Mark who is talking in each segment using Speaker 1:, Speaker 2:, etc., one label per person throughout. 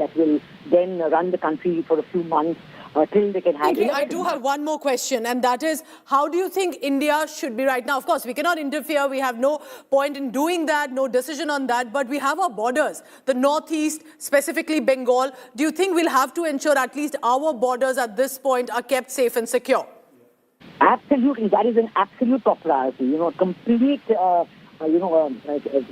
Speaker 1: that will then run the country for a few months till they can have...
Speaker 2: I do have one more question, and that is, how do you think India should be right now? Of course, we cannot interfere. We have no point in doing that, no decision on that. But we have our borders, the northeast, specifically Bengal. Do you think we'll have to ensure at least our borders at this point are kept safe and secure?
Speaker 1: Absolutely. That is an absolute top priority. Complete...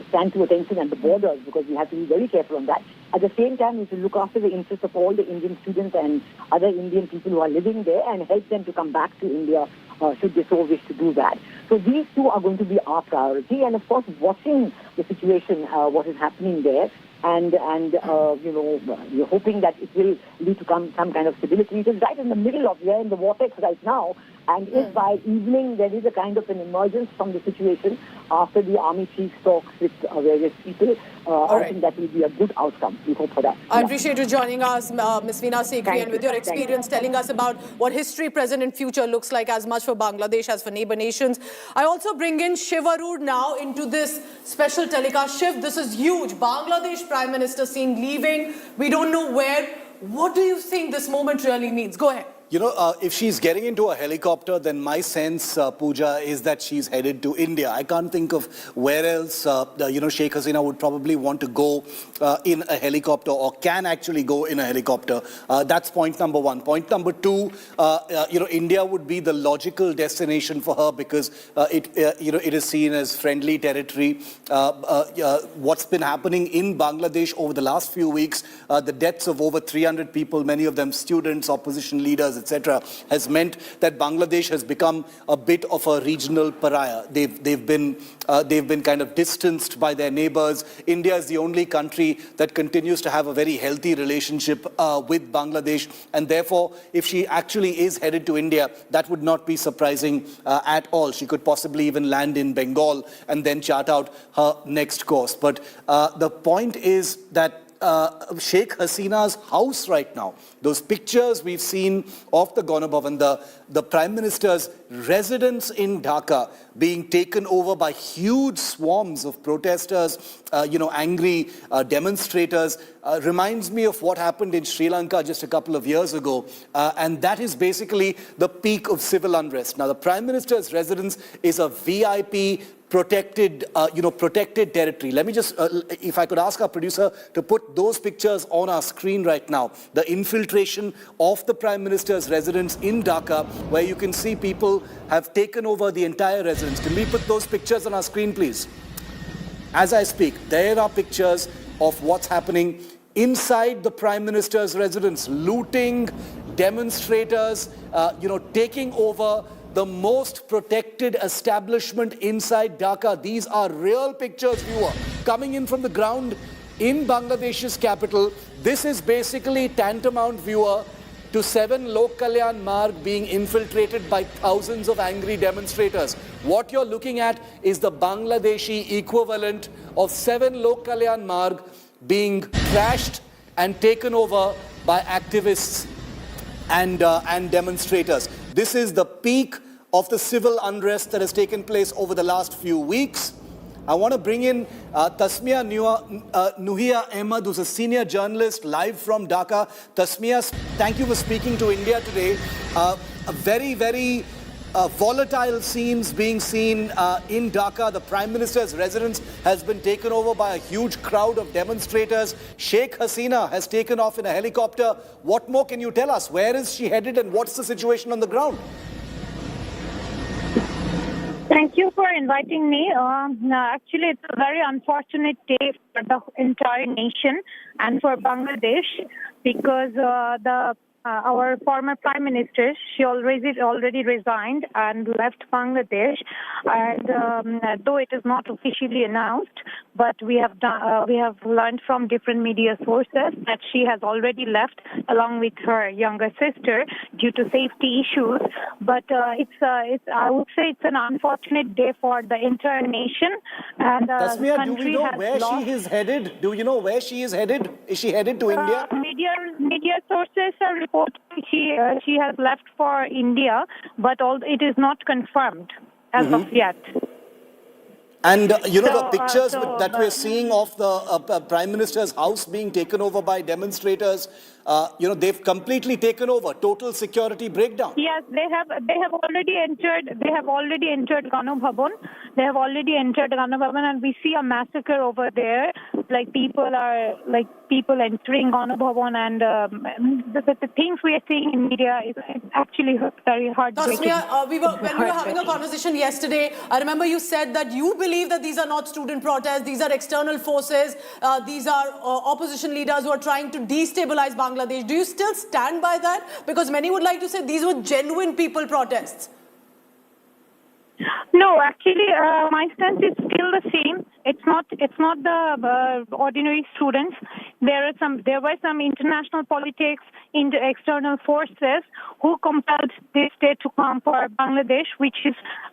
Speaker 1: stand to attention at the borders, because we have to be very careful on that. At the same time, we should look after the interests of all the Indian students and other Indian people who are living there and help them to come back to India should they so wish to do that. So these two are going to be our priority, and of course watching the situation, what is happening there, and we're hoping that it will lead to some kind of stability. It is right in the middle of, we're in the vortex right now, and if by evening there is a kind of an emergence from the situation after the army chief talks with various people, I think that will be a good outcome. We hope for that.
Speaker 2: I appreciate you joining us, Ms. Veena Sekhri, and with your experience telling us about what history, present and future looks like as much for Bangladesh as for neighbor nations. I also bring in Shiv Arur now into this special telecast. Shiv, this is huge. Bangladesh Prime Minister seen leaving. We don't know where. What do you think this moment really means? Go ahead.
Speaker 3: If she's getting into a helicopter, then my sense, Pooja, is that she's headed to India. I can't think of where else, Sheikh Hasina would probably want to go in a helicopter, or can actually go in a helicopter. That's point number one. Point number two, India would be the logical destination for her, because it is seen as friendly territory. What's been happening in Bangladesh over the last few weeks, the deaths of over 300 people, many of them students, opposition leaders, etc., has meant that Bangladesh has become a bit of a regional pariah. They've been kind of distanced by their neighbors. India is the only country that continues to have a very healthy relationship with Bangladesh, and therefore, if she actually is headed to India, that would not be surprising at all. She could possibly even land in Bengal and then chart out her next course. But the point is that Sheikh Hasina's house right now, those pictures we've seen of the Gana Bhavan, the Prime Minister's residence in Dhaka being taken over by huge swarms of protesters, angry demonstrators, reminds me of what happened in Sri Lanka just a couple of years ago. And that is basically the peak of civil unrest. Now, the Prime Minister's residence is a VIP protected territory. Let me just, if I could ask our producer to put those pictures on our screen right now. The infiltration of the Prime Minister's residence in Dhaka, where you can see people have taken over the entire residence. Can we put those pictures on our screen, please? As I speak, there are pictures of what's happening inside the Prime Minister's residence. Looting, demonstrators, taking over the most protected establishment inside Dhaka. These are real pictures, viewer, coming in from the ground in Bangladesh's capital. This is basically tantamount, viewer, to 7 Lok Kalyan Marg being infiltrated by thousands of angry demonstrators. What you're looking at is the Bangladeshi equivalent of 7 Lok Kalyan Marg being trashed and taken over by activists and demonstrators. This is the peak of the civil unrest that has taken place over the last few weeks. I want to bring in Tasmia Nuhia Ahmed, who's a senior journalist live from Dhaka. Tasmia, thank you for speaking to India today. A very, very volatile scenes being seen in Dhaka. The Prime Minister's residence has been taken over by a huge crowd of demonstrators. Sheikh Hasina has taken off in a helicopter. What more can you tell us? Where is she headed and what's the situation on the ground?
Speaker 4: Thank you for inviting me. Actually, it's a very unfortunate day for the entire nation and for Bangladesh, because our former Prime Minister, she already resigned and left Bangladesh. And though it is not officially announced, but we have learned from different media sources that she has already left along with her younger sister due to safety issues. But I would say it's an unfortunate day for the entire nation. And
Speaker 3: Tasmia, do we know where she is headed? Do you know where she is headed? Is she headed to India?
Speaker 4: Media sources are reporting she has left for India, but it is not confirmed as of yet.
Speaker 3: And the pictures that we're seeing of the Prime Minister's house being taken over by demonstrators, they've completely taken over. Total security breakdown.
Speaker 4: Yes, they have already entered. They have already entered Gana Bhavan. They have already entered Gana Bhavan, and we see a massacre over there. People entering Gana Bhavan, and the things we are seeing in media is actually very heartbreaking.
Speaker 2: Tasmia, when we were having a conversation yesterday, I remember you said that you believe that these are not student protests, these are external forces, these are opposition leaders who are trying to destabilize Bangladesh. Do you still stand by that? Because many would like to say these were genuine people protests.
Speaker 4: No, actually, my stance is still the same. It's not the ordinary students. There were some international politics, external forces who compelled this day to come for Bangladesh, which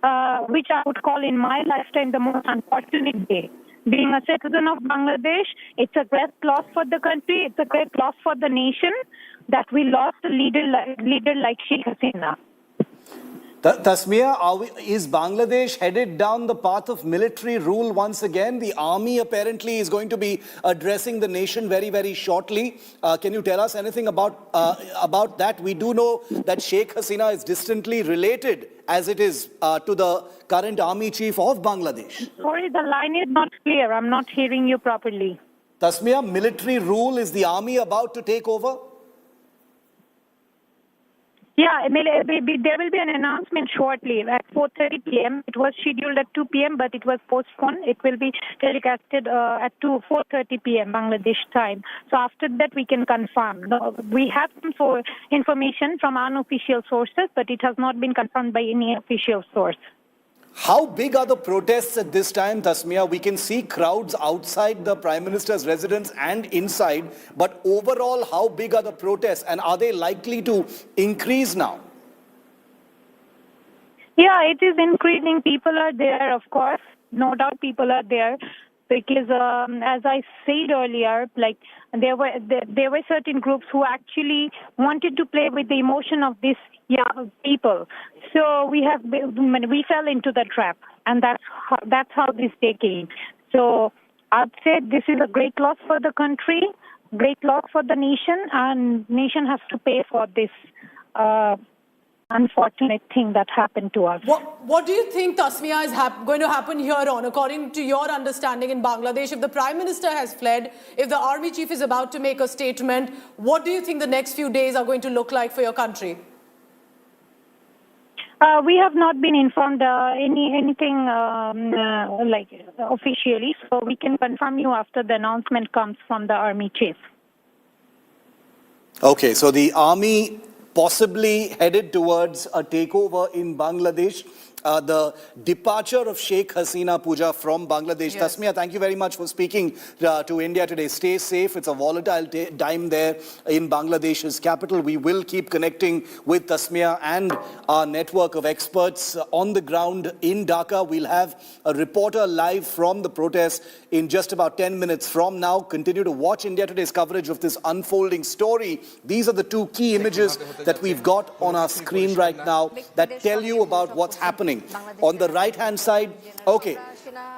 Speaker 4: I would call in my lifetime the most unfortunate day. Being a citizen of Bangladesh, it's a great loss for the country. It's a great loss for the nation that we lost a leader like Sheikh Hasina.
Speaker 3: Tasmia, is Bangladesh headed down the path of military rule once again? The army apparently is going to be addressing the nation very, very shortly. Can you tell us anything about that? We do know that Sheikh Hasina is distantly related, as it is, to the current army chief of Bangladesh.
Speaker 4: Sorry, the line is not clear. I'm not hearing you properly.
Speaker 3: Tasmia, military rule, is the army about to take over?
Speaker 4: Yeah, there will be an announcement shortly at 4:30 p.m. It was scheduled at 2 p.m., but it was postponed. It will be telecasted at 4:30 p.m. Bangladesh time. So after that, we can confirm. We have some information from unofficial sources, but it has not been confirmed by any official source.
Speaker 3: How big are the protests at this time, Tasmia? We can see crowds outside the Prime Minister's residence and inside, but overall, how big are the protests, and are they likely to increase now?
Speaker 4: Yeah, it is increasing. People are there, of course. No doubt people are there. Because as I said earlier, there were certain groups who actually wanted to play with the emotion of these young people. So we fell into the trap, and that's how this day came. So I'd say this is a great loss for the country, great loss for the nation, and nation has to pay for this unfortunate thing that happened to us.
Speaker 2: What do you think, Tasmia, is going to happen here on? According to your understanding in Bangladesh, if the Prime Minister has fled, if the Army Chief is about to make a statement, what do you think the next few days are going to look like for your country?
Speaker 4: We have not been informed anything officially, so we can confirm you after the announcement comes from the Army Chief.
Speaker 3: Okay, so the army possibly headed towards a takeover in Bangladesh. The departure of Sheikh Hasina, Pooja, from Bangladesh. Yes. Tasmia, thank you very much for speaking to India today. Stay safe. It's a volatile time there in Bangladesh's capital. We will keep connecting with Tasmia and our network of experts on the ground in Dhaka. We'll have a reporter live from the protest in just about 10 minutes from now. Continue to watch India Today's coverage of this unfolding story. These are the two key images that we've got on our screen right now that tell you about what's happening. On the right-hand side, okay,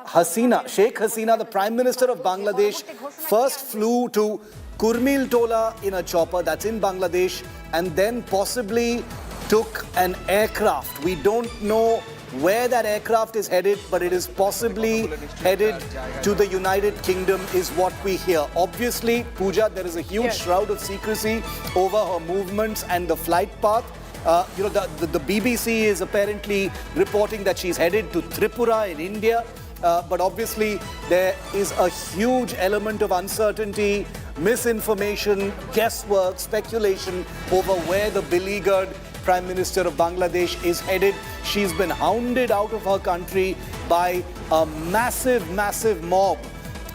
Speaker 3: Sheikh Hasina, the Prime Minister of Bangladesh, first flew to Kurmil Tola in a chopper, that's in Bangladesh, and then possibly took an aircraft. We don't know where that aircraft is headed, but it is possibly headed to the United Kingdom, is what we hear. Obviously, Pooja, there is a huge shroud of secrecy over her movements and the flight path. The BBC is apparently reporting that she's headed to Tripura in India, but obviously there is a huge element of uncertainty, misinformation, guesswork, speculation over where the beleaguered Prime Minister of Bangladesh is headed. She's been hounded out of her country by a massive, massive mob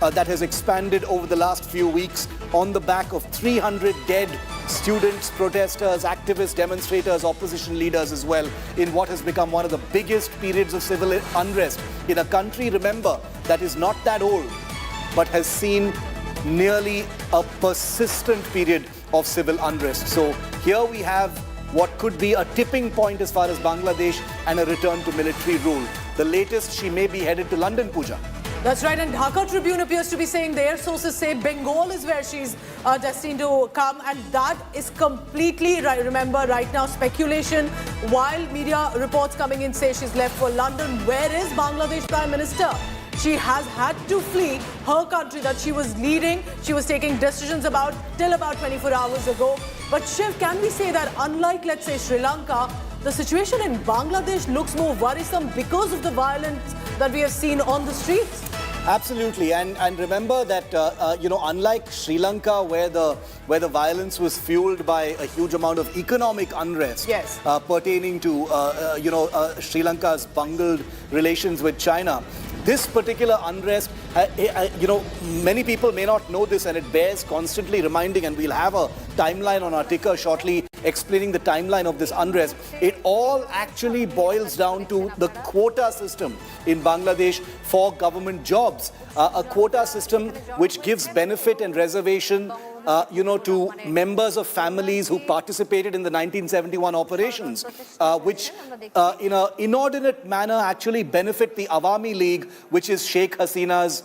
Speaker 3: that has expanded over the last few weeks on the back of 300 dead students, protesters, activists, demonstrators, opposition leaders as well, in what has become one of the biggest periods of civil unrest in a country, remember, that is not that old, but has seen nearly a persistent period of civil unrest. So here we have what could be a tipping point as far as Bangladesh and a return to military rule. The latest, she may be headed to London, Pooja.
Speaker 2: That's right, and Dhaka Tribune appears to be saying their sources say Bengal is where she's destined to come, and that is completely, remember, right now speculation. While media reports coming in say she's left for London, where is Bangladesh Prime Minister? She has had to flee her country that she was leading. She was taking decisions about till about 24 hours ago. But Shiv, can we say that unlike, let's say, Sri Lanka, the situation in Bangladesh looks more worrisome because of the violence that we have seen on the streets?
Speaker 3: Absolutely, and remember that unlike Sri Lanka, where the violence was fueled by a huge amount of economic unrest,
Speaker 2: yes,
Speaker 3: pertaining to Sri Lanka's bungled relations with China. This particular unrest, many people may not know this, and it bears constantly reminding, and we'll have a timeline on our ticker shortly explaining the timeline of this unrest. It all actually boils down to the quota system in Bangladesh for government jobs. A quota system which gives benefit and reservation to members of families who participated in the 1971 operations, which in an inordinate manner actually benefit the Awami League, which is Sheikh Hasina's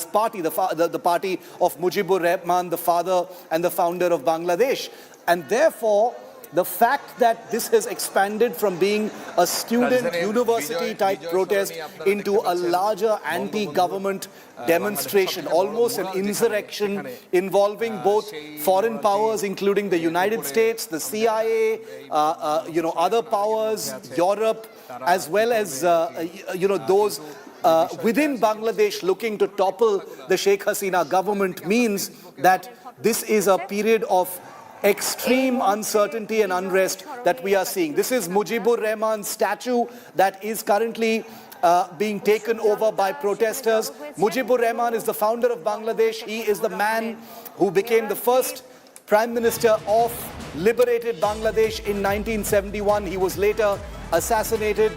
Speaker 3: party, the party of Mujibur Rahman, the father and the founder of Bangladesh. And therefore, the fact that this has expanded from being a student university type protest into a larger anti-government demonstration, almost an insurrection involving both foreign powers, including the United States, the CIA, other powers, Europe, as well as, those within Bangladesh looking to topple the Sheikh Hasina government, means that this is a period of extreme uncertainty and unrest that we are seeing. This is Mujibur Rahman's statue that is currently being taken over by protesters. Mujibur Rahman is the founder of Bangladesh. He is the man who became the first Prime Minister of liberated Bangladesh in 1971. He was later assassinated.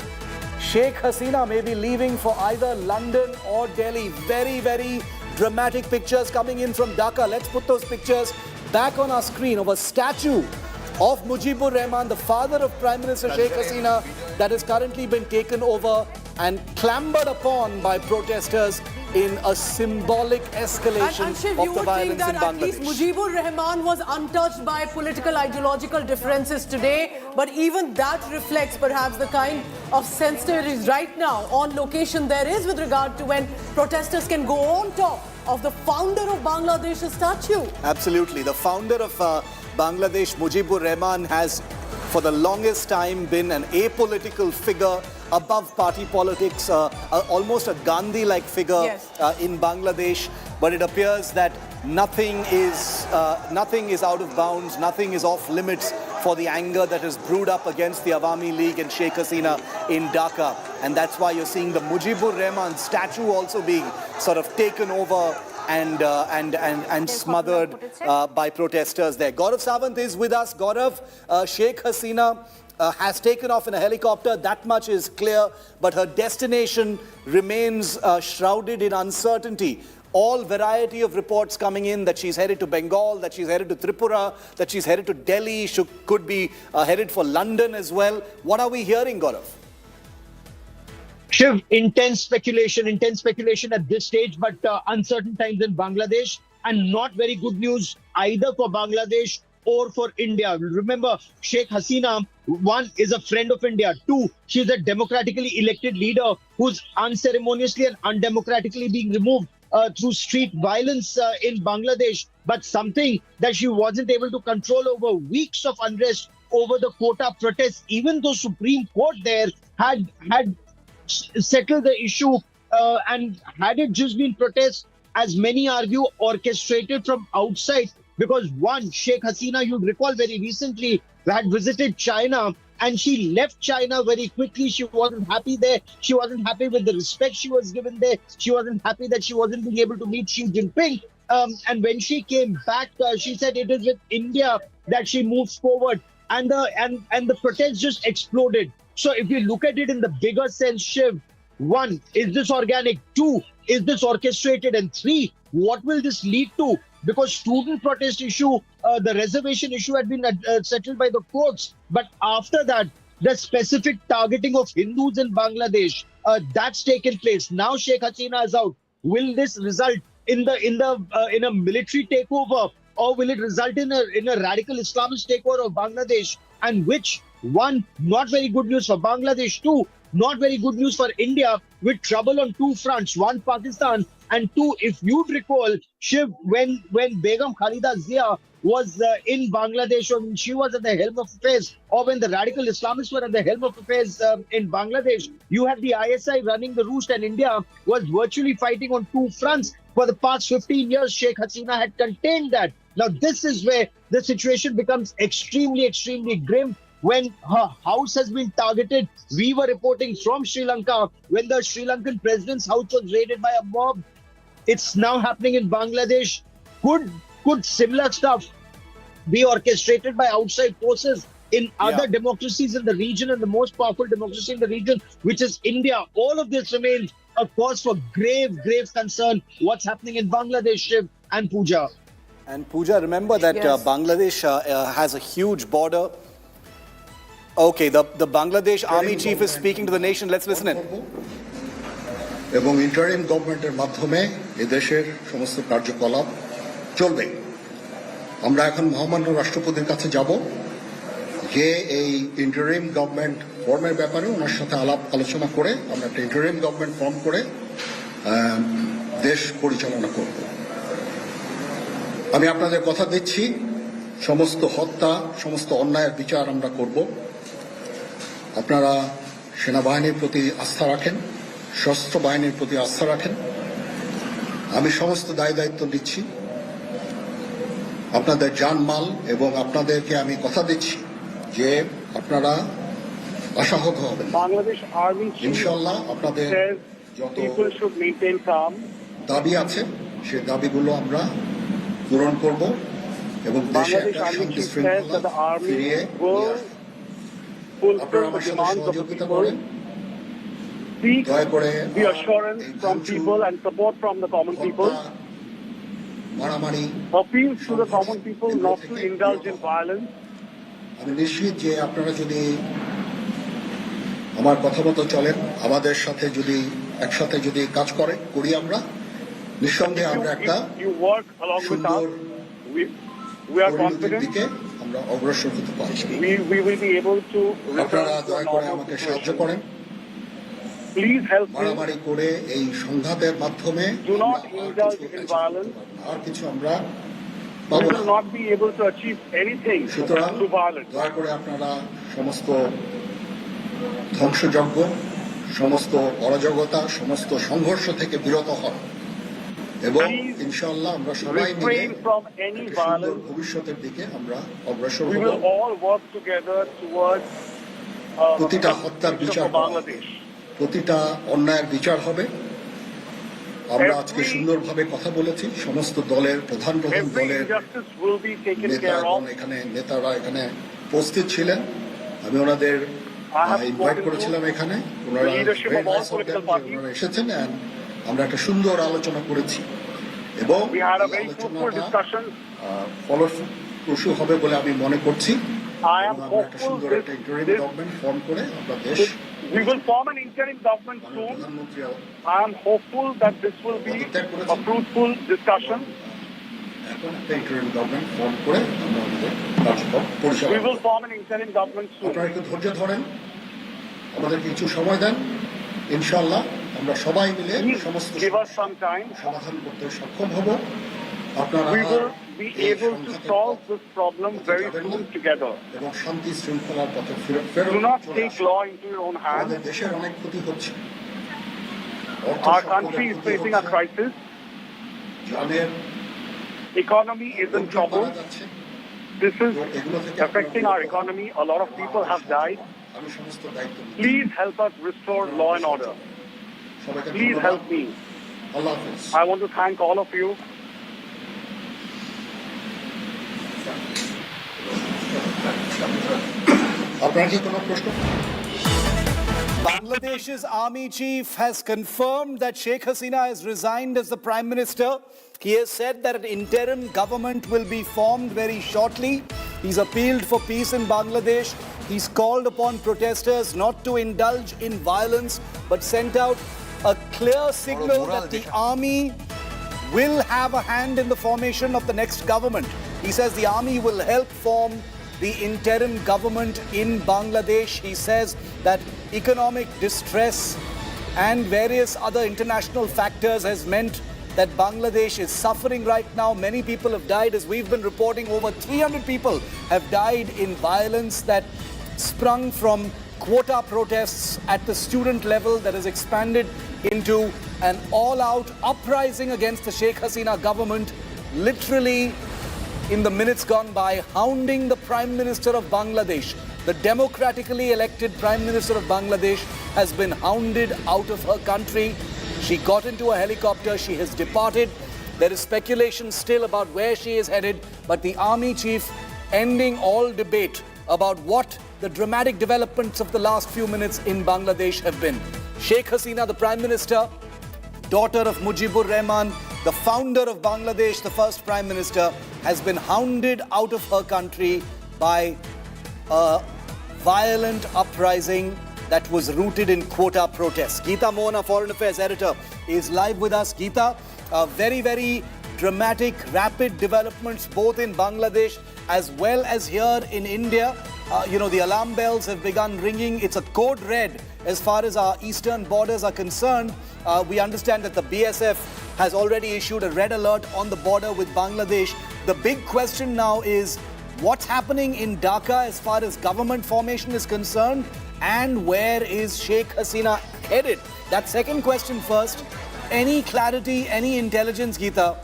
Speaker 3: Sheikh Hasina may be leaving for either London or Delhi. Very, very dramatic pictures coming in from Dhaka. Let's put those pictures back on our screen of a statue of Mujibur Rahman, the father of Prime Minister Sheikh Hasina, that has currently been taken over and clambered upon by protesters in a symbolic escalation
Speaker 2: and Shiv,
Speaker 3: of the violence in Bangladesh.
Speaker 2: You would think that at least Mujibur Rahman was untouched by political ideological differences today, but even that reflects perhaps the kind of sensitivities right now on location there is with regard to when protesters can go on top of the founder of Bangladesh's statue.
Speaker 3: Absolutely. The founder of Bangladesh, Mujibur Rahman, has for the longest time been an apolitical figure above party politics, almost a Gandhi-like figure,
Speaker 2: yes,
Speaker 3: in Bangladesh. But it appears that nothing is out of bounds, nothing is off limits for the anger that has brewed up against the Awami League and Sheikh Hasina in Dhaka. And that's why you're seeing the Mujibur Rahman statue also being sort of taken over and smothered by protesters there. Gaurav Sawant is with us. Gaurav, Sheikh Hasina has taken off in a helicopter, that much is clear, but her destination remains shrouded in uncertainty. All variety of reports coming in that she's headed to Bengal, that she's headed to Tripura, that she's headed to Delhi, she could be headed for London as well. What are we hearing, Gaurav?
Speaker 5: Shiv, intense speculation at this stage, but uncertain times in Bangladesh, and not very good news either for Bangladesh or for India. Remember, Sheikh Hasina, one, is a friend of India. Two, she's a democratically elected leader who's unceremoniously and undemocratically being removed through street violence in Bangladesh, but something that she wasn't able to control over weeks of unrest over the quota protests, even though Supreme Court there had settled the issue, and had it just been protests, as many argue, orchestrated from outside. Because one, Sheikh Hasina, you'll recall very recently, had visited China, and she left China very quickly. She wasn't happy there. She wasn't happy with the respect she was given there. She wasn't happy that she wasn't being able to meet Xi Jinping. And when she came back, she said it is with India that she moves forward. And the protests just exploded. So if you look at it in the bigger sense, Shiv, one, is this organic? Two, is this orchestrated? And three, what will this lead to? Because student protest issue, the reservation issue had been settled by the courts. But after that, the specific targeting of Hindus in Bangladesh. That's taken place. Now Sheikh Hasina is out. Will this result in a military takeover, or will it result in a radical Islamist takeover of Bangladesh? And which one? Not very good news for Bangladesh. Two, not very good news for India, with trouble on two fronts. One, Pakistan, and two, if you'd recall, Shiv, when Begum Khalida Zia was in Bangladesh, or when she was at the helm of affairs, or when the radical Islamists were at the helm of affairs in Bangladesh, you had the ISI running the roost, and India was virtually fighting on two fronts. For the past 15 years, Sheikh Hasina had contained that. Now, this is where the situation becomes extremely, extremely grim. When her house has been targeted, we were reporting from Sri Lanka, when the Sri Lankan president's house was raided by a mob. It's now happening in Bangladesh. Could similar stuff be orchestrated by outside forces in other democracies in the region, and the most powerful democracy in the region, which is India? All of this remains a cause for grave, grave concern. What's happening in Bangladesh, Shiv and Pooja?
Speaker 3: And Pooja, remember that Bangladesh has a huge border. Okay, the Bangladesh Army Chief is speaking to the nation. Let's listen in.
Speaker 6: এবং interim গভর্নমেন্টের মাধ্যমে এই দেশের সমস্ত কার্যকলাপ চলবে। আমরা এখন মহামান্য রাষ্ট্রপতির কাছে যাব, যে এই ইন্টারিম গভর্নমেন্ট ফর্মের ব্যাপারে ওনার সাথে আলাপ আলোচনা করে আমরা একটা ইন্টারিম গভর্নমেন্ট ফর্ম করে দেশ পরিচালনা করব। আমি আপনাদের কথা দিচ্ছি, সমস্ত হত্যা, সমস্ত অন্যায়ের বিচার আমরা করব। আপনারা সেনাবাহিনীর প্রতি আস্থা রাখেন, সশস্ত্র বাহিনীর প্রতি আস্থা রাখেন। আমি সমস্ত দায়িত্ব নিচ্ছি, আপনাদের জানমাল, এবং আপনাদেরকে আমি কথা দিচ্ছি যে আপনারা আশাহত হবেন। ইনশাআল্লাহ আপনাদের যত দাবি আছে সেই দাবিগুলো আমরা পূরণ করব এবং দেশে একটা শান্তি শৃঙ্খলা ফিরিয়ে নিয়ে আসব। আপনারা আমার সাথে সহযোগিতা করেন। দয়া করে
Speaker 7: the assurance from people and support from the common people.
Speaker 6: মারামারি,
Speaker 7: appeals to the common people not to indulge in violence.
Speaker 6: আমি নিশ্চিত যে আপনারা যদি আমার কথা মতো চলেন, আমাদের সাথে যদি একসাথে যদি কাজ করি, আমরা নিঃসন্দেহে আমরা একটা সুন্দর পরিণতির দিকে আমরা অগ্রসর হতে পারি। আপনারা দয়া করে আমাকে সাহায্য করেন।
Speaker 7: Please help me.
Speaker 6: মারামারি করে এই সংঘাতের মাধ্যমে
Speaker 7: Do not indulge in violence.
Speaker 6: আর কিছু আমরা
Speaker 7: We will not be able to achieve anything through violence.
Speaker 6: দয়া করে আপনারা সমস্ত ধ্বংসযজ্ঞ, সমস্ত অরাজকতা, সমস্ত সংঘর্ষ থেকে বিরত হন এবং ইনশাআল্লাহ আমরা সবাই মিলে সুন্দর ভবিষ্যতের দিকে আমরা অগ্রসর হব। প্রতিটা হত্যার বিচার হবে, প্রতিটা অন্যায়ের বিচার হবে। আমরা আজকে সুন্দরভাবে কথা বলেছি, সমস্ত দলের প্রধান দলের নেতারা এখানে উপস্থিত ছিলেন। আমি ওনাদের ইনভাইট করেছিলাম এখানে, ওনারা এসেছেন। আমরা একটা সুন্দর আলোচনা করেছি এবং ফলপ্রসূ হবে বলে আমি মনে করছি। আমরা একটা সুন্দর একটা ইন্টারিম গভর্নমেন্ট ফর্ম করে আমরা দেশ
Speaker 7: We will form an interim government soon. I am hopeful that this will be a fruitful discussion. We will form an interim government soon.
Speaker 6: আপনারা একটু ধৈর্য ধরেন, আমাদের কিছু সময় দেন, ইনশাআল্লাহ আমরা সবাই মিলে সমস্ত সমাধান করতে সক্ষম হব। আপনারা
Speaker 7: We will be able to solve this problem very soon together.
Speaker 6: এবং শান্তি শৃঙ্খলার পথে
Speaker 7: Do not take law into your own hands.
Speaker 6: আমাদের দেশের অনেক ক্ষতি হচ্ছে।
Speaker 7: Our country is facing a crisis. Economy is in trouble. This is affecting our economy. A lot of people have died. Please help us restore law and order. Please help me. I want to thank all of you.
Speaker 3: Bangladesh's army chief has confirmed that Sheikh Hasina has resigned as the Prime Minister. He has said that an interim government will be formed very shortly. He's appealed for peace in Bangladesh. He's called upon protesters not to indulge in violence, but sent out a clear signal that the army will have a hand in the formation of the next government. He says the army will help form the interim government in Bangladesh. He says that economic distress and various other international factors has meant that Bangladesh is suffering right now. Many people have died. As we've been reporting, over 300 people have died in violence that sprung from quota protests at the student level that has expanded into an all-out uprising against the Sheikh Hasina government, literally in the minutes gone by, hounding the Prime Minister of Bangladesh. The democratically elected Prime Minister of Bangladesh has been hounded out of her country. She got into a helicopter, she has departed. There is speculation still about where she is headed, but the army chief ending all debate about what the dramatic developments of the last few minutes in Bangladesh have been. Sheikh Hasina, the Prime Minister, daughter of Mujibur Rahman, the founder of Bangladesh, the first Prime Minister, has been hounded out of her country by a violent uprising that was rooted in quota protests. Geeta Mohan, our Foreign Affairs editor, is live with us. Geeta, very, very dramatic, rapid developments both in Bangladesh as well as here in India. The alarm bells have begun ringing. It's a code red as far as our eastern borders are concerned. We understand that the BSF has already issued a red alert on the border with Bangladesh. The big question now is what's happening in Dhaka as far as government formation is concerned, and where is Sheikh Hasina headed? That second question first. Any clarity, any intelligence, Geeta,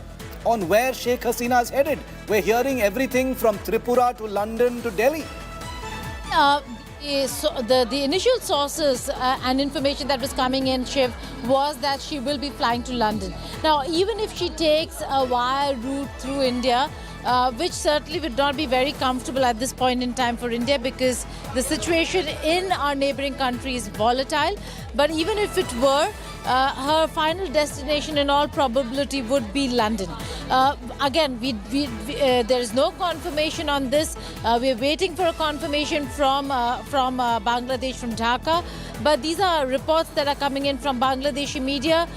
Speaker 3: on where Sheikh Hasina is headed? We're hearing everything from Tripura to London to Delhi.
Speaker 8: So the initial sources and information that was coming in, Shiv, was that she will be flying to London. Now, even if she takes a wire route through India, which certainly would not be very comfortable at this point in time for India, because the situation in our neighboring country is volatile. But even if it were, her final destination in all probability would be London. Again, there is no confirmation on this. We are waiting for a confirmation from Bangladesh, from Dhaka. But these are reports that are coming in from Bangladeshi media.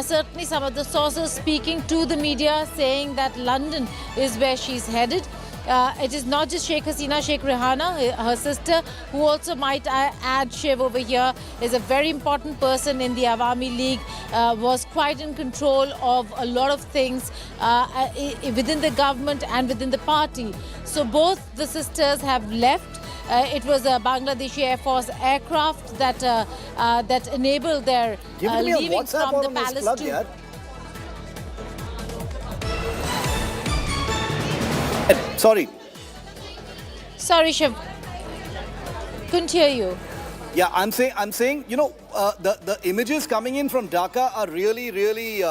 Speaker 8: Certainly some of the sources speaking to the media saying that London is where she's headed. It is not just Sheikh Hasina, Sheikh Rehana, her sister, who also might add, Shiv, over here, is a very important person in the Awami League, was quite in control of a lot of things within the government and within the party. So both the sisters have left. It was a Bangladeshi Air Force aircraft that enabled their leaving from the palace to... Sorry, Shiv. Couldn't hear you.
Speaker 3: Yeah, I'm saying, the images coming in from Dhaka are really, really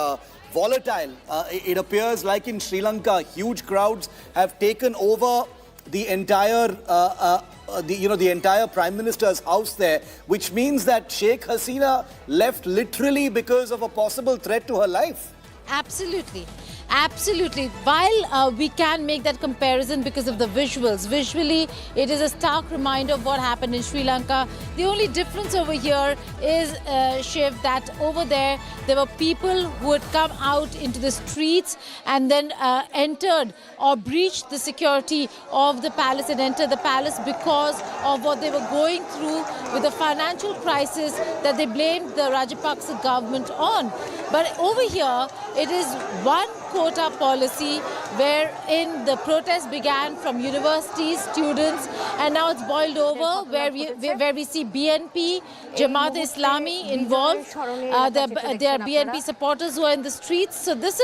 Speaker 3: volatile. It appears like in Sri Lanka, huge crowds have taken over the entire, the entire Prime Minister's house there, which means that Sheikh Hasina left literally because of a possible threat to her life.
Speaker 8: Absolutely. Absolutely. While we can make that comparison because of the visuals, visually it is a stark reminder of what happened in Sri Lanka. The only difference over here is, Shiv, that over there were people who had come out into the streets and then entered or breached the security of the palace and entered the palace because of what they were going through with the financial crisis that they blamed the Rajapaksa government on. But over here, it is one quota policy wherein the protest began from universities, students, and now it's boiled over where we see BNP, Jamaat-e-Islami involved. There are BNP supporters who are in the streets. So this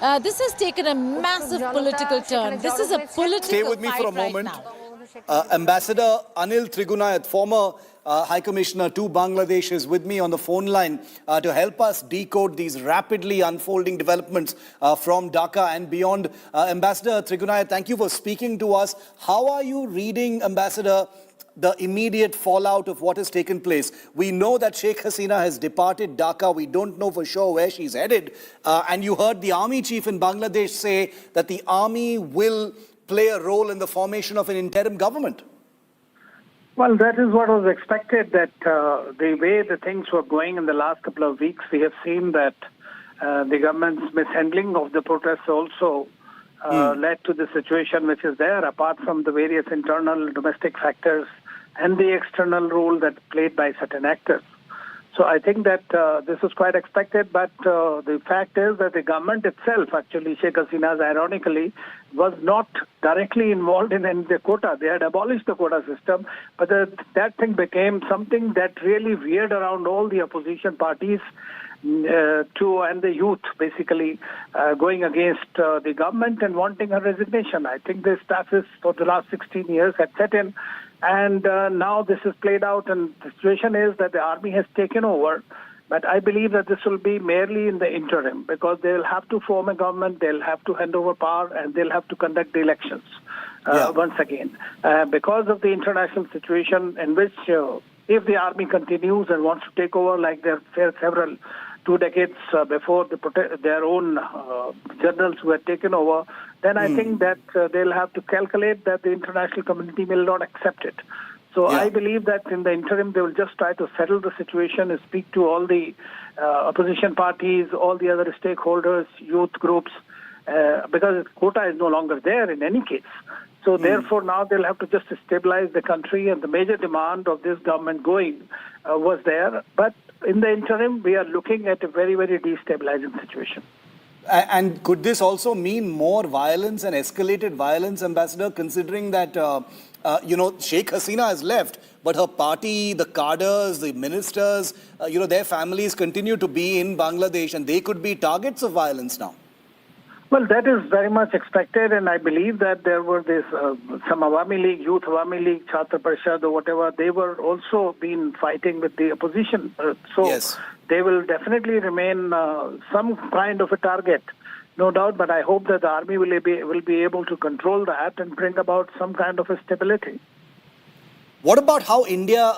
Speaker 8: has taken a massive political turn. This is a political
Speaker 3: Stay with me for a moment.
Speaker 8: Right,
Speaker 3: Ambassador Anil Trigunayat, former High Commissioner to Bangladesh, is with me on the phone line to help us decode these rapidly unfolding developments from Dhaka and beyond. Ambassador Trigunayat, thank you for speaking to us. How are you reading, Ambassador, the immediate fallout of what has taken place? We know that Sheikh Hasina has departed Dhaka. We don't know for sure where she's headed. And you heard the army chief in Bangladesh say that the army will play a role in the formation of an interim government.
Speaker 9: Well, that is what was expected, that the way the things were going in the last couple of weeks, we have seen that the government's mishandling of the protests also led to the situation which is there, apart from the various internal domestic factors and the external role that played by certain actors. So I think that this was quite expected, but the fact is that the government itself, actually Sheikh Hasina's ironically, was not directly involved in the quota. They had abolished the quota system, but that thing became something that really veered around all the opposition parties and the youth, basically, going against the government and wanting a resignation. I think this status for the last 16 years had set in. And now this is played out, and the situation is that the army has taken over. But I believe that this will be merely in the interim, because they'll have to form a government, they'll have to hand over power, and they'll have to conduct the elections once again. Because of the international situation in which if the army continues and wants to take over like there were several 2 decades before their own generals who had taken over, then I think that they'll have to calculate that the international community will not accept it. So I believe that in the interim, they will just try to settle the situation and speak to all the opposition parties, all the other stakeholders, youth groups, because quota is no longer there in any case. So therefore, now they'll have to just stabilize the country, and the major demand of this government going was there. But in the interim, we are looking at a very, very destabilizing situation.
Speaker 3: And could this also mean more violence and escalated violence, Ambassador, considering that, Sheikh Hasina has left, but her party, the cadres, the ministers, their families continue to be in Bangladesh, and they could be targets of violence now?
Speaker 9: Well, that is very much expected, and I believe that there were some Awami League, Youth Awami League, Chhatra Parishad or whatever, they were also been fighting with the opposition. They will definitely remain some kind of a target, no doubt, but I hope that the army will be able to control that and bring about some kind of a stability.
Speaker 3: What about how India,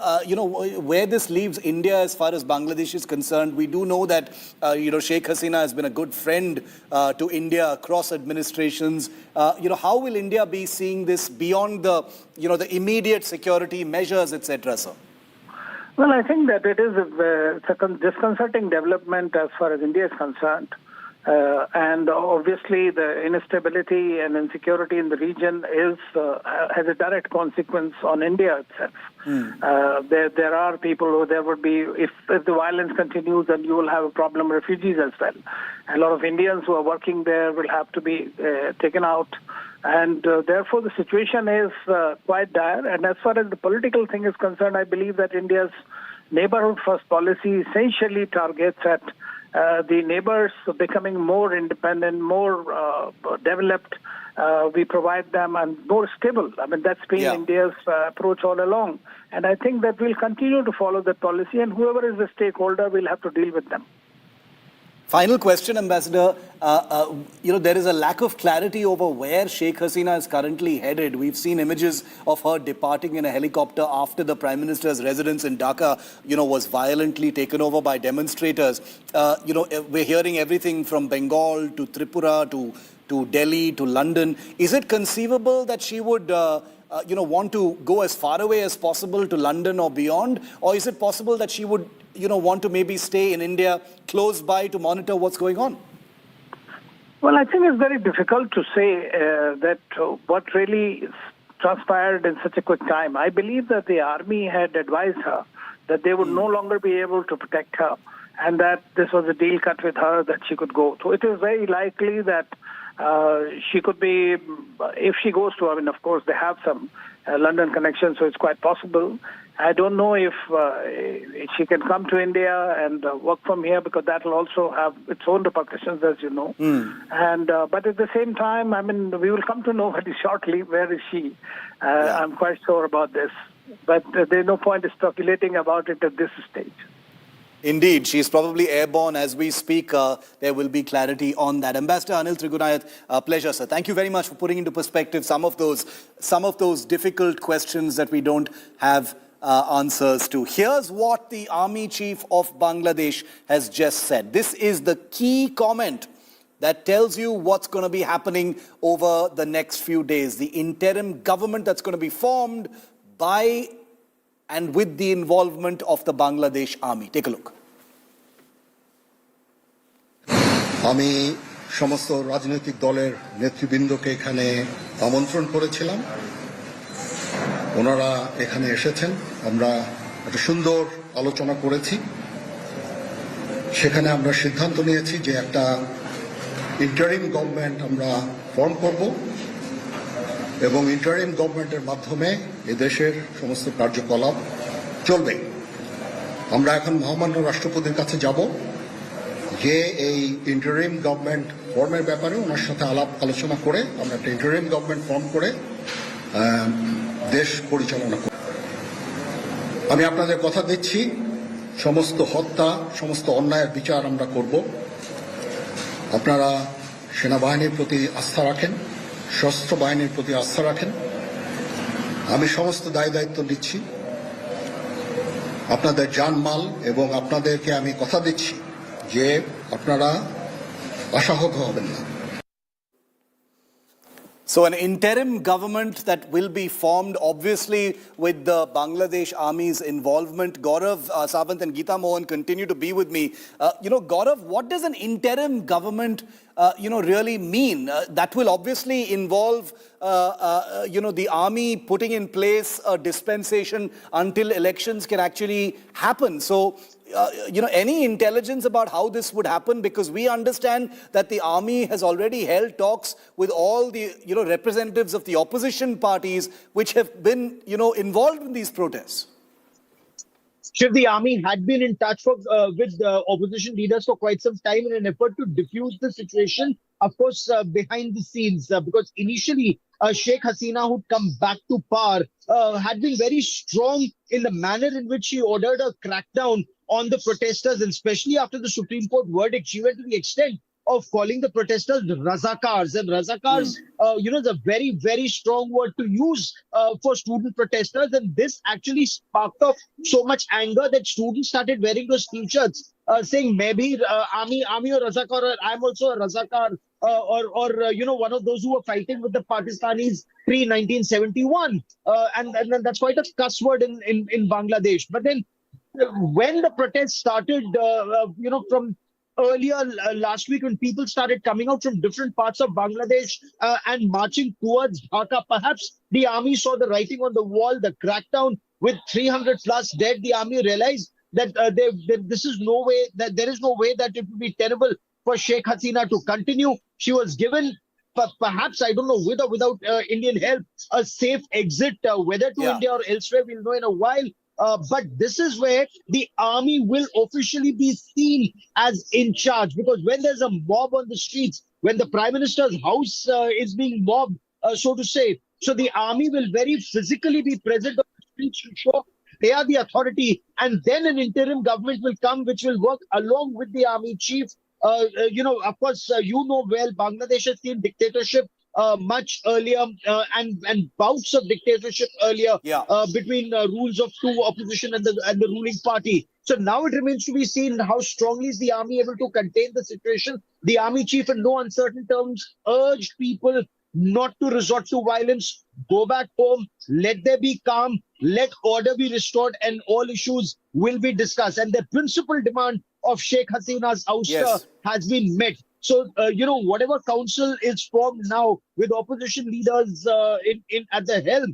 Speaker 3: where this leaves India as far as Bangladesh is concerned? We do know that, Sheikh Hasina has been a good friend to India across administrations. How will India be seeing this beyond the immediate security measures, etc., sir?
Speaker 9: Well, I think that it is a disconcerting development as far as India is concerned. And obviously, the instability and insecurity in the region has a direct consequence on India itself. There are people who there would be, if the violence continues, then you will have a problem with refugees as well. A lot of Indians who are working there will have to be taken out. And therefore, the situation is quite dire. And as far as the political thing is concerned, I believe that India's neighborhood first policy essentially targets at the neighbors becoming more independent, more developed. We provide them and more stable. I mean, that's been India's approach all along. And I think that we'll continue to follow that policy, and whoever is the stakeholder will have to deal with them.
Speaker 3: Final question, Ambassador. There is a lack of clarity over where Sheikh Hasina is currently headed. We've seen images of her departing in a helicopter after the Prime Minister's residence in Dhaka, was violently taken over by demonstrators. We're hearing everything from Bengal to Tripura to Delhi to London. Is it conceivable that she would want to go as far away as possible to London or beyond? Or is it possible that she would want to maybe stay in India close by to monitor what's going on?
Speaker 9: Well, I think it's very difficult to say that what really transpired in such a quick time. I believe that the army had advised her that they would no longer be able to protect her, and that this was a deal cut with her that she could go. So it is very likely that she could be, if she goes to, of course, they have some London connections, so it's quite possible. I don't know if she can come to India and work from here, because that will also have its own repercussions, as you know. And but at the same time, we will come to know very shortly where is she. I'm quite sure about this, but there's no point in speculating about it at this stage.
Speaker 3: Indeed, she's probably airborne as we speak. There will be clarity on that. Ambassador Anil Trigunayath, pleasure, sir. Thank you very much for putting into perspective some of those difficult questions that we don't have answers to. Here's what the Army Chief of Bangladesh has just said. This is the key comment that tells you what's going to be happening over the next few days. The interim government that's going to be formed by and with the involvement of the Bangladesh army. Take a look.
Speaker 6: আমি সমস্ত রাজনৈতিক দলের নেতৃবৃন্দকে এখানে আমন্ত্রণ করেছিলাম। ওনারা এখানে এসেছেন, আমরা একটা সুন্দর আলোচনা করেছি। সেখানে আমরা সিদ্ধান্ত নিয়েছি যে একটা ইন্টারিম গভর্নমেন্ট আমরা ফর্ম করব এবং ইন্টারিম গভর্নমেন্টের মাধ্যমে এদেশের সমস্ত কার্যকলাপ চলবে। আমরা এখন মহামান্য রাষ্ট্রপতির কাছে যাব, যে এই ইন্টারিম গভর্নমেন্ট ফর্মের ব্যাপারে ওনার সাথে আলাপ আলোচনা করে আমরা একটা ইন্টারিম গভর্নমেন্ট ফর্ম করে দেশ পরিচালনা করব। আমি আপনাদের কথা দিচ্ছি, সমস্ত হত্যা, সমস্ত অন্যায়ের বিচার আমরা করব। আপনারা সেনাবাহিনীর প্রতি আস্থা রাখেন, সশস্ত্র বাহিনীর প্রতি আস্থা রাখেন। আমি সমস্ত দায়িত্ব নিচ্ছি, আপনাদের জানমাল, এবং আপনাদেরকে আমি কথা দিচ্ছি যে আপনারা আশাহত হবেন না।
Speaker 3: So an interim government that will be formed, obviously with the Bangladesh Army's involvement. Gaurav, Savant and Geeta Mohan continue to be with me. Gaurav, what does an interim government, really mean? That will obviously involve, the army putting in place a dispensation until elections can actually happen. So, any intelligence about how this would happen? Because we understand that the army has already held talks with all the, representatives of the opposition parties which have been, involved in these protests.
Speaker 5: Shiv, the army had been in touch with opposition leaders for quite some time in an effort to diffuse the situation, of course, behind the scenes, because initially Sheikh Hasina, who'd come back to power, had been very strong in the manner in which she ordered a crackdown on the protesters, and especially after the Supreme Court verdict, she went to the extent of calling the protesters razakars. And razakars, is a very, very strong word to use for student protesters. And this actually sparked off so much anger that students started wearing those t-shirts saying, maybe army or razakar, or I'm also a razakar, or one of those who were fighting with the Pakistanis pre-1971. And that's quite a cuss word in Bangladesh. But then when the protests started, from earlier last week, when people started coming out from different parts of Bangladesh and marching towards Dhaka, perhaps the army saw the writing on the wall, the crackdown with 300 plus dead. The army realized that there is no way that it would be terrible for Sheikh Hasina to continue. She was given, perhaps, I don't know, with or without Indian help, a safe exit, whether to India or elsewhere, we'll know in a while. But this is where the army will officially be seen as in charge, because when there's a mob on the streets, when the Prime Minister's house is being mobbed, so to say, so the army will very physically be present on the streets to show they are the authority, and then an interim government will come which will work along with the army chief. Of course, well, Bangladesh has seen dictatorship much earlier, and bouts of dictatorship earlier between rules of two opposition and the ruling party. So now it remains to be seen how strongly is the army able to contain the situation. The army chief, in no uncertain terms, urged people not to resort to violence, go back home, let there be calm, let order be restored, and all issues will be discussed. And the principal demand of Sheikh Hasina's ouster has been met. So, whatever council is formed now with opposition leaders at the helm,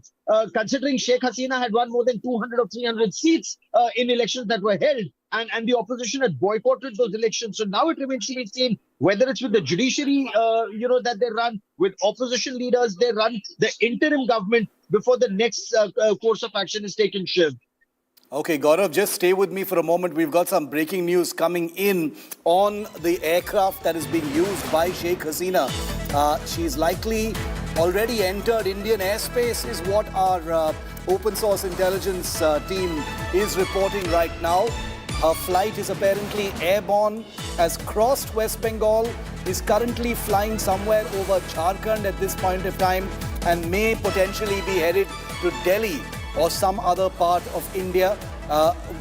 Speaker 5: considering Sheikh Hasina had won more than 200 or 300 seats in elections that were held, and the opposition had boycotted those elections. So now it remains to be seen whether it's with the judiciary, that they run, with opposition leaders they run, the interim government, before the next course of action is taken, Shiv.
Speaker 3: Okay, Gaurav, just stay with me for a moment. We've got some breaking news coming in on the aircraft that is being used by Sheikh Hasina. She's likely already entered Indian airspace, is what our open source intelligence team is reporting right now. Her flight is apparently airborne, has crossed West Bengal, is currently flying somewhere over Jharkhand at this point of time, and may potentially be headed to Delhi or some other part of India.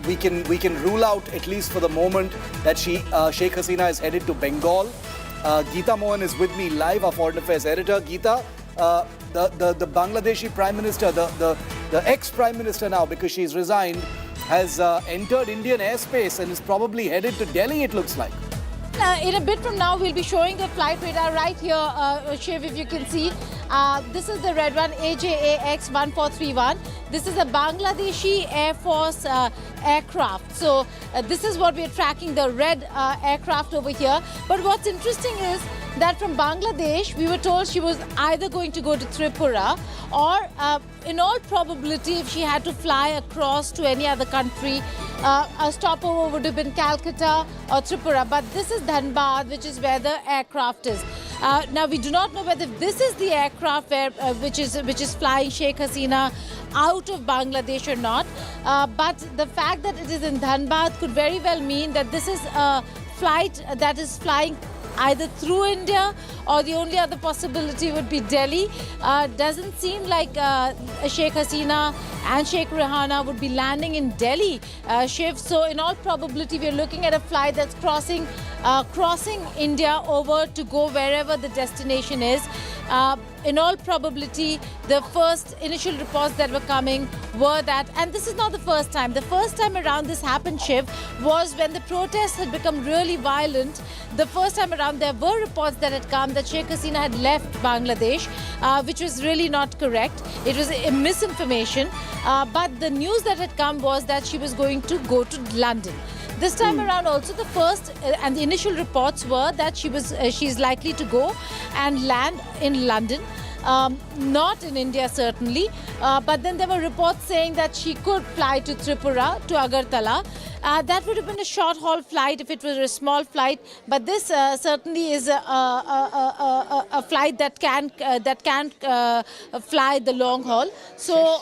Speaker 3: We can rule out, at least for the moment, that Sheikh Hasina is headed to Bengal. Geeta Mohan is with me live, our foreign affairs editor. Geeta, the Bangladeshi Prime Minister, the ex-Prime Minister now, because she's resigned, has entered Indian airspace and is probably headed to Delhi, it looks like.
Speaker 8: In a bit from now, we'll be showing the flight radar right here, Shiv, if you can see. This is the red one, AJAX 1431. This is a Bangladeshi Air Force aircraft. So this is what we're tracking, the red aircraft over here. But what's interesting is that from Bangladesh, we were told she was either going to go to Tripura or in all probability, if she had to fly across to any other country, a stopover would have been Calcutta or Tripura. But this is Dhanbad, which is where the aircraft is. Now, we do not know whether this is the aircraft where, which is flying Sheikh Hasina out of Bangladesh or not. But the fact that it is in Dhanbad could very well mean that this is a flight that is flying either through India, or the only other possibility would be Delhi. Doesn't seem like Sheikh Hasina and Sheikh Rehana would be landing in Delhi, Shiv. So in all probability, we're looking at a flight that's crossing India over to go wherever the destination is. In all probability, the first initial reports that were coming were that, and this is not the first time. The first time around this happened, Shiv, was when the protests had become really violent. The first time around, there were reports that had come that Sheikh Hasina had left Bangladesh, which was really not correct. It was a misinformation. But the news that had come was that she was going to go to London. This time around also the first and the initial reports were that she's likely to go and land in London. Not in India certainly, but then there were reports saying that she could fly to Tripura, to Agartala. That would have been a short haul flight if it was a small flight, but this certainly is a flight that can fly the long haul. So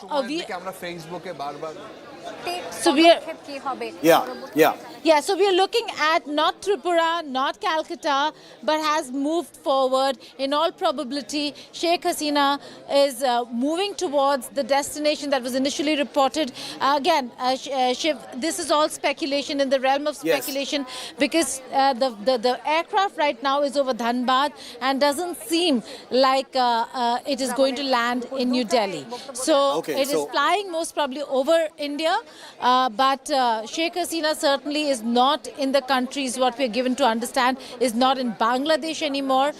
Speaker 8: so we are looking at not Tripura, not Calcutta, but has moved forward. In all probability, Sheikh Hasina is moving towards the destination that was initially reported. Again, Shiv, this is all speculation, in the realm of speculation, because the aircraft right now is over Dhanbad and doesn't seem like it is going to land in New Delhi. So it is flying most probably over India, but Sheikh Hasina certainly is not in the countries, what we are given to understand, is not in Bangladesh anymore.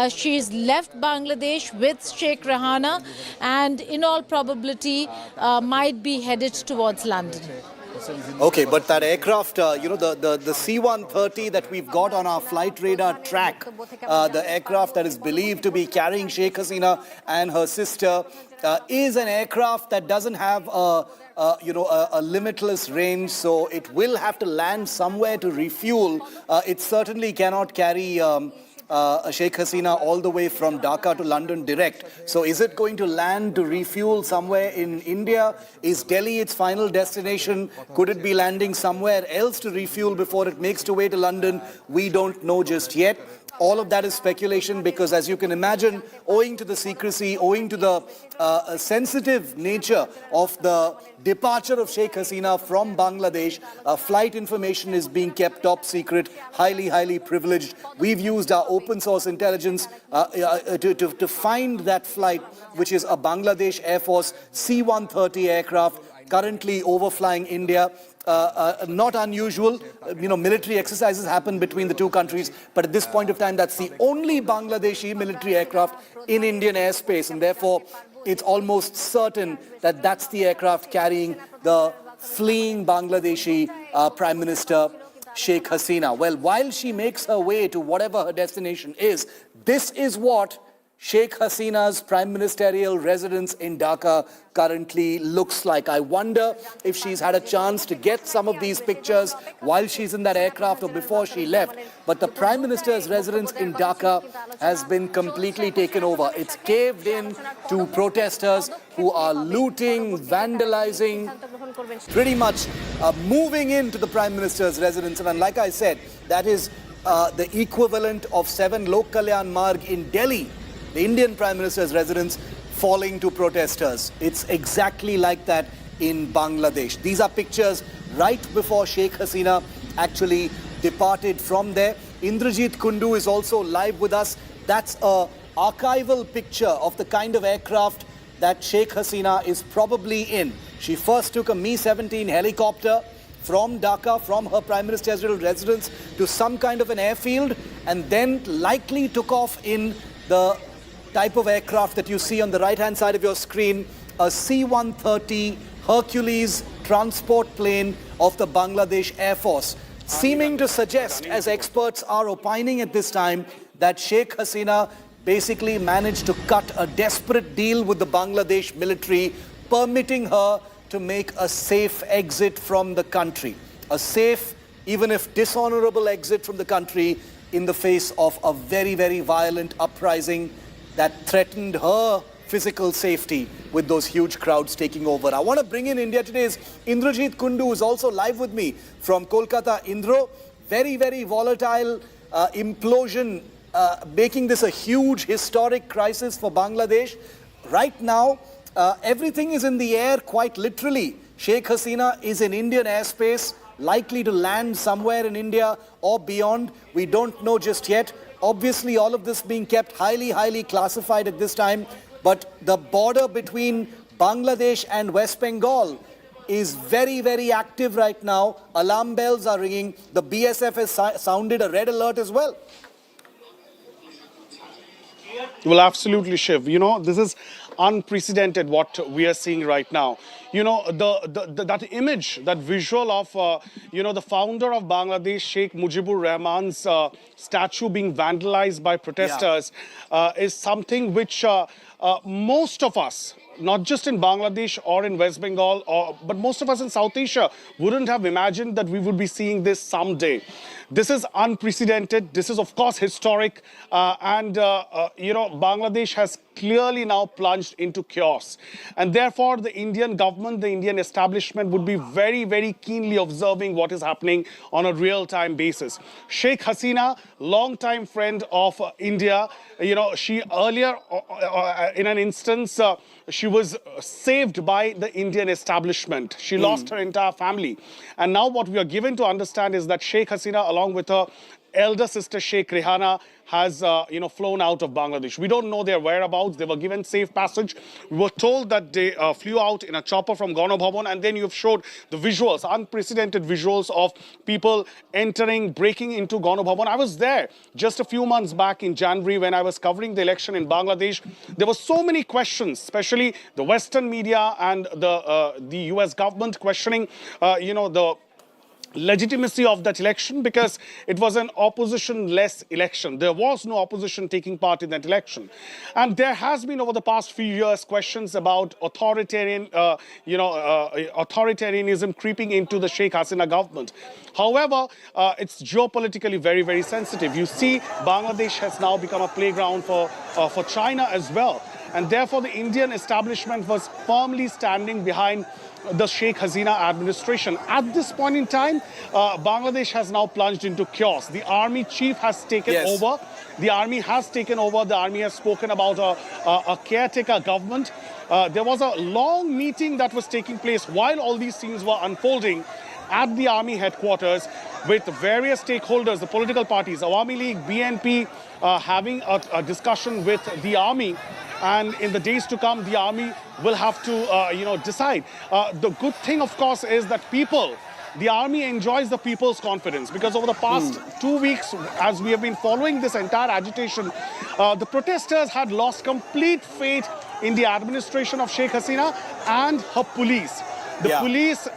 Speaker 8: She's left Bangladesh with Sheikh Rehana and in all probability might be headed towards London.
Speaker 3: Okay, but that aircraft, you know, the C-130 that we've got on our flight radar track, the aircraft that is believed to be carrying Sheikh Hasina and her sister, is an aircraft that doesn't have a limitless range, so it will have to land somewhere to refuel. It certainly cannot carry Sheikh Hasina all the way from Dhaka to London direct. So is it going to land to refuel somewhere in India? Is Delhi its final destination? Could it be landing somewhere else to refuel before it makes its way to London? We don't know just yet. All of that is speculation because, as you can imagine, owing to the secrecy, owing to the sensitive nature of the departure of Sheikh Hasina from Bangladesh, flight information is being kept top secret, highly privileged. We've used our open source intelligence to find that flight, which is a Bangladesh Air Force C-130 aircraft currently overflying India. Not unusual, military exercises happen between the two countries, but at this point of time, that's the only Bangladeshi military aircraft in Indian airspace, and therefore, it's almost certain that that's the aircraft carrying the fleeing Bangladeshi Prime Minister Sheikh Hasina. Well, while she makes her way to whatever her destination is, this is what Sheikh Hasina's prime ministerial residence in Dhaka currently looks like. I wonder if she's had a chance to get some of these pictures while she's in that aircraft or before she left. But the prime minister's residence in Dhaka has been completely taken over. It's caved in to protesters who are looting, vandalizing, pretty much moving into the prime minister's residence. And like I said, that is the equivalent of 7 Lok Kalyan Marg in Delhi, the Indian Prime Minister's residence, falling to protesters. It's exactly like that in Bangladesh. These are pictures right before Sheikh Hasina actually departed from there. Indrajit Kundu is also live with us. That's a archival picture of the kind of aircraft that Sheikh Hasina is probably in. She first took a Mi-17 helicopter from Dhaka, from her prime ministerial residence to some kind of an airfield, and then likely took off in the type of aircraft that you see on the right-hand side of your screen, a C-130 Hercules transport plane of the Bangladesh Air Force, seeming to suggest, as experts are opining at this time, that Sheikh Hasina basically managed to cut a desperate deal with the Bangladesh military, permitting her to make a safe exit from the country. A safe, even if dishonorable exit from the country in the face of a very, very violent uprising that threatened her physical safety with those huge crowds taking over. I want to bring in India Today's Indrajit Kundu, who is also live with me from Kolkata. Indro, very, very volatile implosion, making this a huge historic crisis for Bangladesh. Right now, everything is in the air, quite literally. Sheikh Hasina is in Indian airspace, likely to land somewhere in India or beyond. We don't know just yet. Obviously, all of this being kept highly, highly classified at this time. But the border between Bangladesh and West Bengal is very, very active right now. Alarm bells are ringing. The BSF has sounded a red alert as well.
Speaker 10: Well, absolutely, Shiv. You know, this is unprecedented what we are seeing right now. You know, that image, that visual of, you know, the founder of Bangladesh, Sheikh Mujibur Rahman's statue being vandalized by protesters is something which most of us, not just in Bangladesh or in West Bengal, but most of us in South Asia wouldn't have imagined that we would be seeing this someday. This is unprecedented. This is, of course, historic. You know, Bangladesh has clearly now plunged into chaos. And therefore, the Indian government, the Indian establishment would be very, very keenly observing what is happening on a real-time basis. Sheikh Hasina, long-time friend of India, you know, she earlier, in an instance, she was saved by the Indian establishment. She lost her entire family. And now what we are given to understand is that Sheikh Hasina, along with her elder sister Sheikh Rehana, has you know, flown out of Bangladesh. We don't know their whereabouts. They were given safe passage. We were told that they flew out in a chopper from Gana Bhavan, and then you've showed the visuals, unprecedented visuals of people entering, breaking into Gana Bhavan. I was there just a few months back in January when I was covering the election in Bangladesh. There were so many questions, especially the Western media and the US government questioning, you know, the legitimacy of that election, because it was an opposition-less election. There was no opposition taking part in that election. And there has been over the past few years questions about authoritarian, authoritarianism creeping into the Sheikh Hasina government. However, it's geopolitically very, very sensitive. You see, Bangladesh has now become a playground for China as well. And therefore, the Indian establishment was firmly standing behind the Sheikh Hasina administration. At this point in time, Bangladesh has now plunged into chaos. The army chief has taken over. The army has taken over. The army has spoken about a caretaker government. There was a long meeting that was taking place while all these scenes were unfolding at the army headquarters with various stakeholders, the political parties, Awami League, BNP, having a discussion with the army. And in the days to come, the army will have to, you know, decide. The good thing, of course, is that the army enjoys the people's confidence, because over the past 2 weeks, as we have been following this entire agitation, the protesters had lost complete faith in the administration of Sheikh Hasina and her police. The police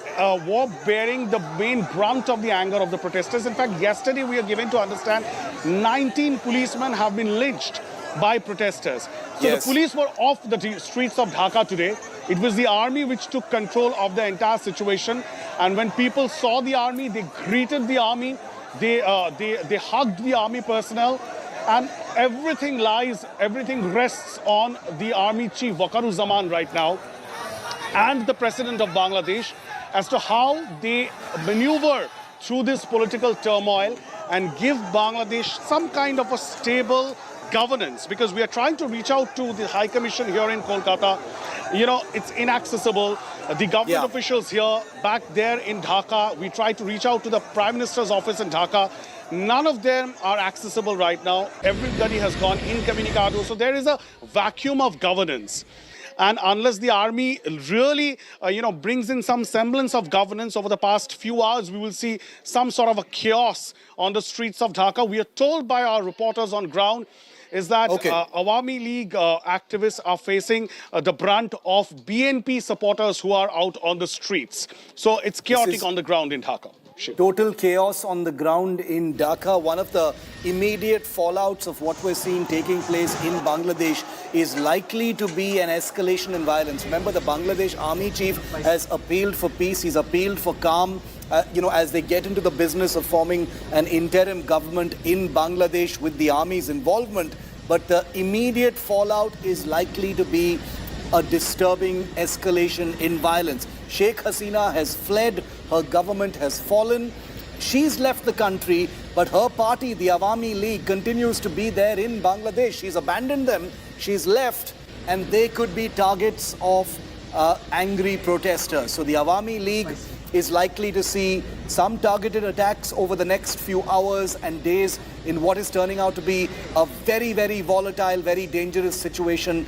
Speaker 10: were bearing the main brunt of the anger of the protesters. In fact, yesterday we are given to understand 19 policemen have been lynched by protesters. So the police were off the streets of Dhaka today. It was the army which took control of the entire situation. And when people saw the army, they greeted the army, they hugged the army personnel, and everything rests on the army chief, Wakaruzaman, right now, and the president of Bangladesh, as to how they maneuver through this political turmoil and give Bangladesh some kind of a stable, governance, because we are trying to reach out to the High Commission here in Kolkata. You know, it's inaccessible. The government officials here, back there in Dhaka, we tried to reach out to the Prime Minister's office in Dhaka. None of them are accessible right now. Everybody has gone incommunicado. So there is a vacuum of governance. And unless the army really, brings in some semblance of governance over the past few hours, we will see some sort of a chaos on the streets of Dhaka. We are told by our reporters on ground is that Awami League activists are facing the brunt of BNP supporters who are out on the streets. So it's chaotic on the ground in Dhaka.
Speaker 3: Total chaos on the ground in Dhaka. One of the immediate fallouts of what we're seeing taking place in Bangladesh is likely to be an escalation in violence. Remember, the Bangladesh army chief has appealed for peace. He's appealed for calm, as they get into the business of forming an interim government in Bangladesh with the army's involvement. But the immediate fallout is likely to be a disturbing escalation in violence. Sheikh Hasina has fled. Her government has fallen. She's left the country, but her party, the Awami League, continues to be there in Bangladesh. She's abandoned them. She's left, and they could be targets of angry protesters. So the Awami League is likely to see some targeted attacks over the next few hours and days in what is turning out to be a very, very volatile, very dangerous situation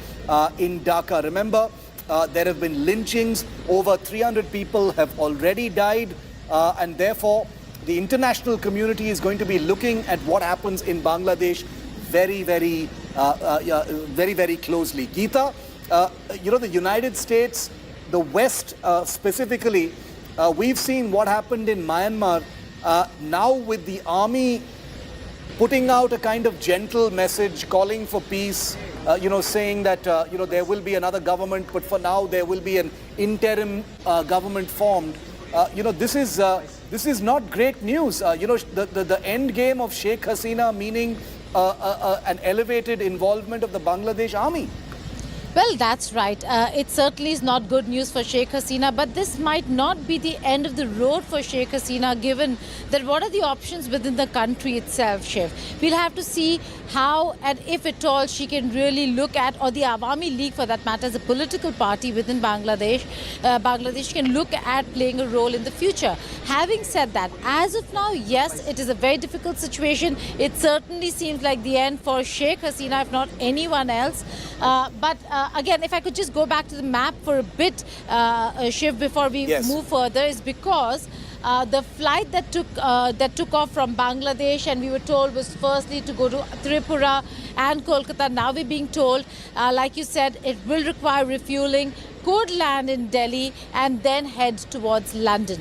Speaker 3: in Dhaka. Remember, there have been lynchings. Over 300 people have already died, and therefore the international community is going to be looking at what happens in Bangladesh very, very, very closely. Geeta, the United States, the West specifically, we've seen what happened in Myanmar. Now with the army putting out a kind of gentle message, calling for peace, saying that, there will be another government, but for now there will be an interim government formed. This is not great news. The end game of Sheikh Hasina meaning an elevated involvement of the Bangladesh army.
Speaker 8: Well, that's right. It certainly is not good news for Sheikh Hasina, but this might not be the end of the road for Sheikh Hasina, given that what are the options within the country itself, Shiv? We'll have to see how and if at all she can really look at, or the Awami League for that matter, as a political party within Bangladesh, Bangladesh can look at playing a role in the future. Having said that, as of now, yes, it is a very difficult situation. It certainly seems like the end for Sheikh Hasina, if not anyone else. But again, if I could just go back to the map for a bit, Shiv, before we move further, is because the flight that took off from Bangladesh, and we were told was firstly to go to Tripura and Kolkata. Now we're being told, like you said, it will require refueling, could land in Delhi and then head towards London.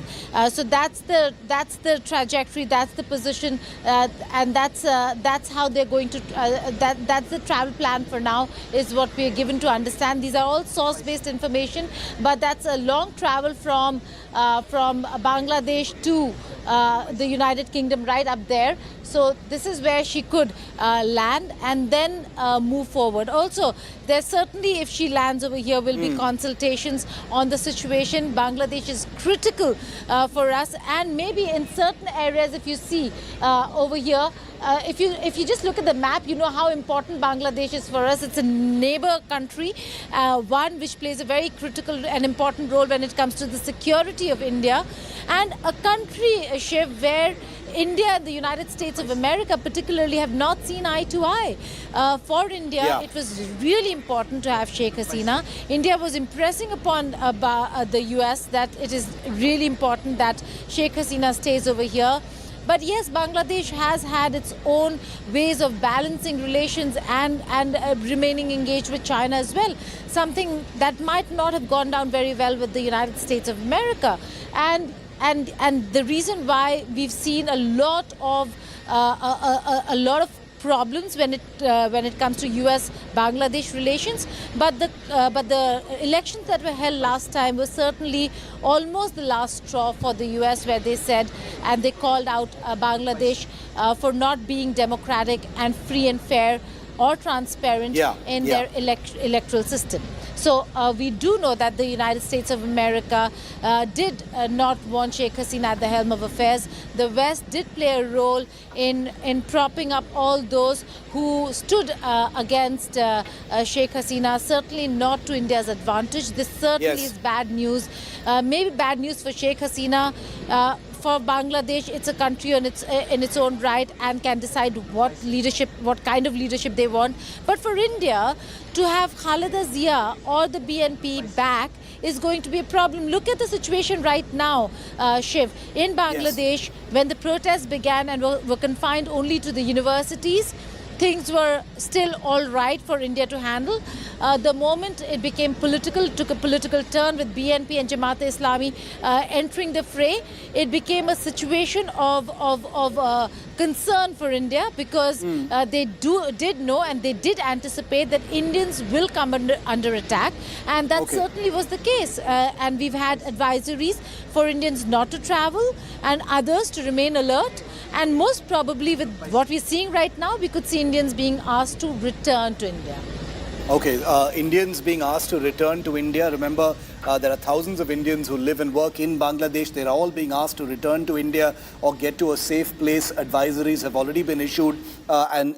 Speaker 8: So that's the trajectory, that's the position, and that's how they're going to. That's the travel plan for now, is what we are given to understand. These are all source-based information, but that's a long travel from Bangladesh to the United Kingdom, right up there. So this is where she could land and then move forward. Also, there certainly, if she lands over here, will be consultations on the situation. Bangladesh is critical for us, and maybe in certain areas, if you see over here, if you just look at the map, you know how important Bangladesh is for us. It's a neighbor country, one which plays a very critical and important role when it comes to the security of India, and a country, Shiv, where India and the United States of America particularly have not seen eye to eye. For India, it was really important to have Sheikh Hasina. India was impressing upon the US that it is really important that Sheikh Hasina stays over here. But yes, Bangladesh has had its own ways of balancing relations and remaining engaged with China as well. Something that might not have gone down very well with the United States of America. And the reason why we've seen a lot of problems when it comes to US-Bangladesh relations, but the elections that were held last time were certainly almost the last straw for the US, where they said and they called out Bangladesh for not being democratic and free and fair or transparent in their electoral system. So we do know that the United States of America did not want Sheikh Hasina at the helm of affairs. The West did play a role in propping up all those who stood against Sheikh Hasina, certainly not to India's advantage. This certainly is bad news. Maybe bad news for Sheikh Hasina. For Bangladesh, it's a country in its own right and can decide what kind of leadership they want. But for India, to have Khaleda Zia or the BNP back is going to be a problem. Look at the situation right now, Shiv. In Bangladesh, when the protests began and were confined only to the universities, things were still all right for India to handle. The moment it became political, took a political turn with BNP and Jamaat-e-Islami entering the fray, it became a situation of concern for India, because they did know and they did anticipate that Indians will come under attack, and that certainly was the case. And we've had advisories for Indians not to travel and others to remain alert. And most probably, with what we're seeing right now, we could see Indians being asked to return to India.
Speaker 3: Okay, Indians being asked to return to India. Remember, there are thousands of Indians who live and work in Bangladesh. They're all being asked to return to India or get to a safe place. Advisories have already been issued, and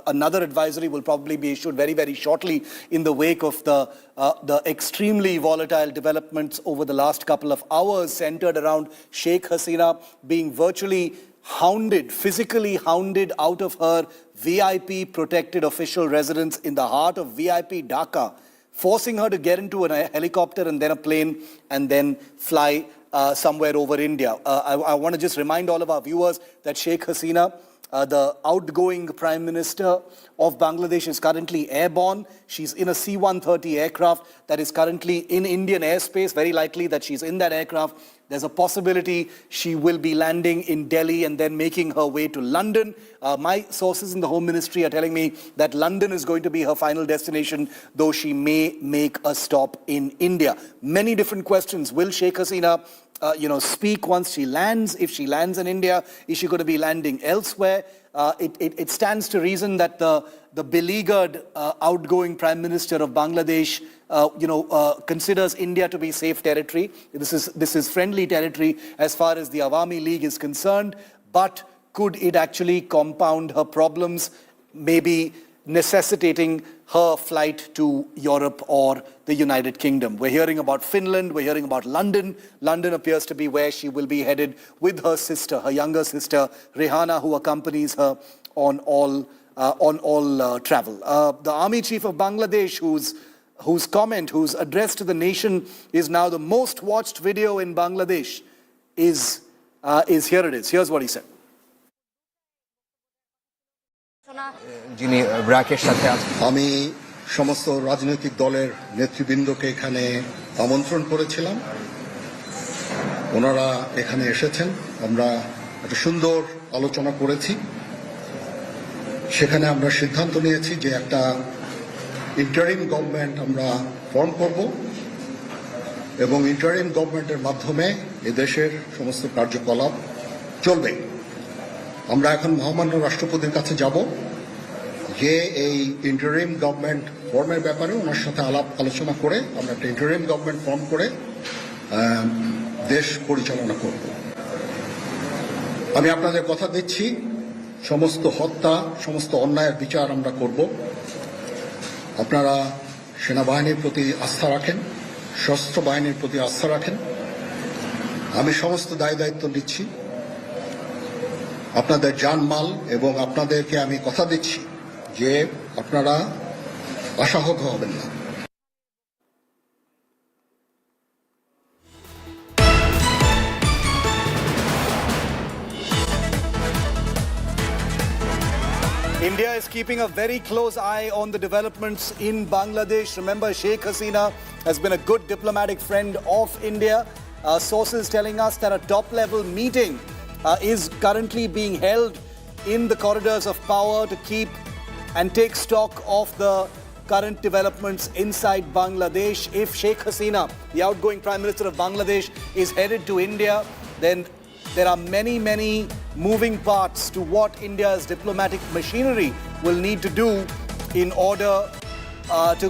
Speaker 3: another advisory will probably be issued very, very shortly in the wake of the extremely volatile developments over the last couple of hours, centered around Sheikh Hasina being virtually hounded, physically hounded out of her VIP protected official residence in the heart of VIP Dhaka, forcing her to get into a helicopter and then a plane and then fly somewhere over India. I want to just remind all of our viewers that Sheikh Hasina, the outgoing Prime Minister of Bangladesh, is currently airborne. She's in a C-130 aircraft that is currently in Indian airspace. Very likely that she's in that aircraft. There's a possibility she will be landing in Delhi and then making her way to London. My sources in the Home Ministry are telling me that London is going to be her final destination, though she may make a stop in India. Many different questions. Will Sheikh Hasina speak once she lands? If she lands in India, is she going to be landing elsewhere? It stands to reason that the beleaguered outgoing Prime Minister of Bangladesh considers India to be safe territory. This is friendly territory as far as the Awami League is concerned, but could it actually compound her problems, maybe necessitating her flight to Europe or the United Kingdom? We're hearing about Finland, we're hearing about London. London appears to be where she will be headed with her sister, her younger sister, Rehana, who accompanies her on all travel. The Army Chief of Bangladesh, whose address to the nation is now the most watched video in Bangladesh, is here it is. Here's what he said.
Speaker 6: আমি সমস্ত রাজনৈতিক দলের নেতৃবৃন্দকে এখানে আমন্ত্রণ করেছিলাম, ওনারা এখানে এসেছেন, আমরা একটা সুন্দর আলোচনা করেছি। সেখানে আমরা সিদ্ধান্ত নিয়েছি যে একটা ইন্টারিম গভর্নমেন্ট আমরা ফর্ম করব এবং ইন্টারিম গভর্নমেন্টের মাধ্যমে এদেশের সমস্ত কার্যকলাপ চলবে। আমরা এখন মহামান্য রাষ্ট্রপতির কাছে যাব, যে এই ইন্টারিম গভর্নমেন্ট ফর্মের ব্যাপারে ওনার সাথে আলোচনা করে আমরা একটা ইন্টারিম গভর্নমেন্ট ফর্ম করে দেশ পরিচালনা করব। আমি আপনাদের কথা দিচ্ছি, সমস্ত হত্যা, সমস্ত অন্যায়ের বিচার আমরা করব। আপনারা সেনাবাহিনীর প্রতি আস্থা রাখেন, সশস্ত্র বাহিনীর প্রতি আস্থা রাখেন। আমি সমস্ত দায়িত্ব নিচ্ছি, আপনাদের জানমাল, এবং আপনাদেরকে আমি কথা দিচ্ছি যে আপনারা আশাহত হবেন না।
Speaker 3: India is keeping a very close eye on the developments in Bangladesh. Remember, Sheikh Hasina has been a good diplomatic friend of India. Sources telling us that a top-level meeting is currently being held in the corridors of power to keep and take stock of the current developments inside Bangladesh. If Sheikh Hasina, the outgoing Prime Minister of Bangladesh, is headed to India, then there are many, many moving parts to what India's diplomatic machinery will need to do in order to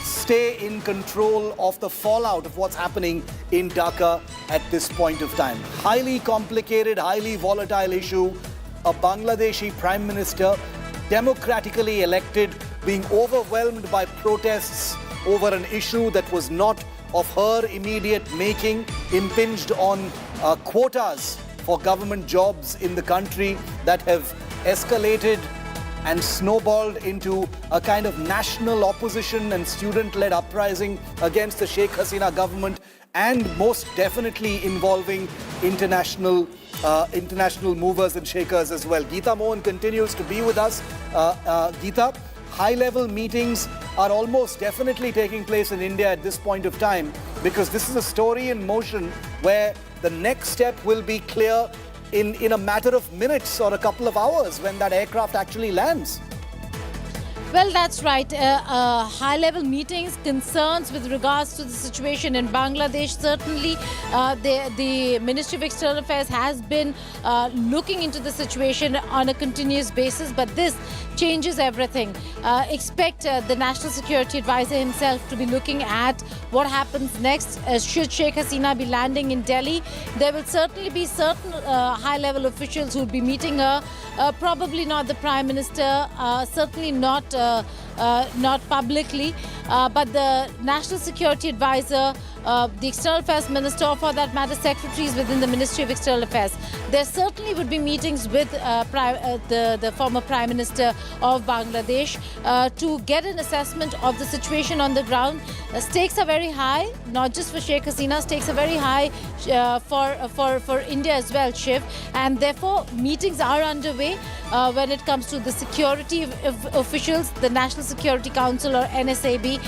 Speaker 3: stay in control of the fallout of what's happening in Dhaka at this point of time. Highly complicated, highly volatile issue. A Bangladeshi Prime Minister, democratically elected, being overwhelmed by protests over an issue that was not of her immediate making, impinged on quotas for government jobs in the country that have escalated and snowballed into a kind of national opposition and student-led uprising against the Sheikh Hasina government, and most definitely involving international movers and shakers as well. Geeta Mohan continues to be with us. Geeta, high-level meetings are almost definitely taking place in India at this point of time, because this is a story in motion where the next step will be clear in a matter of minutes or a couple of hours when that aircraft actually lands.
Speaker 8: Well, that's right. High-level meetings, concerns with regards to the situation in Bangladesh. Certainly, the Ministry of External Affairs has been looking into the situation on a continuous basis, but this changes everything. Expect the National Security Advisor himself to be looking at what happens next. Should Sheikh Hasina be landing in Delhi, there will certainly be certain high-level officials who will be meeting her. Probably not the Prime Minister, certainly not publicly, but the National Security Advisor, the External Affairs Minister, or for that matter, secretaries within the Ministry of External Affairs. There certainly would be meetings with the former Prime Minister of Bangladesh to get an assessment of the situation on the ground. Stakes are very high, not just for Sheikh Hasina, stakes are very high for India as well, Shiv, and therefore meetings are underway when it comes to the security officials, the National Security Council or NSAB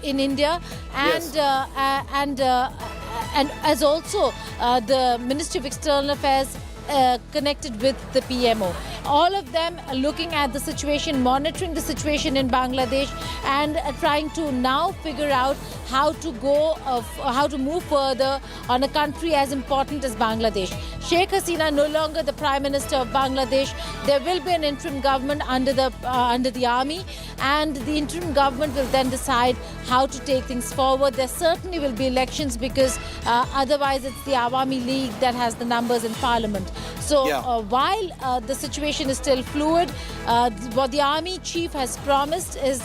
Speaker 8: in India, and
Speaker 3: Yes.
Speaker 8: And as also the Ministry of External Affairs connected with the PMO. All of them are looking at the situation, monitoring the situation in Bangladesh, and trying to now figure out how to move further on a country as important as Bangladesh. Sheikh Hasina no longer the Prime Minister of Bangladesh. There will be an interim government under the army, and the interim government will then decide how to take things forward. There certainly will be elections, because otherwise it's the Awami League that has the numbers in Parliament. So while the situation is still fluid, what the army chief has promised is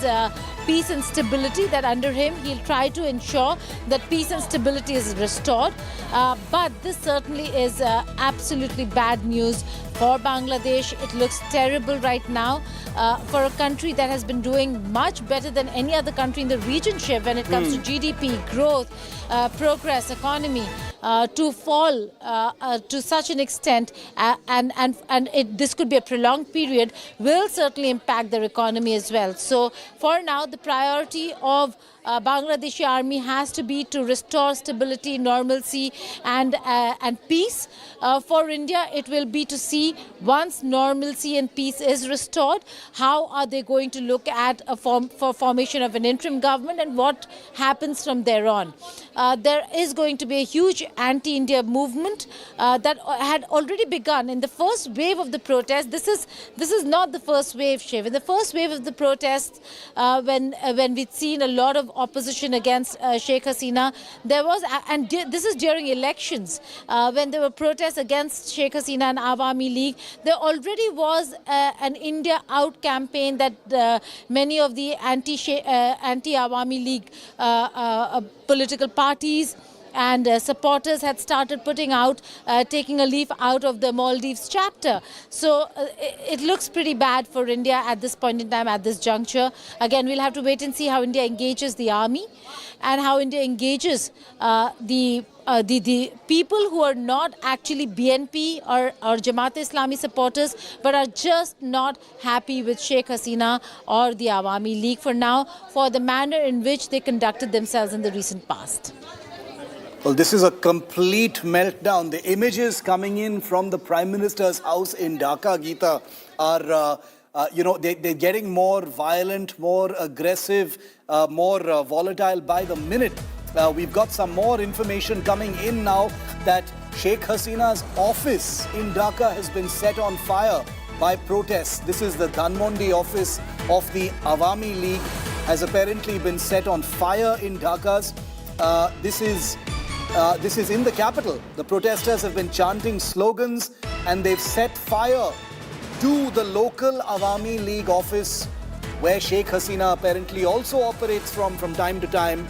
Speaker 8: peace and stability, that under him he'll try to ensure that peace and stability is restored. But this certainly is absolutely bad news for Bangladesh. It looks terrible right now for a country that has been doing much better than any other country in the region, Shiv, when it comes to GDP, growth, progress, economy, to fall to such an extent, this could be a prolonged period, will certainly impact their economy as well. So for now, the priority of Bangladeshi army has to be to restore stability, normalcy, and peace. For India, it will be to see, once normalcy and peace is restored, how are they going to look at for formation of an interim government, and what happens from there on. There is going to be a huge anti-India movement that had already begun in the first wave of the protest. This is not the first wave, Shiv. In the first wave of the protests, when we'd seen a lot of opposition against Sheikh Hasina, there was, and this is during elections, when there were protests against Sheikh Hasina and Awami League, there already was an India Out campaign that many of the anti-Awami League political parties and supporters had started putting out, taking a leaf out of the Maldives chapter. So it looks pretty bad for India at this point in time, at this juncture. Again, we'll have to wait and see how India engages the army, and how India engages the people who are not actually BNP or Jamaat-e-Islami supporters, but are just not happy with Sheikh Hasina or the Awami League for now, for the manner in which they conducted themselves in the recent past.
Speaker 3: Well, this is a complete meltdown. The images coming in from the Prime Minister's house in Dhaka, Geeta, are, they're getting more violent, more aggressive, more volatile by the minute. We've got some more information coming in now that Sheikh Hasina's office in Dhaka has been set on fire by protests. This is the Dhanmondi office of the Awami League. has apparently been set on fire in Dhaka. This is in the capital. The protesters have been chanting slogans and they've set fire to the local Awami League office where Sheikh Hasina apparently also operates from time to time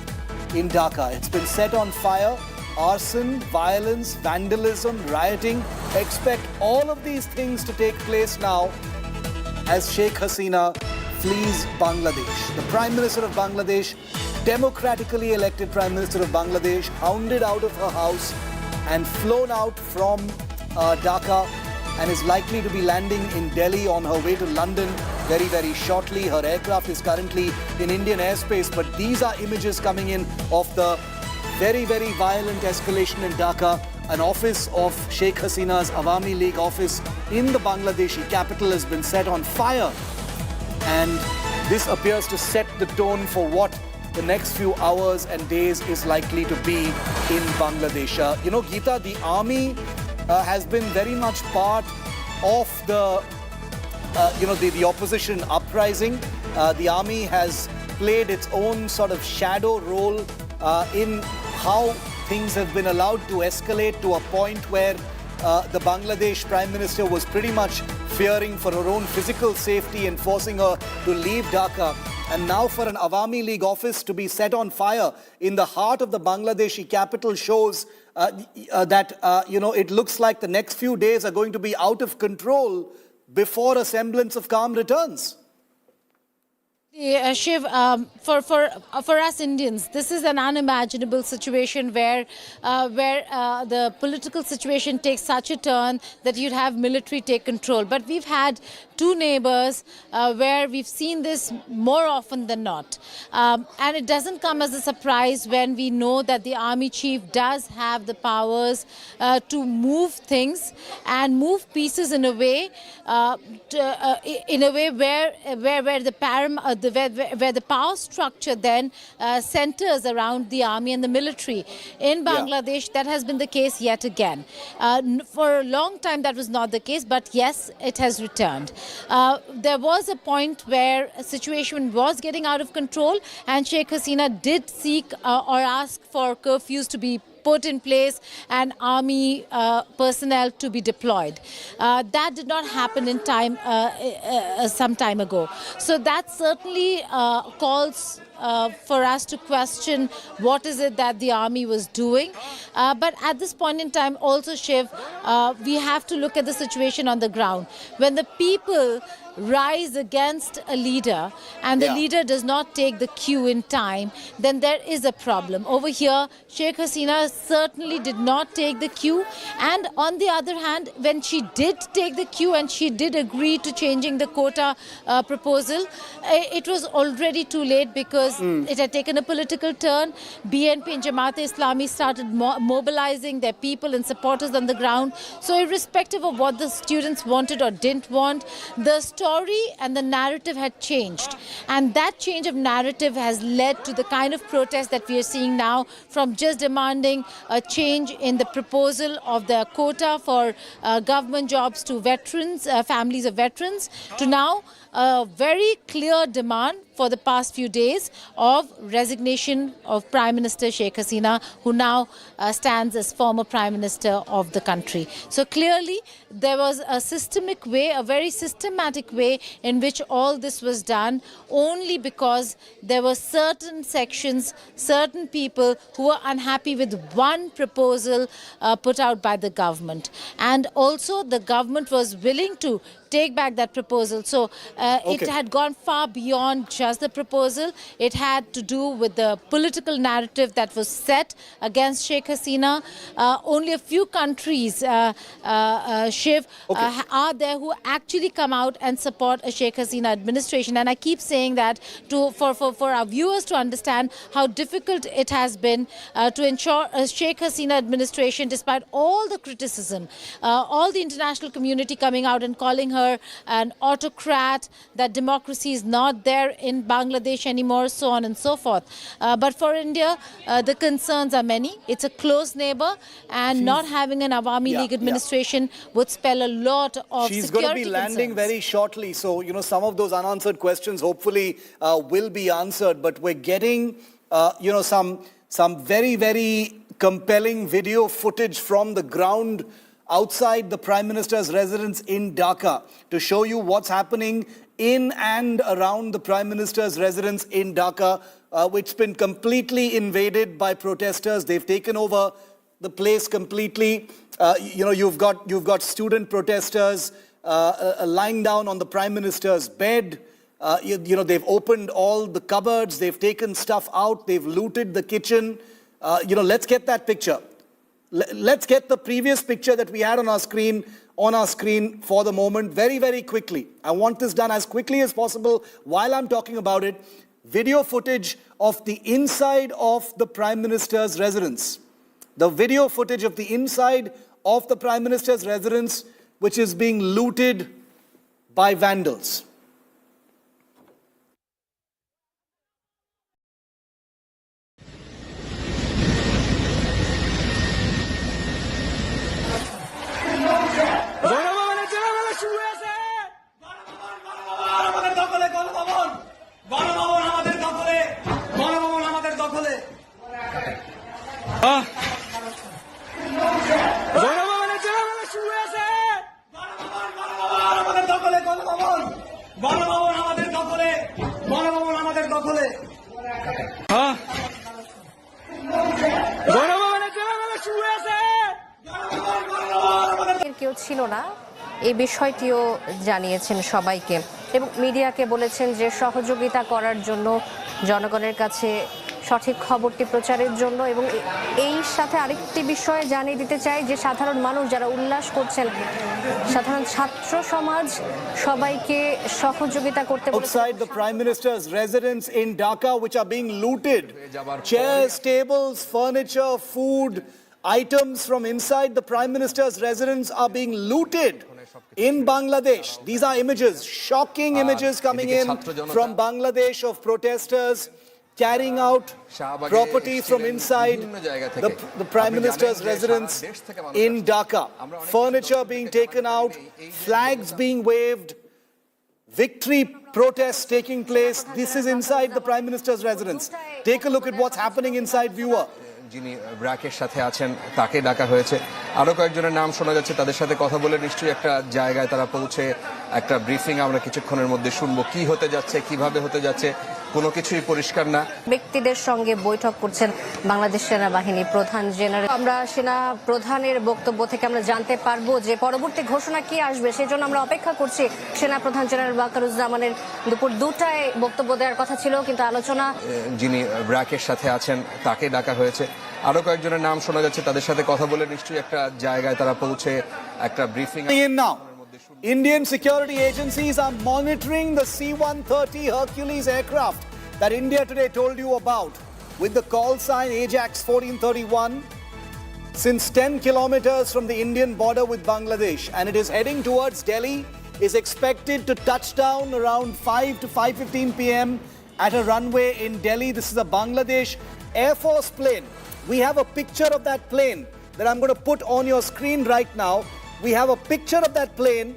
Speaker 3: in Dhaka. It's been set on fire. Arson, violence, vandalism, rioting. Expect all of these things to take place now as Sheikh Hasina flees Bangladesh. The Prime Minister of Bangladesh, democratically elected Prime Minister of Bangladesh, hounded out of her house and flown out from Dhaka and is likely to be landing in Delhi on her way to London very, very shortly. Her aircraft is currently in Indian airspace, but these are images coming in of the very, very violent escalation in Dhaka. An office of Sheikh Hasina's Awami League office in the Bangladeshi capital has been set on fire. And this appears to set the tone for what the next few hours and days is likely to be in Bangladesh. You know, Geeta, the army has been very much part of the, the opposition uprising. The army has played its own sort of shadow role in how things have been allowed to escalate to a point where the Bangladesh Prime Minister was pretty much fearing for her own physical safety and forcing her to leave Dhaka. And now for an Awami League office to be set on fire in the heart of the Bangladeshi capital shows that, it looks like the next few days are going to be out of control before a semblance of calm returns.
Speaker 8: Shiv, for us Indians, this is an unimaginable situation where the political situation takes such a turn that you'd have military take control. But we've had two neighbors where we've seen this more often than not. And it doesn't come as a surprise when we know that the army chief does have the powers to move things and move pieces in a way where the power structure then centers around the army and the military. In Bangladesh, that has been the case yet again. For a long time, that was not the case, but yes, it has returned. There was a point where a situation was getting out of control, and Sheikh Hasina did seek or ask for curfews to be put in place and army personnel to be deployed. That did not happen in time some time ago. So that certainly calls for us to question what is it that the army was doing. But at this point in time also, Shiv, we have to look at the situation on the ground. When the people rise against a leader and the leader does not take the cue in time, then there is a problem. Over here, Sheikh Hasina certainly did not take the cue. And on the other hand, when she did take the cue and she did agree to changing the quota proposal, it was already too late because it had taken a political turn. BNP and Jamaat-e-Islami started mobilizing their people and supporters on the ground. So irrespective of what the students wanted or didn't want, the story and the narrative had changed. And that change of narrative has led to the kind of protest that we are seeing now, from just demanding a change in the proposal of the quota for government jobs to veterans, families of veterans, to now a very clear demand for the past few days of resignation of Prime Minister Sheikh Hasina, who now stands as former Prime Minister of the country. So clearly there was a systemic way, a very systematic way in which all this was done, only because there were certain sections, certain people who were unhappy with one proposal put out by the government. And also the government was willing to take back that proposal. So it had gone far beyond just the proposal. It had to do with the political narrative that was set against Sheikh Hasina. Only a few countries, Shiv, are there who actually come out and support a Sheikh Hasina administration. And I keep saying that for our viewers to understand how difficult it has been to ensure a Sheikh Hasina administration, despite all the criticism, all the international community coming out and calling her her an autocrat, that democracy is not there in Bangladesh anymore, so on and so forth. But for India, the concerns are many. It's a close neighbor, and not having an Awami League administration would spell a lot of
Speaker 3: She's
Speaker 8: security
Speaker 3: going to be landing
Speaker 8: concerns.
Speaker 3: very shortly. So, you know, some of those unanswered questions hopefully will be answered. But we're getting, you know, some very, very compelling video footage from the ground outside the Prime Minister's residence in Dhaka to show you what's happening in and around the Prime Minister's residence in Dhaka, which has been completely invaded by protesters. They've taken over the place completely. You know, you've got student protesters lying down on the Prime Minister's bed. You know, they've opened all the cupboards. They've taken stuff out. They've looted the kitchen. You know, let's get that picture. Let's get the previous picture that we had on our screen for the moment very, very quickly. I want this done as quickly as possible while I'm talking about it. Video footage of the inside of the Prime Minister's residence. The video footage of the inside of the Prime Minister's residence, which is being looted by vandals.
Speaker 11: কেউ ছিল না এই বিষয়টিও জানিয়েছেন সবাইকে এবং মিডিয়াকে বলেছেন যে সহযোগিতা করার জন্য জনগণের কাছে সঠিক খবরটি প্রচারের জন্য এবং এই সাথে আরেকটি বিষয় জানিয়ে দিতে চাই যে সাধারণ মানুষ যারা উল্লাস করছেন সাধারণ ছাত্র সমাজ সবাইকে সহযোগিতা করতে বলেছেন
Speaker 3: Outside the Prime Minister's residence in Dhaka, which are being looted. Chairs, tables, furniture, food, items from inside the Prime Minister's residence are being looted in Bangladesh. These are images, shocking images coming in from Bangladesh of protesters carrying out property from inside the Prime Minister's residence in Dhaka. Furniture being taken out, flags being waved, victory protests taking place. This is inside the Prime Minister's residence. Take a look at what's happening inside, viewer.
Speaker 12: যিনি ব্র্যাকের সাথে আছেন তাকে ডাকা হয়েছে আরো কয়েকজনের নাম শোনা যাচ্ছে তাদের সাথে কথা বলে নিশ্চয়ই একটা জায়গায় তারা পৌঁছে একটা ব্রিফিং আমরা কিছুক্ষণের মধ্যে শুনবো কি হতে যাচ্ছে কিভাবে হতে যাচ্ছে কোনো কিছুই পরিষ্কার না
Speaker 11: ব্যক্তিদের সঙ্গে বৈঠক করছেন বাংলাদেশ সেনাবাহিনী প্রধান জেনারেল আমরা সেনা প্রধানের বক্তব্য থেকে আমরা জানতে পারবো যে পরবর্তী ঘোষণা কি আসবে সেজন্য আমরা অপেক্ষা করছি সেনা প্রধান জেনারেল ওয়াকারুজ্জামানের দুপুর 2টায় বক্তব্য দেওয়ার কথা ছিল কিন্তু আলোচনা
Speaker 12: যিনি ব্র্যাকের সাথে আছেন তাকে ডাকা হয়েছে আরো কয়েকজনের নাম শোনা যাচ্ছে তাদের সাথে কথা বলে নিশ্চয়ই একটা জায়গায় তারা পৌঁছে একটা briefing
Speaker 3: Now, Indian security agencies are monitoring the C-130 Hercules aircraft that India today told you about with the call sign Ajax 1431 since 10 kilometers from the Indian border with Bangladesh, and it is heading towards Delhi, is expected to touch down around 5 to 5:15 p.m. at a runway in Delhi. This is a Bangladesh Air Force plane. We have a picture of that plane that I'm going to put on your screen right now. We have a picture of that plane,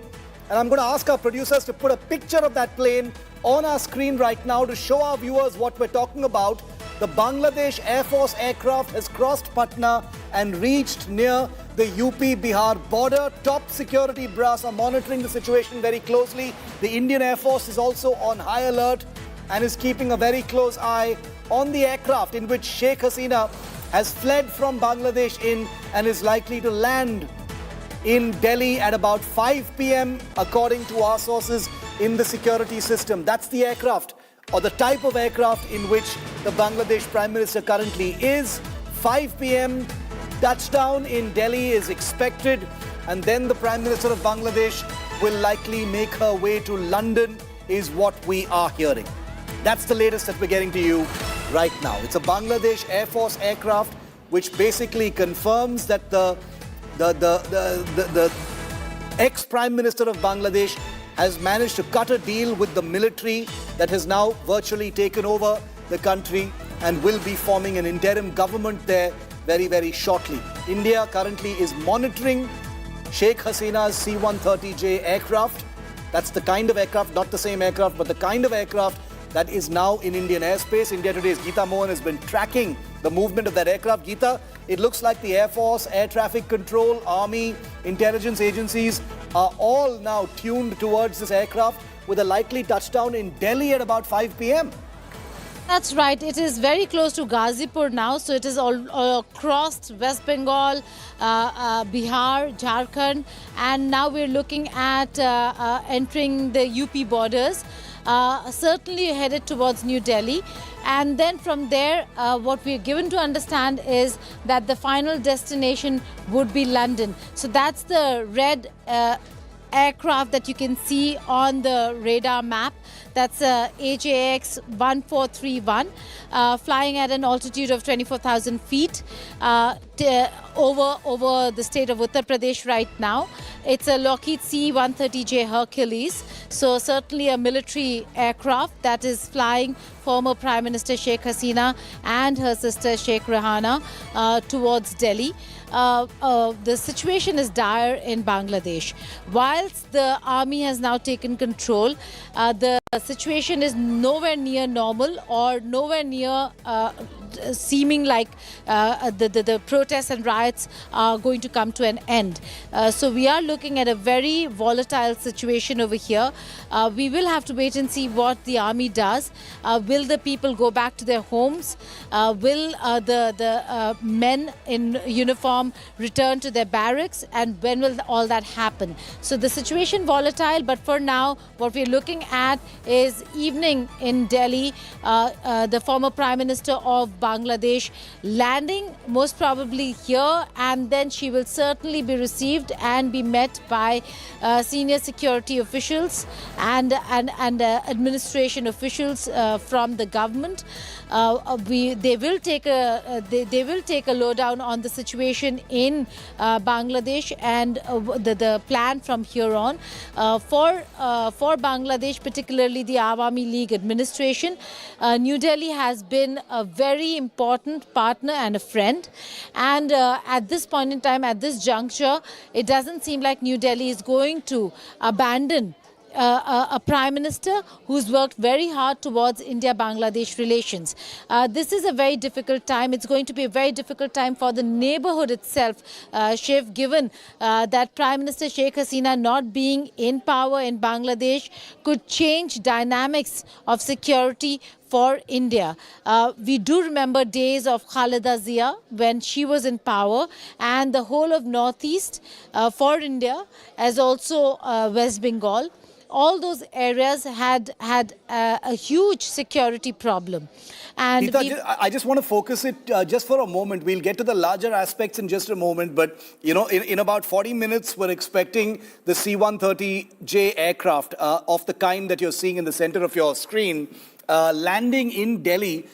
Speaker 3: and I'm going to ask our producers to put a picture of that plane on our screen right now to show our viewers what we're talking about. The Bangladesh Air Force aircraft has crossed Patna and reached near the UP-Bihar border. Top security brass are monitoring the situation very closely. The Indian Air Force is also on high alert and is keeping a very close eye on the aircraft in which Sheikh Hasina has fled from Bangladesh and is likely to land in Delhi at about 5 p.m. according to our sources in the security system. That's the aircraft or the type of aircraft in which the Bangladesh Prime Minister currently is. 5 p.m. touchdown in Delhi is expected, and then the Prime Minister of Bangladesh will likely make her way to London is what we are hearing. That's the latest that we're getting to you right now. It's a Bangladesh Air Force aircraft which basically confirms that the ex-Prime Minister of Bangladesh has managed to cut a deal with the military that has now virtually taken over the country and will be forming an interim government there very, very shortly. India currently is monitoring Sheikh Hasina's C-130J aircraft. That's the kind of aircraft, not the same aircraft, but the kind of aircraft that is now in Indian airspace. India Today's Geeta Mohan has been tracking the movement of that aircraft. Geeta, it looks like the Air Force, Air Traffic Control, Army, intelligence agencies are all now tuned towards this aircraft with a likely touchdown in Delhi at about 5 p.m.
Speaker 8: That's right. It is very close to Ghazipur now. So it is all across West Bengal, Bihar, Jharkhand. And now we're looking at entering the UP borders. Certainly headed towards New Delhi. And then from there, what we're given to understand is that the final destination would be London. So that's the red aircraft that you can see on the radar map. That's HAX 1431, flying at an altitude of 24,000 feet over the state of Uttar Pradesh right now. It's a Lockheed C-130J Hercules, so certainly a military aircraft that is flying former Prime Minister Sheikh Hasina and her sister Sheikh Hasina towards Delhi. The situation is dire in Bangladesh. Whilst the army has now taken control, the situation is nowhere near normal or nowhere near seeming like the protests and riots are going to come to an end. So we are looking at a very volatile situation over here. We will have to wait and see what the army does. Will the people go back to their homes? Will the men in uniform return to their barracks? And when will all that happen? So the situation volatile, but for now, what we're looking at is evening in Delhi. The former Prime Minister of Bangladesh landing most probably here, and then she will certainly be received and be met by senior security officials and administration officials from the government. They will take a lowdown on the situation in Bangladesh and the plan from here on for Bangladesh, particularly the Awami League administration. New Delhi has been a very important partner and a friend, and at this point in time, at this juncture, it doesn't seem like New Delhi is going to abandon a Prime Minister who's worked very hard towards India-Bangladesh relations. This is a very difficult time. It's going to be a very difficult time for the neighborhood itself, Shiv, given that Prime Minister Sheikh Hasina not being in power in Bangladesh could change dynamics of security for India. We do remember days of Khaleda Zia when she was in power, and the whole of Northeast for India, as also West Bengal. All those areas had a huge security problem. And
Speaker 3: Geeta, I just want to focus it just for a moment. We'll get to the larger aspects in just a moment. But, you know, in about 40 minutes, we're expecting the C-130J aircraft of the kind that you're seeing in the center of your screen landing in Delhi.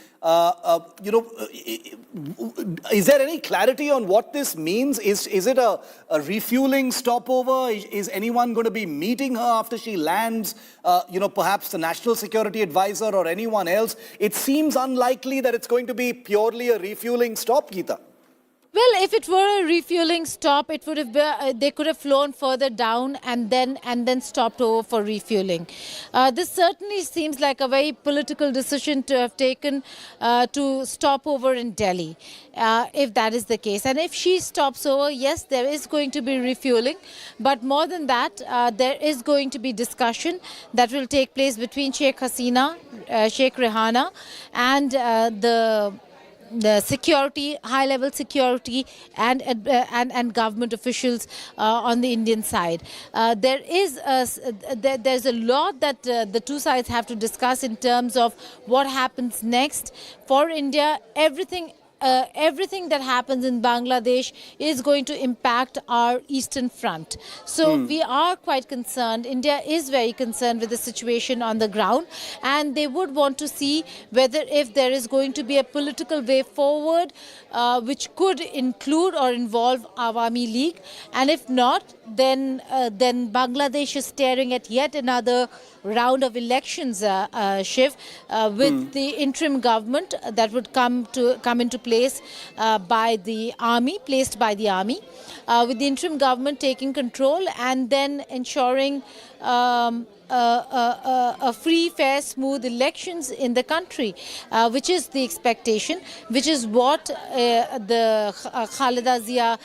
Speaker 3: Is there any clarity on what this means? Is it a refueling stopover? Is anyone going to be meeting her after she lands? Perhaps the National Security Advisor or anyone else? It seems unlikely that it's going to be purely a refueling stop, Geeta.
Speaker 8: Well, if it were a refueling stop, it would have been, they could have flown further down and then stopped over for refueling. This certainly seems like a very political decision to have taken to stop over in Delhi, if that is the case. And if she stops over, yes, there is going to be refueling. But more than that, there is going to be discussion that will take place between Sheikh Hasina, Sheikh Hasina, and the security, high-level security and government officials on the Indian side. There's a lot that the two sides have to discuss in terms of what happens next. For India, everything everything that happens in Bangladesh is going to impact our Eastern Front. So we are quite concerned. India is very concerned with the situation on the ground, and they would want to see whether if there is going to be a political way forward which could include or involve Awami League, and if not, then Bangladesh is staring at yet another round of elections, Shiv, with the interim government that would come into place by the army, placed by the army, with the interim government taking control and then ensuring a free, fair, smooth elections in the country, which is the expectation, which is what the Khaleda Zia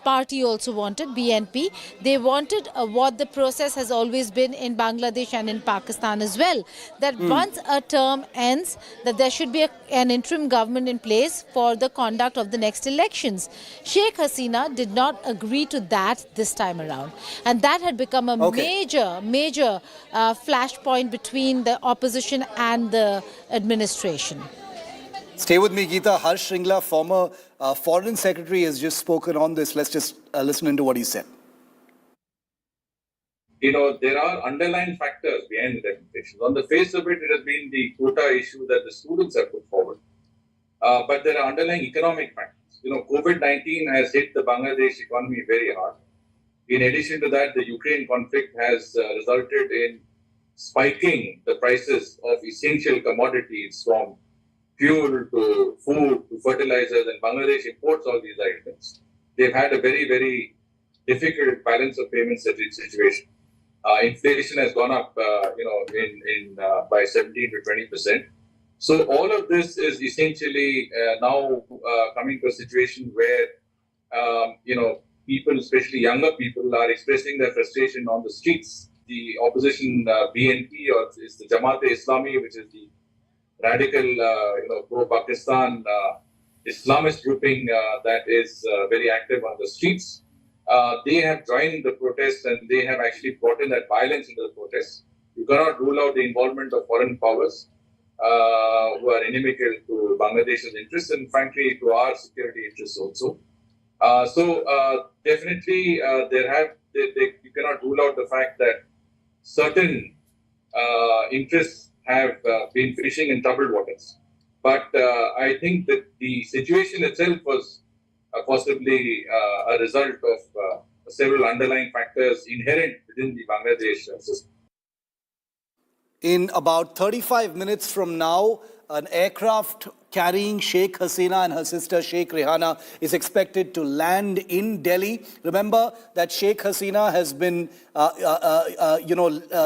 Speaker 8: party also wanted, BNP. They wanted what the process has always been in Bangladesh and in Pakistan as well, that once a term ends, that there should be an interim government in place for the conduct of the next elections. Sheikh Hasina did not agree to that this time around, and that had become a major flashpoint between the opposition and the administration.
Speaker 3: Stay with me, Geeta. Harsh Shringla, former Foreign Secretary, has just spoken on this. Let's just listen into what he said.
Speaker 13: There are underlying factors behind the demonstrations. On the face of it, it has been the quota issue that the students have put forward. But there are underlying economic factors. COVID-19 has hit the Bangladesh economy very hard. In addition to that, the Ukraine conflict has resulted in spiking the prices of essential commodities, from fuel to food to fertilizers, and Bangladesh imports all these items. They've had a very, very difficult balance of payments situation. Inflation has gone up, by 17 to 20%. So all of this is essentially now coming to a situation where, people, especially younger people, are expressing their frustration on the streets. The opposition BNP, or is the Jamaat-e-Islami, which is the radical, pro-Pakistan Islamist grouping that is very active on the streets. They have joined the protests, and they have actually brought in that violence into the protests. You cannot rule out the involvement of foreign powers who are inimical to Bangladesh's interests, and frankly to our security interests also. Definitely you cannot rule out the fact that certain interests have been fishing in troubled waters. But I think that the situation itself was possibly a result of several underlying factors inherent within the Bangladesh system.
Speaker 3: In about 35 minutes from now, an aircraft carrying Sheikh Hasina and her sister Sheikh Rehanna is expected to land in Delhi. Remember that Sheikh Hasina has been,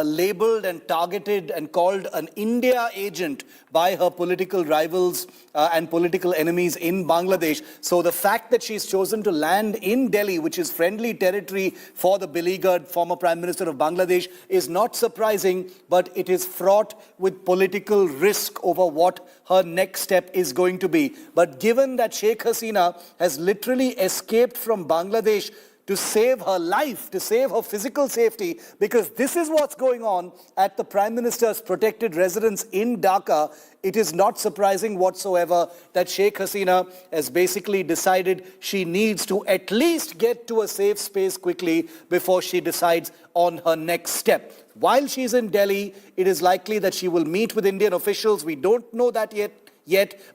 Speaker 3: labeled and targeted and called an India agent by her political rivals and political enemies in Bangladesh. So the fact that she's chosen to land in Delhi, which is friendly territory for the beleaguered former Prime Minister of Bangladesh, is not surprising, but it is fraught with political risk over what her next step is going to be. But given that Sheikh Hasina has literally escaped from Bangladesh to save her life, to save her physical safety, because this is what's going on at the Prime Minister's protected residence in Dhaka, it is not surprising whatsoever that Sheikh Hasina has basically decided she needs to at least get to a safe space quickly before she decides on her next step. While she's in Delhi, it is likely that she will meet with Indian officials. We don't know that yet,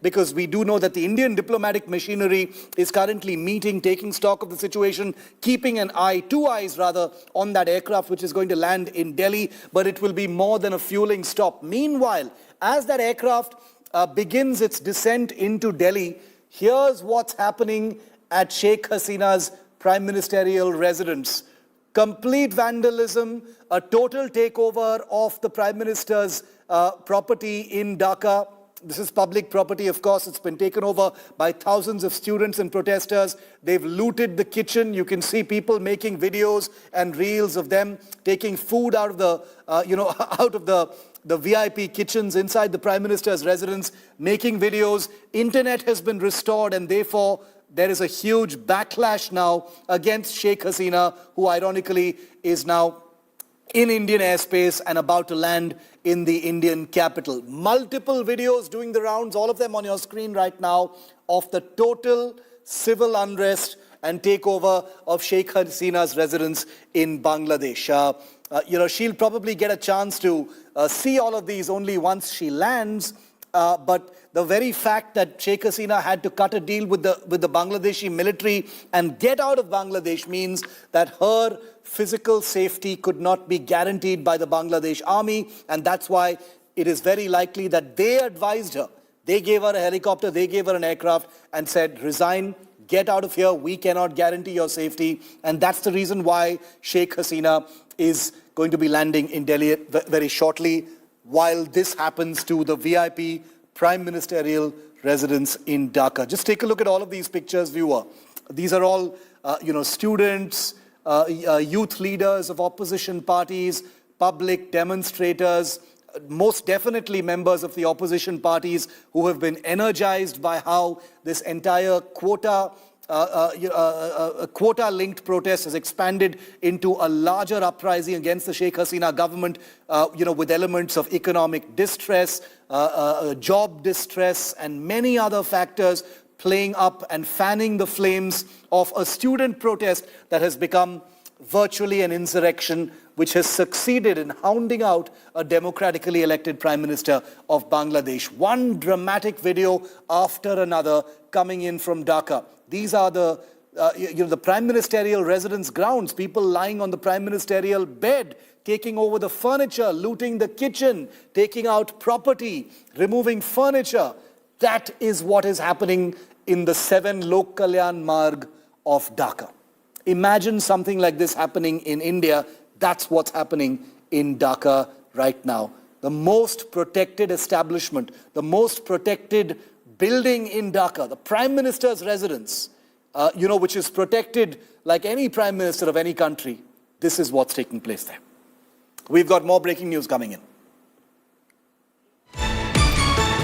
Speaker 3: because we do know that the Indian diplomatic machinery is currently meeting, taking stock of the situation, keeping two eyes on that aircraft which is going to land in Delhi, but it will be more than a fueling stop. Meanwhile, as that aircraft begins its descent into Delhi, here's what's happening at Sheikh Hasina's prime ministerial residence. Complete vandalism, a total takeover of the Prime Minister's property in Dhaka. This is public property, of course. It's been taken over by thousands of students and protesters. They've looted the kitchen. You can see people making videos and reels of them taking food out of the VIP kitchens inside the Prime Minister's residence, making videos. Internet has been restored, and therefore there is a huge backlash now against Sheikh Hasina, who ironically is now in Indian airspace and about to land in the Indian capital. Multiple videos doing the rounds, all of them on your screen right now, of the total civil unrest and takeover of Sheikh Hasina's residence in Bangladesh. She'll probably get a chance to see all of these only once she lands, but the very fact that Sheikh Hasina had to cut a deal with the Bangladeshi military and get out of Bangladesh means that her physical safety could not be guaranteed by the Bangladesh army, and that's why it is very likely that they advised her. They gave her a helicopter, they gave her an aircraft and said, resign, get out of here, we cannot guarantee your safety. And that's the reason why Sheikh Hasina is going to be landing in Delhi very shortly, while this happens to the VIP Prime Ministerial residence in Dhaka. Just take a look at all of these pictures, viewer. These are all, students, youth leaders of opposition parties, public demonstrators, most definitely members of the opposition parties who have been energized by how this entire quota-linked protest has expanded into a larger uprising against the Sheikh Hasina government, with elements of economic distress, job distress, and many other factors playing up and fanning the flames of a student protest that has become virtually an insurrection, which has succeeded in hounding out a democratically elected Prime Minister of Bangladesh. One dramatic video after another coming in from Dhaka. These are the Prime Ministerial residence grounds, people lying on the Prime Ministerial bed, taking over the furniture, looting the kitchen, taking out property, removing furniture. That is what is happening in the 7 Lok Kalyan Marg of Dhaka. Imagine something like this happening in India. That's what's happening in Dhaka right now. The most protected establishment, the most protected building in Dhaka, the Prime Minister's residence, which is protected like any Prime Minister of any country. This is what's taking place there. We've got more breaking news coming in.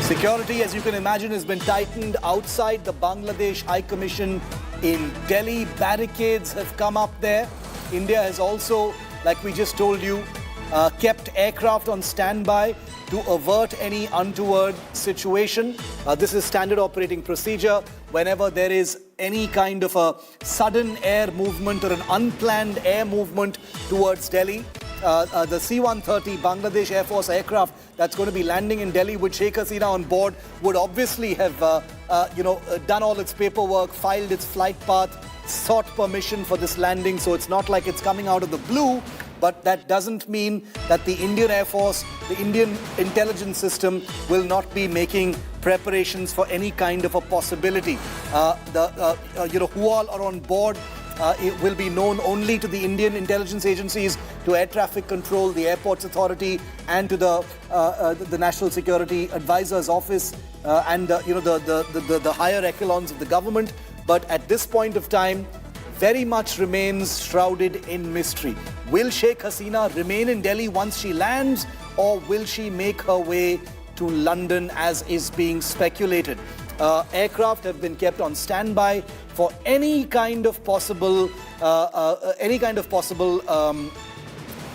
Speaker 3: Security, as you can imagine, has been tightened outside the Bangladesh High Commission in Delhi. Barricades have come up there. India has also, like we just told you, kept aircraft on standby to avert any untoward situation. This is standard operating procedure. Whenever there is any kind of a sudden air movement or an unplanned air movement towards Delhi, the C-130 Bangladesh Air Force aircraft that's going to be landing in Delhi with Sheikh Hasina on board would obviously have, done all its paperwork, filed its flight path, sought permission for this landing. So it's not like it's coming out of the blue, but that doesn't mean that the Indian Air Force, the Indian intelligence system will not be making preparations for any kind of a possibility. Who all are on board, it will be known only to the Indian intelligence agencies, to Air Traffic Control, the Airports Authority, and to the National Security Advisor's Office, and the higher echelons of the government. But at this point of time, very much remains shrouded in mystery. Will Sheikh Hasina remain in Delhi once she lands, or will she make her way to London as is being speculated? Aircraft have been kept on standby for any kind of possible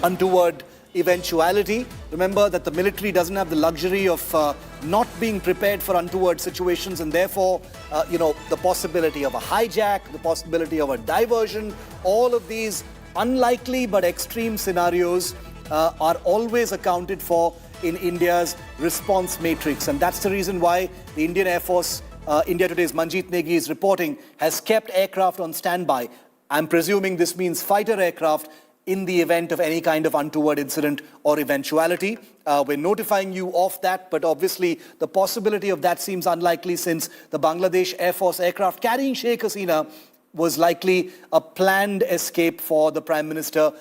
Speaker 3: untoward eventuality. Remember that the military doesn't have the luxury of not being prepared for untoward situations, and therefore, the possibility of a hijack, the possibility of a diversion, all of these unlikely but extreme scenarios are always accounted for in India's response matrix. And that's the reason why the Indian Air Force, India Today's Manjeet Negi is reporting, has kept aircraft on standby. I'm presuming this means fighter aircraft in the event of any kind of untoward incident or eventuality. We're notifying you of that, but obviously the possibility of that seems unlikely, since the Bangladesh Air Force aircraft carrying Sheikh Hasina was likely a planned escape for the Prime Minister,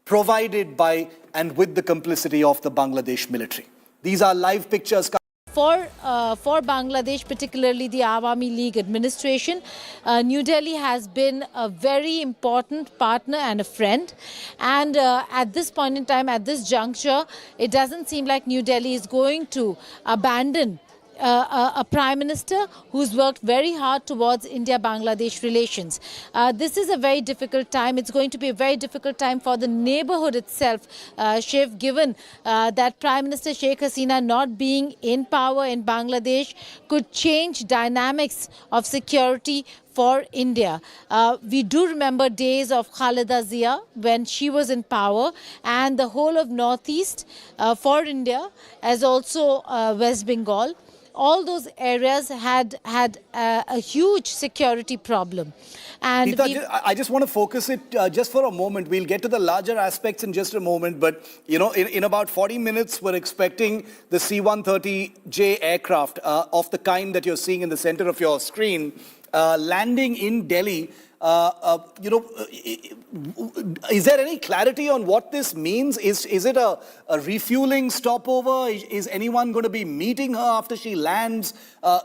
Speaker 3: provided by and with the complicity of the Bangladesh military. These are live pictures.
Speaker 8: For Bangladesh, particularly the Awami League administration, New Delhi has been a very important partner and a friend. And at this point in time, at this juncture, it doesn't seem like New Delhi is going to abandon a Prime Minister who's worked very hard towards India-Bangladesh relations. This is a very difficult time. It's going to be a very difficult time for the neighborhood itself, Shiv, given that Prime Minister Sheikh Hasina not being in power in Bangladesh could change dynamics of security for India. We do remember days of Khalida Zia when she was in power, and the whole of Northeast for India, as also West Bengal. All those areas had a huge security problem. And
Speaker 3: Geeta, I just want to focus it just for a moment. We'll get to the larger aspects in just a moment. But, you know, in about 40 minutes, we're expecting the C-130J aircraft of the kind that you're seeing in the center of your screen landing in Delhi. You know, is there any clarity on what this means? Is it a refueling stopover? Is anyone going to be meeting her after she lands?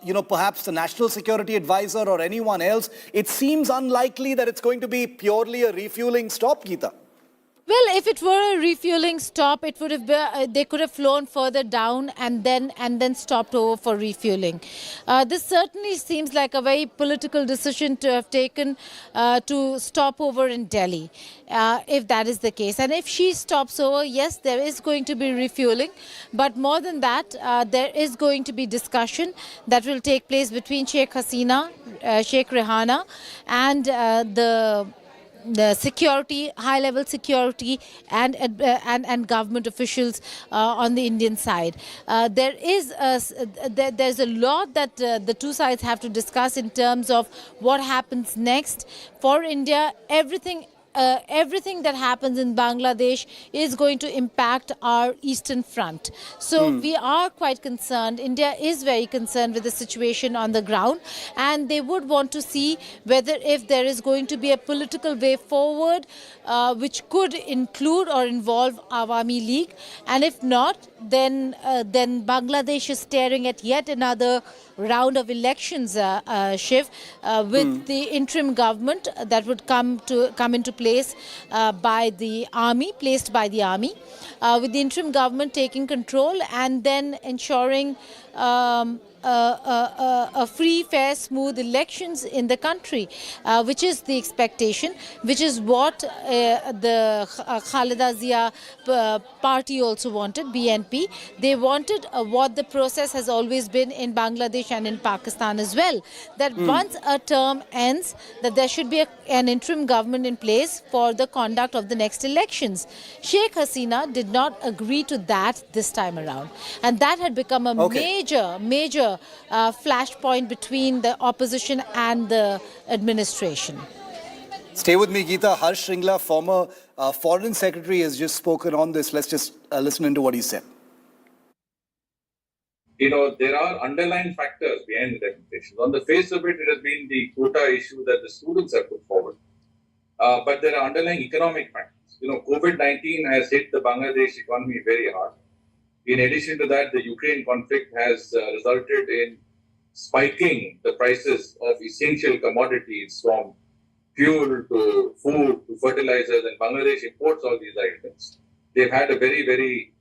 Speaker 3: You know, perhaps the National Security Advisor or anyone else? It seems unlikely that it's going to be purely a refueling stop, Geeta.
Speaker 8: Well, if it were a refueling stop, it would have been, they could have flown further down and then stopped over for refueling. This certainly seems like a very political decision to have taken to stop over in Delhi, if that is the case. And if she stops over, yes, there is going to be refueling. But more than that, there is going to be discussion that will take place between Sheikh Hasina, Sheikh Rehana, and the security, high-level security, and government officials on the Indian side. There's a lot that the two sides have to discuss in terms of what happens next for India. Everything that happens in Bangladesh is going to impact our eastern front. So we are quite concerned. India is very concerned with the situation on the ground, and they would want to see whether if there is going to be a political way forward which could include or involve Awami League, and if not, then Bangladesh is staring at yet another round of elections, Shiv, with the interim government that would come into place by the army, placed by the army, with the interim government taking control and then ensuring a free, fair, smooth elections in the country, which is the expectation, which is what the Khalida Zia party also wanted, BNP. They wanted what the process has always been in Bangladesh and in Pakistan as well, that once a term ends, that there should be an interim government in place for the conduct of the next elections. Sheikh Hasina did not agree to that this time around, and that had become a major flashpoint between the opposition and the administration.
Speaker 3: Stay with me, Geeta. Harsh Shringla, former Foreign Secretary, has just spoken on this. Let's just listen into what he said.
Speaker 13: You know, there are underlying factors behind the demonstrations. On the face of it, it has been the quota issue that the students have put forward. But there are underlying economic factors. You know, COVID-19 has hit the Bangladesh economy very hard. In addition to that, the Ukraine conflict has resulted in spiking the prices of essential commodities, from fuel to food to fertilizers, and Bangladesh imports all these items. They've had a very, very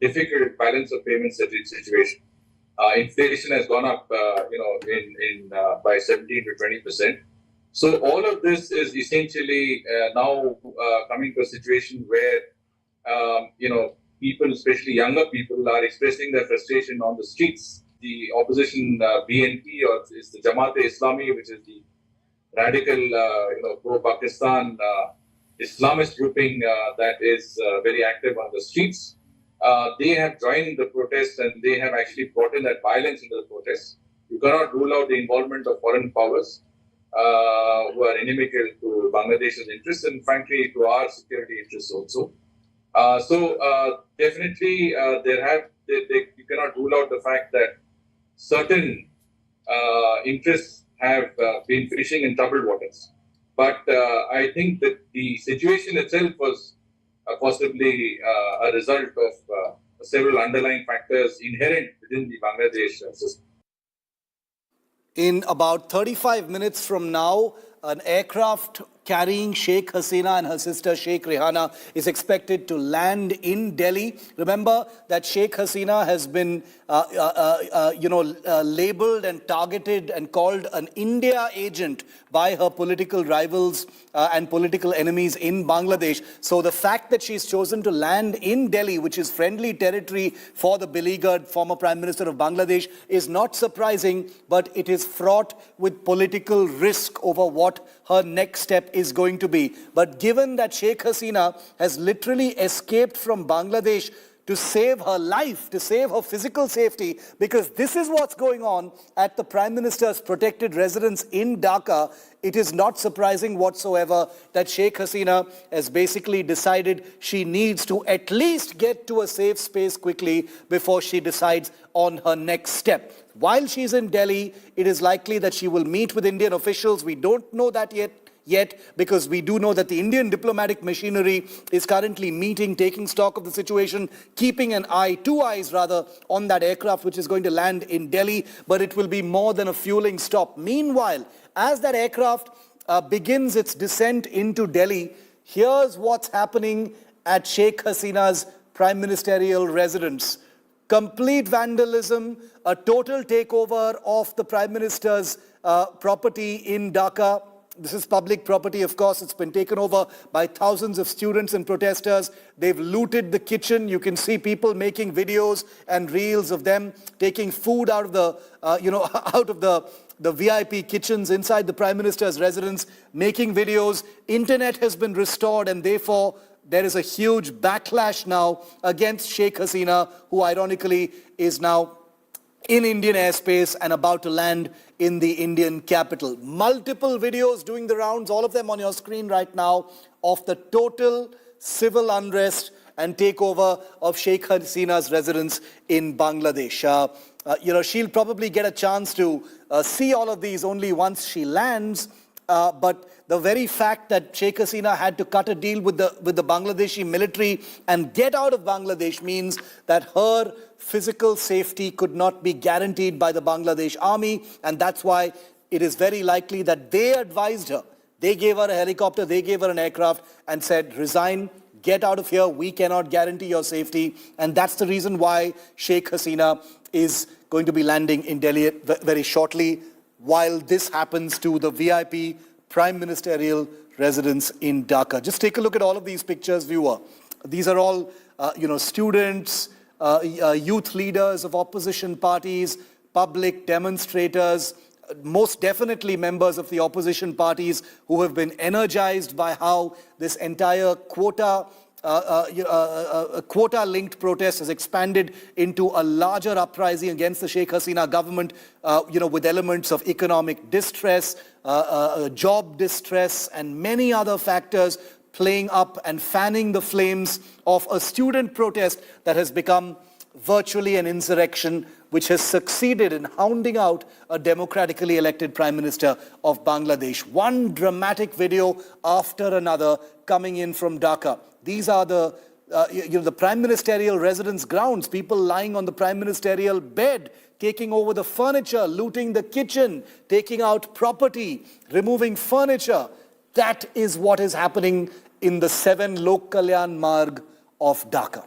Speaker 13: difficult balance of payments situation. Inflation has gone up, by 17 to 20%. So all of this is essentially now coming to a situation where, people, especially younger people, are expressing their frustration on the streets. The opposition BNP, or is the Jamaat-e-Islami, which is the radical, pro-Pakistan Islamist grouping that is very active on the streets. They have joined the protests, and they have actually brought in that violence into the protests. You cannot rule out the involvement of foreign powers who are inimical to Bangladesh's interests and, frankly, to our security interests also. Definitely, you cannot rule out the fact that certain interests have been fishing in troubled waters. But I think that the situation itself was possibly a result of several underlying factors inherent within the Bangladesh system.
Speaker 3: In about 35 minutes from now, an aircraft carrying Sheikh Hasina and her sister Sheikh Rehana is expected to land in Delhi. Remember that Sheikh Hasina has been, labeled and targeted and called an India agent by her political rivals and political enemies in Bangladesh. So the fact that she's chosen to land in Delhi, which is friendly territory for the beleaguered former Prime Minister of Bangladesh, is not surprising, but it is fraught with political risk over what her next step is going to be. But given that Sheikh Hasina has literally escaped from Bangladesh to save her life, to save her physical safety, because this is what's going on at the Prime Minister's protected residence in Dhaka, it is not surprising whatsoever that Sheikh Hasina has basically decided she needs to at least get to a safe space quickly before she decides on her next step. While she's in Delhi, it is likely that she will meet with Indian officials. We don't know that yet, because we do know that the Indian diplomatic machinery is currently meeting, taking stock of the situation, keeping an eye, two eyes rather, on that aircraft which is going to land in Delhi, but it will be more than a fueling stop. Meanwhile, as that aircraft begins its descent into Delhi, here's what's happening at Sheikh Hasina's prime ministerial residence. Complete vandalism, a total takeover of the Prime Minister's property in Dhaka. This is public property, of course. It's been taken over by thousands of students and protesters. They've looted the kitchen. You can see people making videos and reels of them taking food out of the VIP kitchens inside the Prime Minister's residence, making videos. Internet has been restored, and therefore there is a huge backlash now against Sheikh Hasina, who ironically is now in Indian airspace and about to land in the Indian capital. Multiple videos doing the rounds, all of them on your screen right now, of the total civil unrest and takeover of Sheikh Hasina's residence in Bangladesh. She'll probably get a chance to see all of these only once she lands, but the very fact that Sheikh Hasina had to cut a deal with the Bangladeshi military and get out of Bangladesh means that her physical safety could not be guaranteed by the Bangladesh army, and that's why it is very likely that they advised her. They gave her a helicopter, they gave her an aircraft and said, resign, get out of here, we cannot guarantee your safety. And that's the reason why Sheikh Hasina is going to be landing in Delhi very shortly, while this happens to the VIP Prime Ministerial residence in Dhaka. Just take a look at all of these pictures, viewer. These are all, students, youth leaders of opposition parties, public demonstrators, most definitely members of the opposition parties who have been energized by how this entire quota-linked protest has expanded into a larger uprising against the Sheikh Hasina government, with elements of economic distress, job distress, and many other factors playing up and fanning the flames of a student protest that has become virtually an insurrection, which has succeeded in hounding out a democratically elected Prime Minister of Bangladesh. One dramatic video after another coming in from Dhaka. These are the Prime Ministerial residence grounds, people lying on the Prime Ministerial bed, taking over the furniture, looting the kitchen, taking out property, removing furniture. That is what is happening in the 7 Lok Kalyan Marg of Dhaka.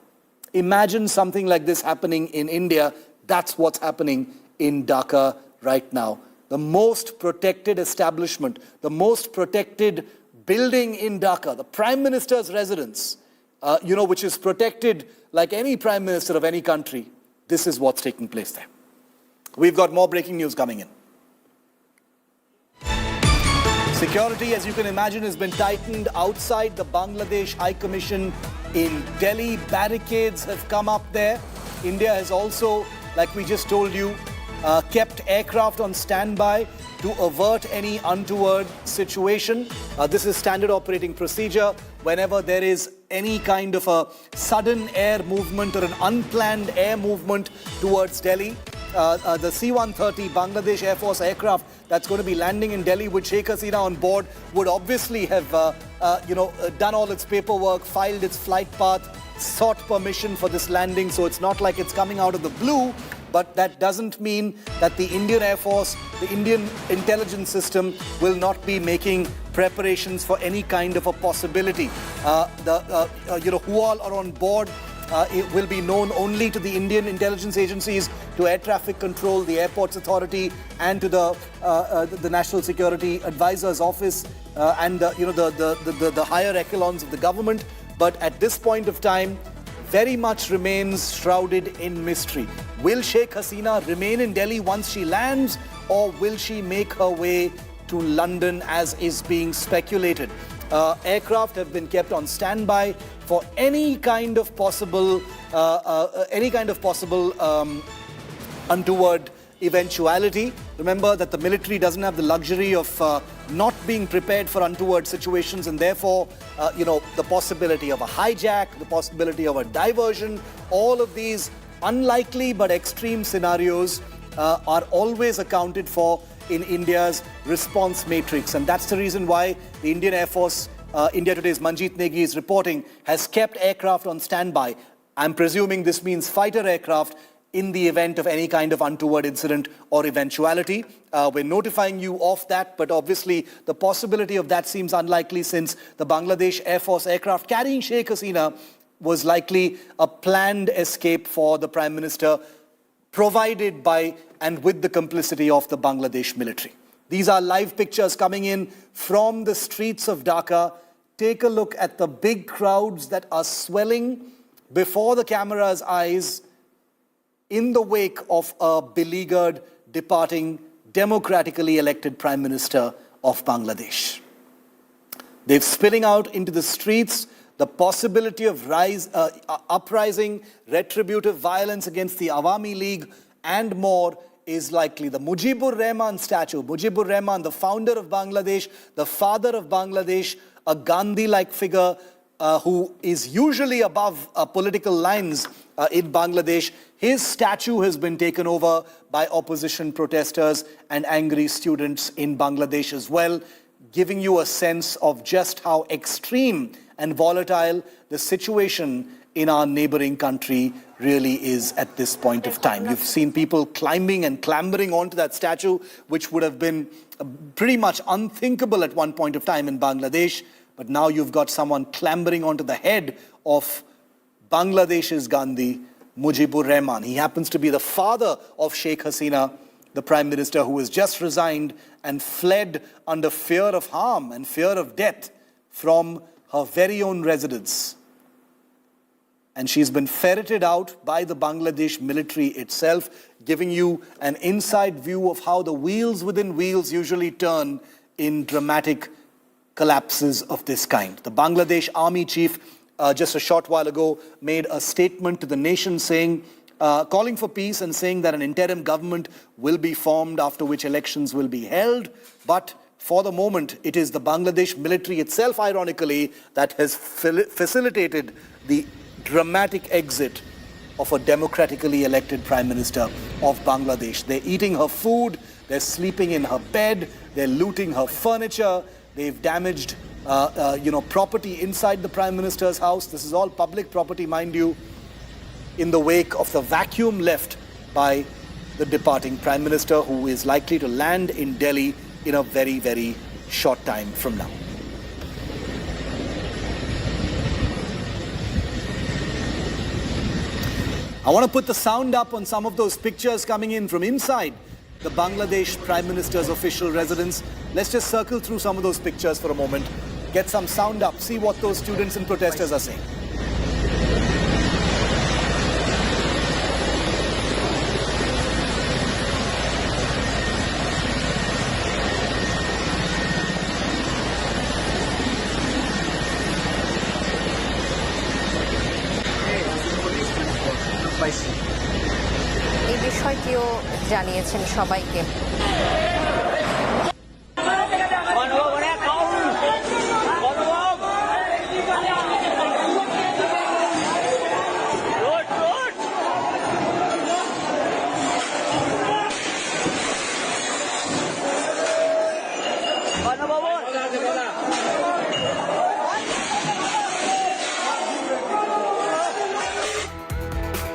Speaker 3: Imagine something like this happening in India. That's what's happening in Dhaka right now. The most protected establishment, the most protected building in Dhaka, the Prime Minister's residence, which is protected like any Prime Minister of any country. This is what's taking place there. We've got more breaking news coming in. Security, as you can imagine, has been tightened outside the Bangladesh High Commission in Delhi. Barricades have come up there. India has also, like we just told you, kept aircraft on standby to avert any untoward situation. This is standard operating procedure. Whenever there is any kind of a sudden air movement or an unplanned air movement towards Delhi, the C-130 Bangladesh Air Force aircraft that's going to be landing in Delhi with Sheikh Hasina on board would obviously have, done all its paperwork, filed its flight path, sought permission for this landing. So it's not like it's coming out of the blue. but that doesn't mean that the Indian Air Force, the Indian intelligence system will not be making preparations for any kind of a possibility. Who all are on board, it will be known only to the Indian intelligence agencies, to Air Traffic Control, the Airports Authority, and to the National Security Advisor's Office, and the higher echelons of the government. But at this point of time, very much remains shrouded in mystery. Will Sheikh Hasina remain in Delhi once she lands, or will she make her way to London as is being speculated? Aircraft have been kept on standby for any kind of possible untoward eventuality. Remember that the military doesn't have the luxury of not being prepared for untoward situations, and therefore, the possibility of a hijack, the possibility of a diversion, all of these unlikely but extreme scenarios are always accounted for in India's response matrix. And that's the reason why the Indian Air Force, India Today's Manjeet Negi is reporting, has kept aircraft on standby. I'm presuming this means fighter aircraft in the event of any kind of untoward incident or eventuality. We're notifying you of that, but obviously the possibility of that seems unlikely, since the Bangladesh Air Force aircraft carrying Sheikh Hasina was likely a planned escape for the Prime Minister, provided by and with the complicity of the Bangladesh military. These are live pictures coming in from the streets of Dhaka. Take a look at the big crowds that are swelling before the camera's eyes in the wake of a beleaguered, departing, democratically elected Prime Minister of Bangladesh. They're spilling out into the streets. The possibility of uprising, retributive violence against the Awami League and more is likely. The Mujibur Rahman statue, Mujibur Rahman, the founder of Bangladesh, the father of Bangladesh, a Gandhi-like figure who is usually above political lines in Bangladesh, his statue has been taken over by opposition protesters and angry students in Bangladesh as well, giving you a sense of just how extreme and volatile the situation in our neighboring country really is at this point of time. You've seen people climbing and clambering onto that statue, which would have been pretty much unthinkable at one point of time in Bangladesh. But now you've got someone clambering onto the head of Bangladesh's Gandhi, Mujibur Rahman. He happens to be the father of Sheikh Hasina, the Prime Minister who has just resigned and fled under fear of harm and fear of death from her very own residence. And she's been ferreted out by the Bangladesh military itself, giving you an inside view of how the wheels within wheels usually turn in dramatic collapses of this kind. The Bangladesh Army Chief just a short while ago made a statement to the nation saying, calling for peace and saying that an interim government will be formed after which elections will be held. But for the moment, it is the Bangladesh military itself, ironically, that has facilitated the dramatic exit of a democratically elected Prime Minister of Bangladesh. They're eating her food, they're sleeping in her bed, they're looting her furniture, they've damaged property inside the Prime Minister's house. This is all public property, mind you, in the wake of the vacuum left by the departing Prime Minister, who is likely to land in Delhi in a very, very short time from now. I want to put the sound up on some of those pictures coming in from inside the Bangladesh Prime Minister's official residence. Let's just circle through some of those pictures for a moment, get some sound up, see what those students and protesters are saying.
Speaker 11: এই বিষয়টিও জানিয়েছেন সবাইকে।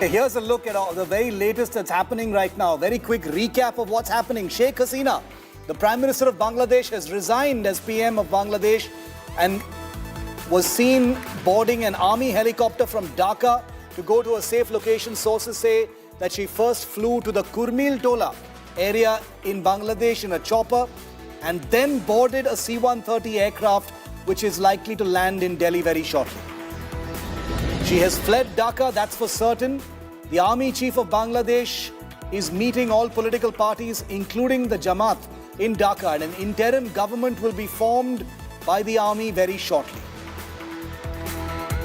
Speaker 3: Here's a look at all the very latest that's happening right now. Very quick recap of what's happening. Sheikh Hasina, the Prime Minister of Bangladesh, has resigned as PM of Bangladesh and was seen boarding an army helicopter from Dhaka to go to a safe location. Sources say that she first flew to the Kurmil Tola area in Bangladesh in a chopper and then boarded a C-130 aircraft which is likely to land in Delhi very shortly. She has fled Dhaka, that's for certain. The army chief of Bangladesh is meeting all political parties, including the Jamaat, in Dhaka, and an interim government will be formed by the army very shortly.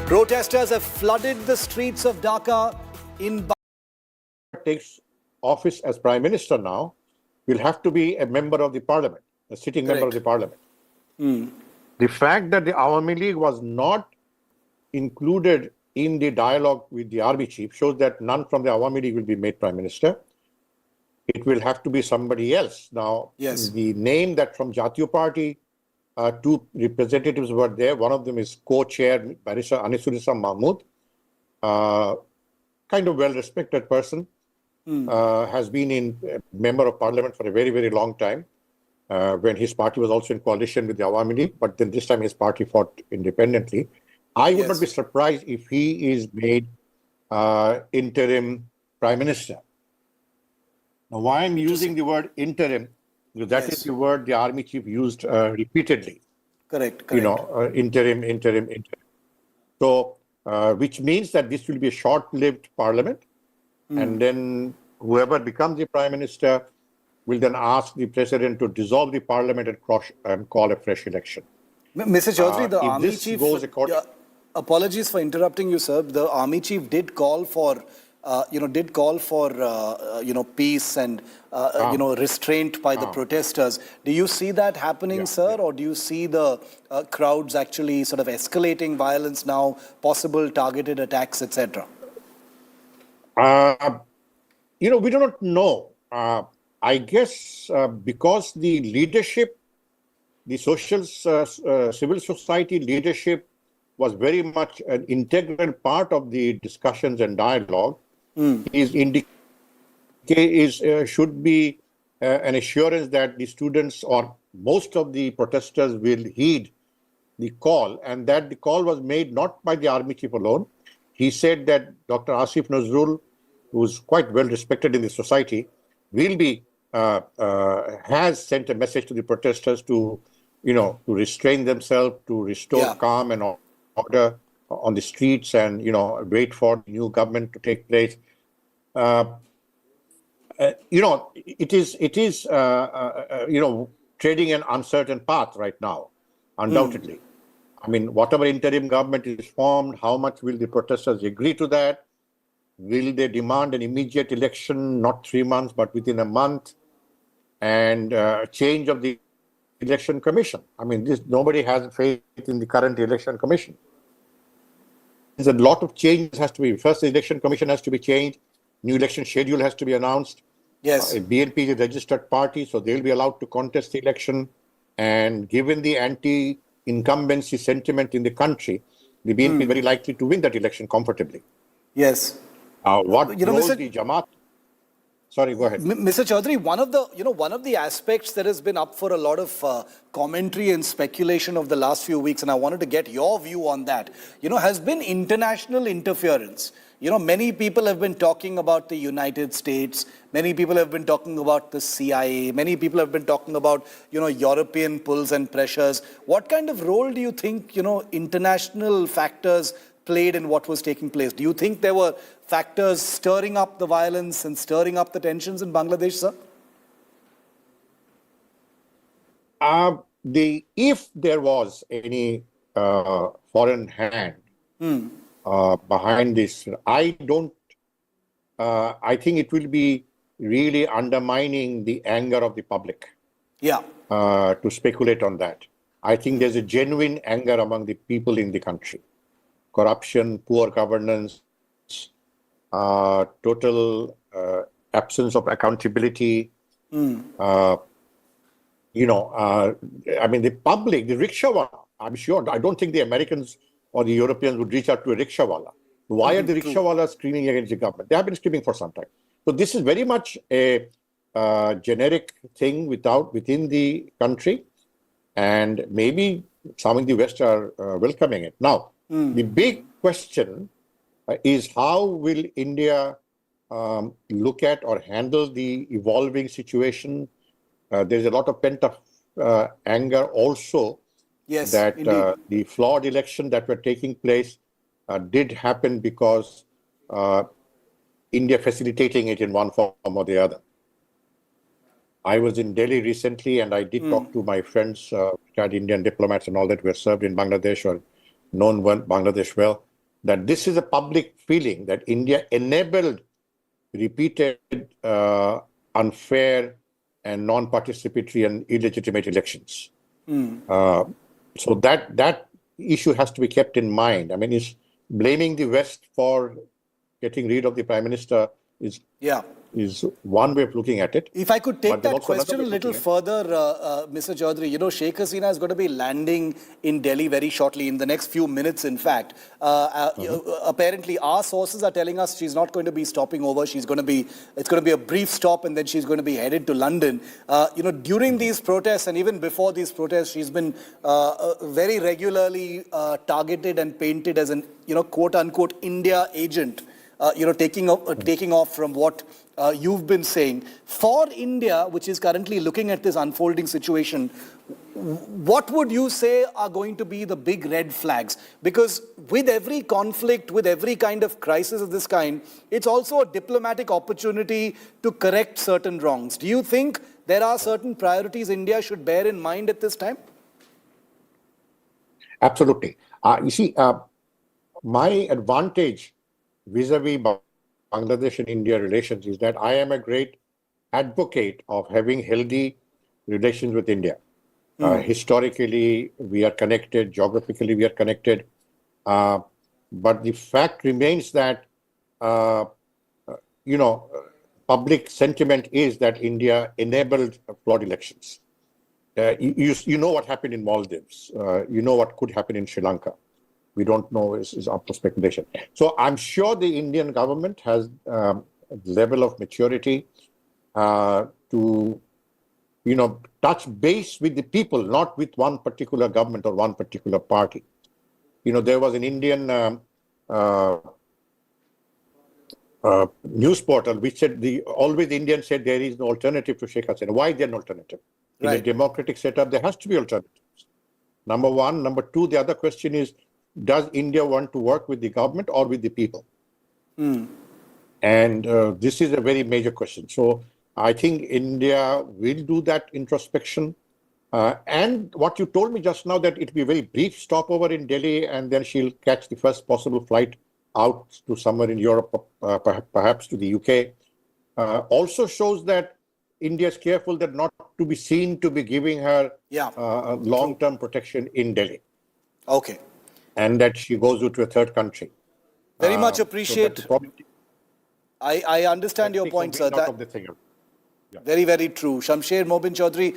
Speaker 3: Protesters have flooded the streets of Dhaka in
Speaker 14: takes office as Prime Minister now will have to be a member of the parliament, a sitting member of the parliament. The fact that the Awami League was not included in the dialogue with the army chief shows that none from the Awami League will be made Prime Minister. It will have to be somebody else. Now, the name that from Jatiya Party, two representatives were there. One of them is co-chair, Barrister Anisurisa Mahmood, kind of well-respected person, has been in member of parliament for a very, very long time, when his party was also in coalition with the Awami League, but then this time his party fought independently. I would not be surprised if he is made interim Prime Minister. Now, why I'm using the word interim, because that is the word the army chief used repeatedly.
Speaker 3: Correct.
Speaker 14: You know, interim. So, which means that this will be a short-lived parliament, and then whoever becomes the Prime Minister will then ask the president to dissolve the parliament and call a fresh election.
Speaker 3: Mr. Chaudhary, the army chief
Speaker 14: goes according.
Speaker 3: Apologies for interrupting you, sir. The army chief did call for, peace and, restraint by the protesters. Do you see that happening, sir, or do you see the crowds actually sort of escalating violence now, possible targeted attacks, etc.?
Speaker 14: We do not know. I guess because the leadership, the civil society leadership was very much an integral part of the discussions and dialogue, should be an assurance that the students or most of the protesters will heed the call, and that the call was made not by the army chief alone. He said that Dr. Asif Nazrul, who's quite well respected in the society, will be has sent a message to the protesters to restrain themselves, to restore calm and order on the streets, and wait for the new government to take place. It is treading an uncertain path right now, undoubtedly. I mean, whatever interim government is formed, how much will the protesters agree to that? Will they demand an immediate election, not 3 months, but within a month, and change of the election commission? I mean, nobody has faith in the current election commission. There's a lot of changes has to be. First, the election commission has to be changed. New election schedule has to be announced. BNP is a registered party, so they'll be allowed to contest the election. And given the anti-incumbency sentiment in the country, the BNP is very likely to win that election comfortably. What role the Jamaat? Sorry, go ahead.
Speaker 3: Mr. Chaudhary, one of the aspects that has been up for a lot of commentary and speculation of the last few weeks, and I wanted to get your view on that, has been international interference. Many people have been talking about the United States. Many people have been talking about the CIA. Many people have been talking about, European pulls and pressures. What kind of role do you think, international factors played in what was taking place? Do you think there were factors stirring up the violence and stirring up the tensions in Bangladesh, sir?
Speaker 14: If there was any foreign hand behind this, I think it will be really undermining the anger of the public. To speculate on that. I think there's a genuine anger among the people in the country. Corruption, poor governance, total absence of accountability. I mean, the public, the rickshawala, I'm sure, I don't think the Americans or the Europeans would reach out to a rickshawala. Why are the rickshawallas screaming against the government? They have been screaming for some time. So this is very much a generic thing within the country, and maybe some in the West are welcoming it. Now, the big question is how will India look at or handle the evolving situation? There's a lot of pent-up anger also that the flawed election that were taking place did happen because India facilitating it in one form or the other. I was in Delhi recently and I did talk to my friends, Indian diplomats and all that who have served in Bangladesh or known Bangladesh well, that this is a public feeling that India enabled repeated unfair and non-participatory and illegitimate elections. So that issue has to be kept in mind. I mean, is blaming the West for getting rid of the Prime Minister is one way of looking at it.
Speaker 3: If I could take that question a little further, Mr. Chaudhary, you know, Sheikh Hasina is going to be landing in Delhi very shortly, in the next few minutes, in fact. Apparently, our sources are telling us she's not going to be stopping over. It's going to be a brief stop and then she's going to be headed to London. You know, during these protests and even before these protests, she's been very regularly targeted and painted as an, you know, quote unquote, India agent. You know, taking off from what you've been saying. For India, which is currently looking at this unfolding situation, what would you say are going to be the big red flags? Because with every conflict, with every kind of crisis of this kind, it's also a diplomatic opportunity to correct certain wrongs. Do you think there are certain priorities India should bear in mind at this time?
Speaker 14: Absolutely. You see, my advantage vis-a-vis Bangladesh and India relations is that I am a great advocate of having healthy relations with India. Historically, we are connected. Geographically, we are connected. But the fact remains that, you know, public sentiment is that India enabled flawed elections. You know what happened in Maldives. You know what could happen in Sri Lanka. We don't know, is up for speculation. So I'm sure the Indian government has a level of maturity to, you know, touch base with the people, not with one particular government or one particular party. You know, there was an Indian news portal which said always the Indians said there is no alternative to Sheikh Hasina. Why is there an alternative? In a democratic setup, there has to be alternatives. Number one. Number two, the other question is, does India want to work with the government or with the people? And this is a very major question. So I think India will do that introspection. And what you told me just now, that it will be a very brief stopover in Delhi and then she'll catch the first possible flight out to somewhere in Europe, perhaps to the UK, also shows that India is careful that not to be seen to be giving her long-term protection in Delhi.
Speaker 3: Okay.
Speaker 14: And that she goes to a third country.
Speaker 3: Very much appreciate. So I understand your point, sir. Very, very true. Shamsher Mobin Chaudhary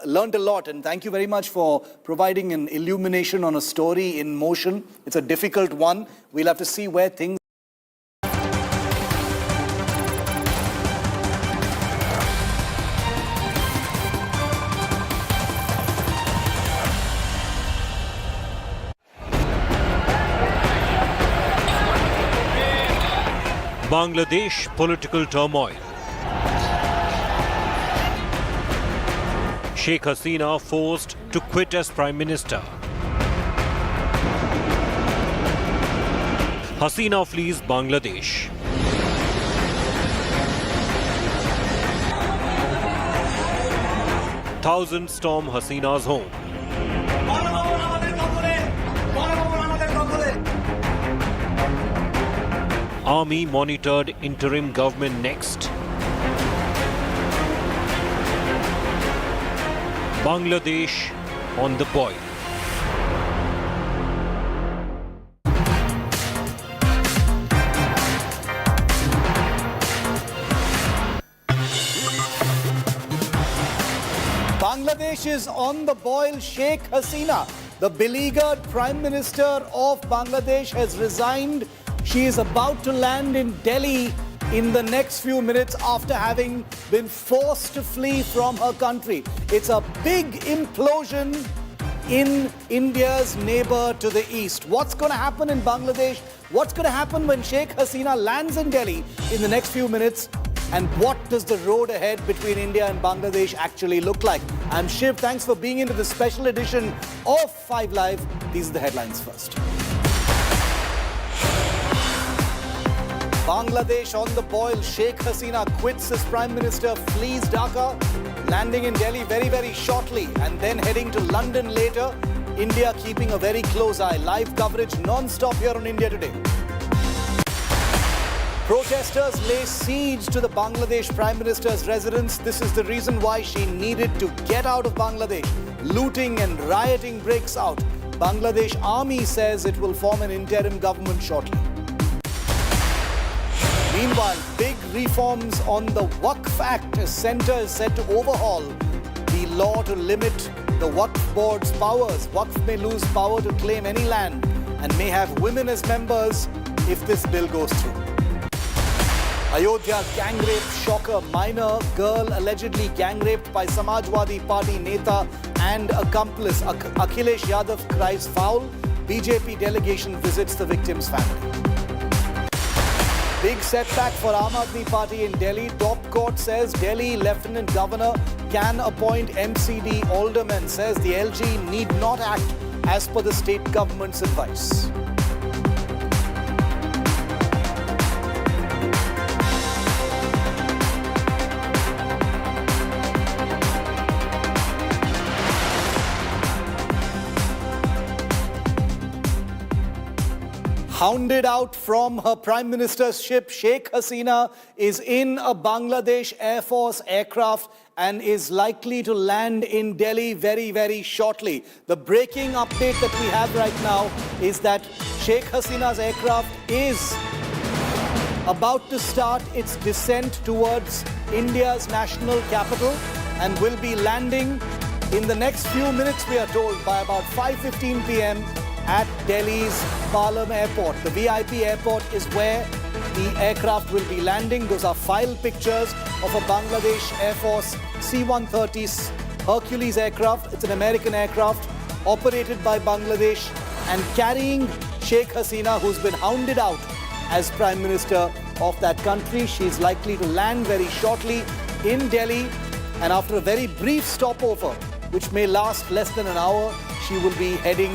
Speaker 3: learned a lot, and thank you very much for providing an illumination on a story in motion. It's a difficult one. We'll have to see where things
Speaker 15: Bangladesh political turmoil. Sheikh Hasina forced to quit as Prime Minister. Hasina flees Bangladesh. Thousands storm Hasina's home. Army monitored interim government next. Bangladesh on the boil.
Speaker 3: Bangladesh is on the boil. Sheikh Hasina, the beleaguered Prime Minister of Bangladesh, has resigned She is about to land in Delhi in the next few minutes after having been forced to flee from her country. It's a big implosion in India's neighbor to the east. What's going to happen in Bangladesh? What's going to happen when Sheikh Hasina lands in Delhi in the next few minutes? And what does the road ahead between India and Bangladesh actually look like? I'm Shiv. Thanks for being into this special edition of 5 Live. These are the headlines first. Bangladesh on the boil. Sheikh Hasina quits as Prime Minister, flees Dhaka, landing in Delhi very, very shortly and then heading to London later. India keeping a very close eye. Live coverage non-stop here on India Today. Protesters lay siege to the Bangladesh Prime Minister's residence. This is the reason why she needed to get out of Bangladesh. Looting and rioting breaks out. Bangladesh army says it will form an interim government shortly. Meanwhile, big reforms on the Waqf Act. A centre is set to overhaul the law to limit the Waqf board's powers. Waqf may lose power to claim any land and may have women as members if this bill goes through. Ayodhya gang rape shocker. Minor girl allegedly gang raped by Samajwadi Party Neta and accomplice. Akhilesh Yadav cries foul. BJP delegation visits the victim's family. Big setback for Aam Aadmi Party in Delhi. Top court says Delhi Lieutenant Governor can appoint MCD aldermen. Says the LG need not act as per the state government's advice. Hounded out from her Prime Minister's ship, Sheikh Hasina is in a Bangladesh Air Force aircraft and is likely to land in Delhi very, very shortly. The breaking update that we have right now is that Sheikh Hasina's aircraft is about to start its descent towards India's national capital and will be landing in the next few minutes, we are told, by about 5:15 p.m. at Delhi's Palam Airport. The VIP airport is where the aircraft will be landing. Those are file pictures of a Bangladesh Air Force C-130 Hercules aircraft. It's an American aircraft operated by Bangladesh and carrying Sheikh Hasina, who's been hounded out as Prime Minister of that country. She's likely to land very shortly in Delhi, and after a very brief stopover, which may last less than an hour, she will be heading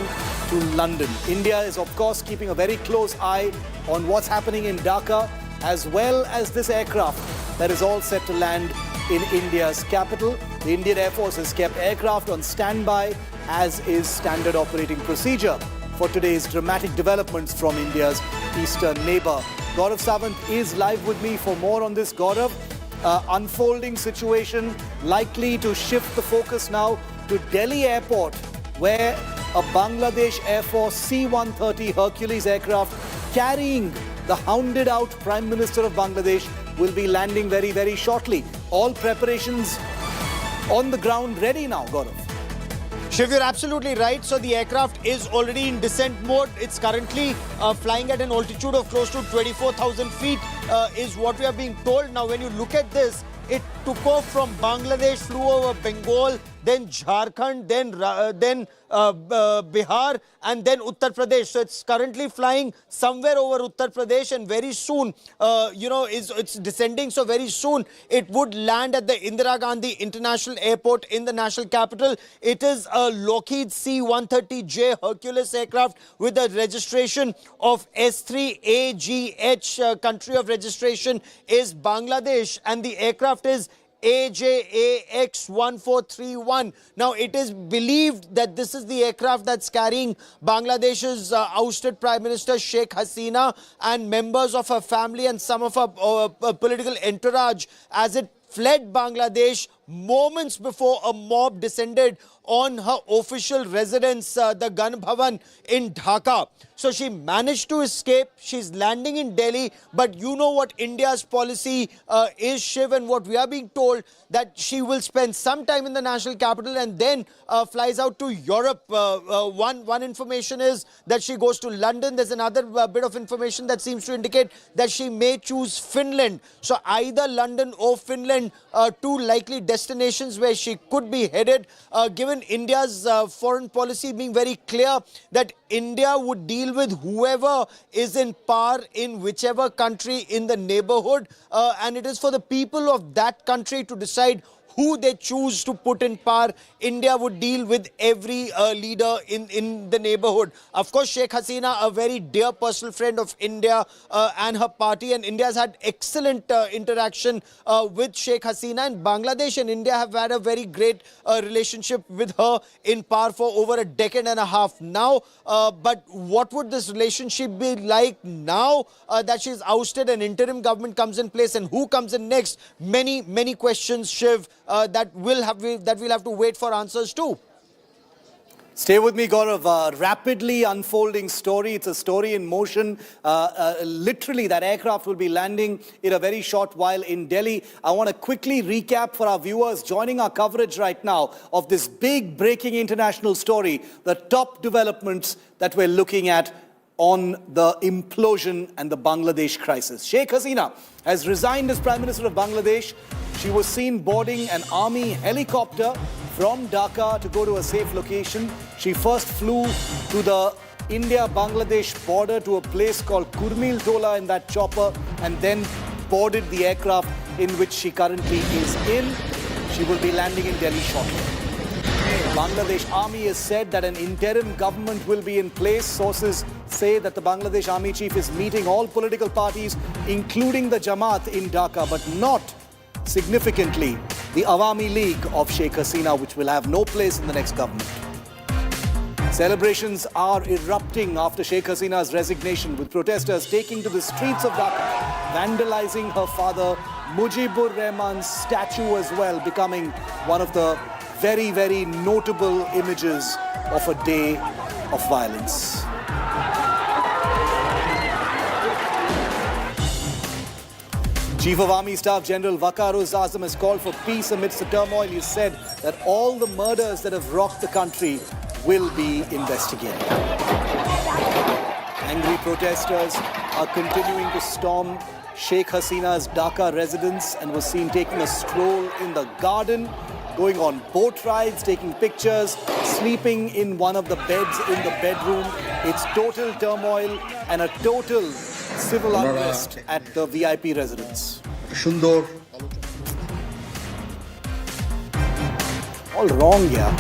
Speaker 3: to London. India is, of course, keeping a very close eye on what's happening in Dhaka, as well as this aircraft that is all set to land in India's capital. The Indian Air Force has kept aircraft on standby, as is standard operating procedure for today's dramatic developments from India's eastern neighbor. Gaurav Sawant is live with me for more on this. Gaurav, unfolding situation likely to shift the focus now to Delhi Airport, where a Bangladesh Air Force C-130 Hercules aircraft carrying the hounded out Prime Minister of Bangladesh will be landing very, very shortly. All preparations on the ground ready now, Gaurav.
Speaker 5: Shiv, you're absolutely right. So the aircraft is already in descent mode. It's currently flying at an altitude of close to 24,000 feet is what we are being told. Now, when you look at this, it took off from Bangladesh, flew over Bengal, then Jharkhand, then Bihar, and then Uttar Pradesh. So it's currently flying somewhere over Uttar Pradesh, and very soon, it's descending. So very soon, it would land at the Indira Gandhi International Airport in the national capital. It is a Lockheed C-130J Hercules aircraft with a registration of S3AGH. Country of registration is Bangladesh, and the aircraft is AJAX1431. Now, it is believed that this is the aircraft that's carrying Bangladesh's ousted Prime Minister Sheikh Hasina and members of her family and some of her political entourage as it fled Bangladesh moments before a mob descended on her official residence, the Gan Bhavan in Dhaka. So she managed to escape. She's landing in Delhi. But you know what India's policy is, Shiv, and what we are being told, that she will spend some time in the national capital and then flies out to Europe. One information is that she goes to London. There's another bit of information that seems to indicate that she may choose Finland. So either London or Finland, two likely destinations where she could be headed, given India's foreign policy being very clear that India would deal with whoever is in power in whichever country in the neighborhood, and it is for the people of that country to decide who they choose to put in power. India would deal with every leader in the neighborhood. Of course, Sheikh Hasina, a very dear personal friend of India and her party, and India has had excellent interaction with Sheikh Hasina, and Bangladesh and India have had a very great relationship with her in power for over a decade and a half now. But what would this relationship be like now that she's ousted, an interim government comes in place, and who comes in next? Many questions, Shiv, that we'll have to wait for answers to.
Speaker 3: Stay with me, Gaurav. Rapidly unfolding story. It's a story in motion. Literally, that aircraft will be landing in a very short while in Delhi. I want to quickly recap for our viewers joining our coverage right now of this big breaking international story, the top developments that we're looking at on the implosion and the Bangladesh crisis. Sheikh Hasina has resigned as Prime Minister of Bangladesh. She was seen boarding an army helicopter from Dhaka to go to a safe location. She first flew to the India-Bangladesh border to a place called Kurmil Tola in that chopper, and then boarded the aircraft in which she currently is in. She will be landing in Delhi shortly. Bangladesh Army has said that an interim government will be in place. Sources say that the Bangladesh Army chief is meeting all political parties, including the Jamaat in Dhaka, but not significantly the Awami League of Sheikh Hasina, which will have no place in the next government. Celebrations are erupting after Sheikh Hasina's resignation, with protesters taking to the streets of Dhaka, vandalizing her father Mujibur Rahman's statue as well, becoming one of the very, very notable images of a day of violence. Chief of Army Staff General Waqaruz Azam has called for peace amidst the turmoil. He said that all the murders that have rocked the country will be investigated. Angry protesters are continuing to storm Sheikh Hasina's Dhaka residence and was seen taking a stroll in the garden, going on boat rides, taking pictures, sleeping in one of the beds in the bedroom. It's total turmoil and a total civil unrest at the VIP residence. All wrong, yeah.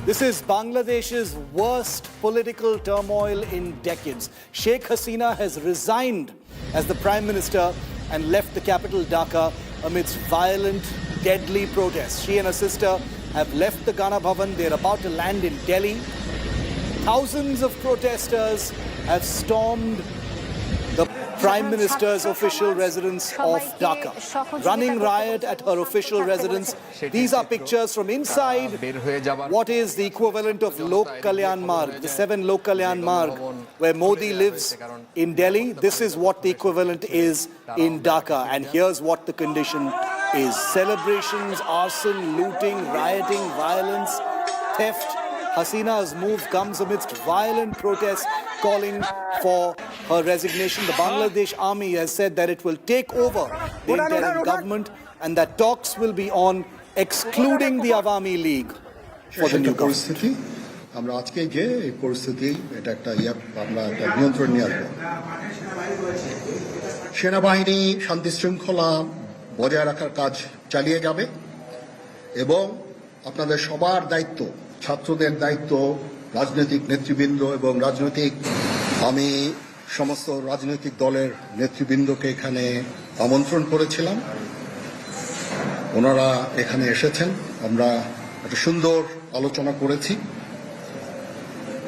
Speaker 3: This is Bangladesh's worst political turmoil in decades. Sheikh Hasina has resigned as the Prime Minister and left the capital Dhaka amidst violent, deadly protests. She and her sister have left the Gana Bhavan. They're about to land in Delhi. Thousands of protesters have stormed the Prime Minister's official residence of Dhaka, running riot at her official residence. These are pictures from inside what is the equivalent of Lok Kalyan Marg, the 7 Lok Kalyan Marg, where Modi lives in Delhi. This is what the equivalent is in Dhaka, and here's what the condition is. Celebrations, arson, looting, rioting, violence, theft. Hasina's move comes amidst violent protests calling for her resignation. The Bangladesh Army has said that it will take over the interim government and that talks will be on excluding the Awami League for the new government.
Speaker 6: আমরা আজকে যে এই পরিস্থিতি এটা একটা আমরা একটা নিয়ন্ত্রণ নিয়ে আসবো। সেনাবাহিনী শান্তি শৃঙ্খলা বজায় রাখার কাজ চালিয়ে যাবে এবং আপনাদের সবার দায়িত্ব, ছাত্রদের দায়িত্ব, রাজনৈতিক নেতৃবৃন্দ এবং আমি সমস্ত রাজনৈতিক দলের নেতৃবৃন্দকে এখানে আমন্ত্রণ করেছিলাম। ওনারা এখানে এসেছেন। আমরা একটা সুন্দর আলোচনা করেছি।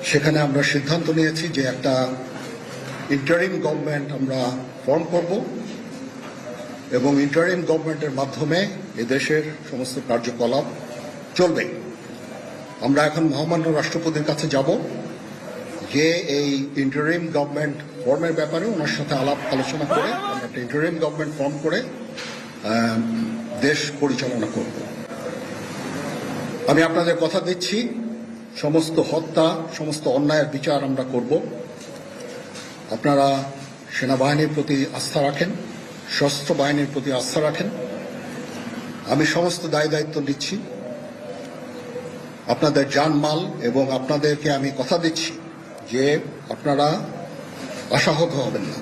Speaker 6: সেখানে আমরা সিদ্ধান্ত নিয়েছি যে একটা ইন্টারিম গভর্নমেন্ট আমরা ফর্ম করব এবং ইন্টারিম গভর্নমেন্টের মাধ্যমে এদেশের সমস্ত কার্যকলাপ চলবে। আমরা এখন মহামান্য রাষ্ট্রপতির কাছে যাব, যে এই ইন্টারিম গভর্নমেন্ট ফর্মের ব্যাপারে ওনার সাথে আলাপ আলোচনা করে আমরা একটা ইন্টারিম গভর্নমেন্ট ফর্ম করে দেশ পরিচালনা করব। আমি আপনাদের কথা দিচ্ছি, সমস্ত হত্যা, সমস্ত অন্যায়ের বিচার আমরা করব। আপনারা সেনাবাহিনীর প্রতি আস্থা রাখেন, সশস্ত্র বাহিনীর প্রতি আস্থা রাখেন। আমি সমস্ত দায়িত্ব নিচ্ছি, আপনাদের জানমাল, এবং আপনাদেরকে আমি কথা দিচ্ছি যে আপনারা আশাহত হবেন না।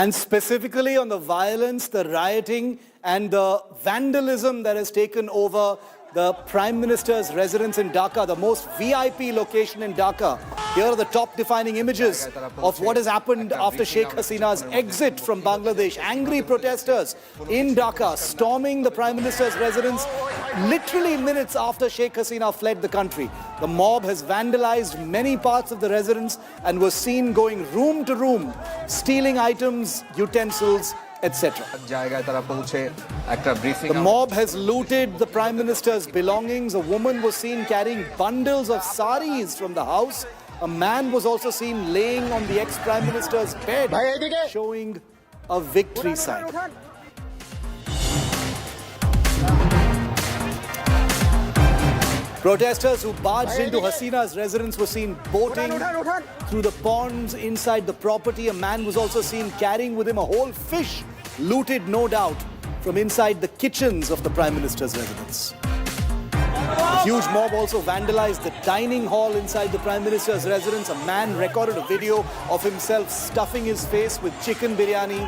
Speaker 3: And specifically on the violence, the rioting and the vandalism that has taken over the Prime Minister's residence in Dhaka, the most VIP location in Dhaka. Here are the top defining images of what has happened after Sheikh Hasina's exit from Bangladesh. Angry protesters in Dhaka storming the Prime Minister's residence literally minutes after Sheikh Hasina fled the country. The mob has vandalized many parts of the residence and was seen going room to room, stealing items, utensils, etc. The mob has looted the Prime Minister's belongings. A woman was seen carrying bundles of saris from the house. A man was also seen laying on the ex-Prime Minister's bed, showing a victory sign. Protesters who barged into Hasina's residence were seen boating through the ponds inside the property. A man was also seen carrying with him a whole fish, looted no doubt from inside the kitchens of the Prime Minister's residence. A huge mob also vandalized the dining hall inside the Prime Minister's residence. A man recorded a video of himself stuffing his face with chicken biryani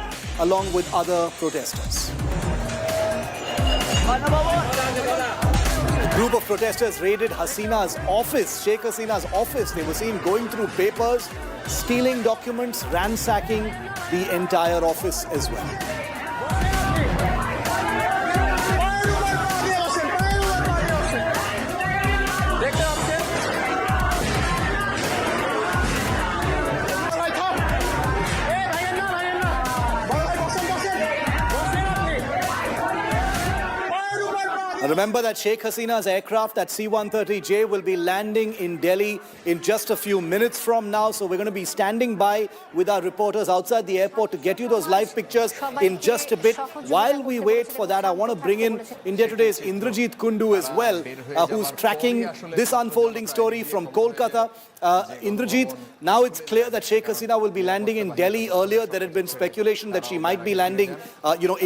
Speaker 3: along with other protesters. A group of protesters raided Hasina's office, Sheikh Hasina's office. They were seen going through papers, stealing documents, ransacking the entire office as well. Remember that Sheikh Hasina's aircraft, that C-130J, will be landing in Delhi in just a few minutes from now. So we're going to be standing by with our reporters outside the airport to get you those live pictures in just a bit. While we wait for that, I want to bring in India Today's Indrajit Kundu as well, who's tracking this unfolding story from Kolkata. Indrajit, now it's clear that Sheikh Hasina will be landing in Delhi. Earlier, there had been speculation that she might be landing,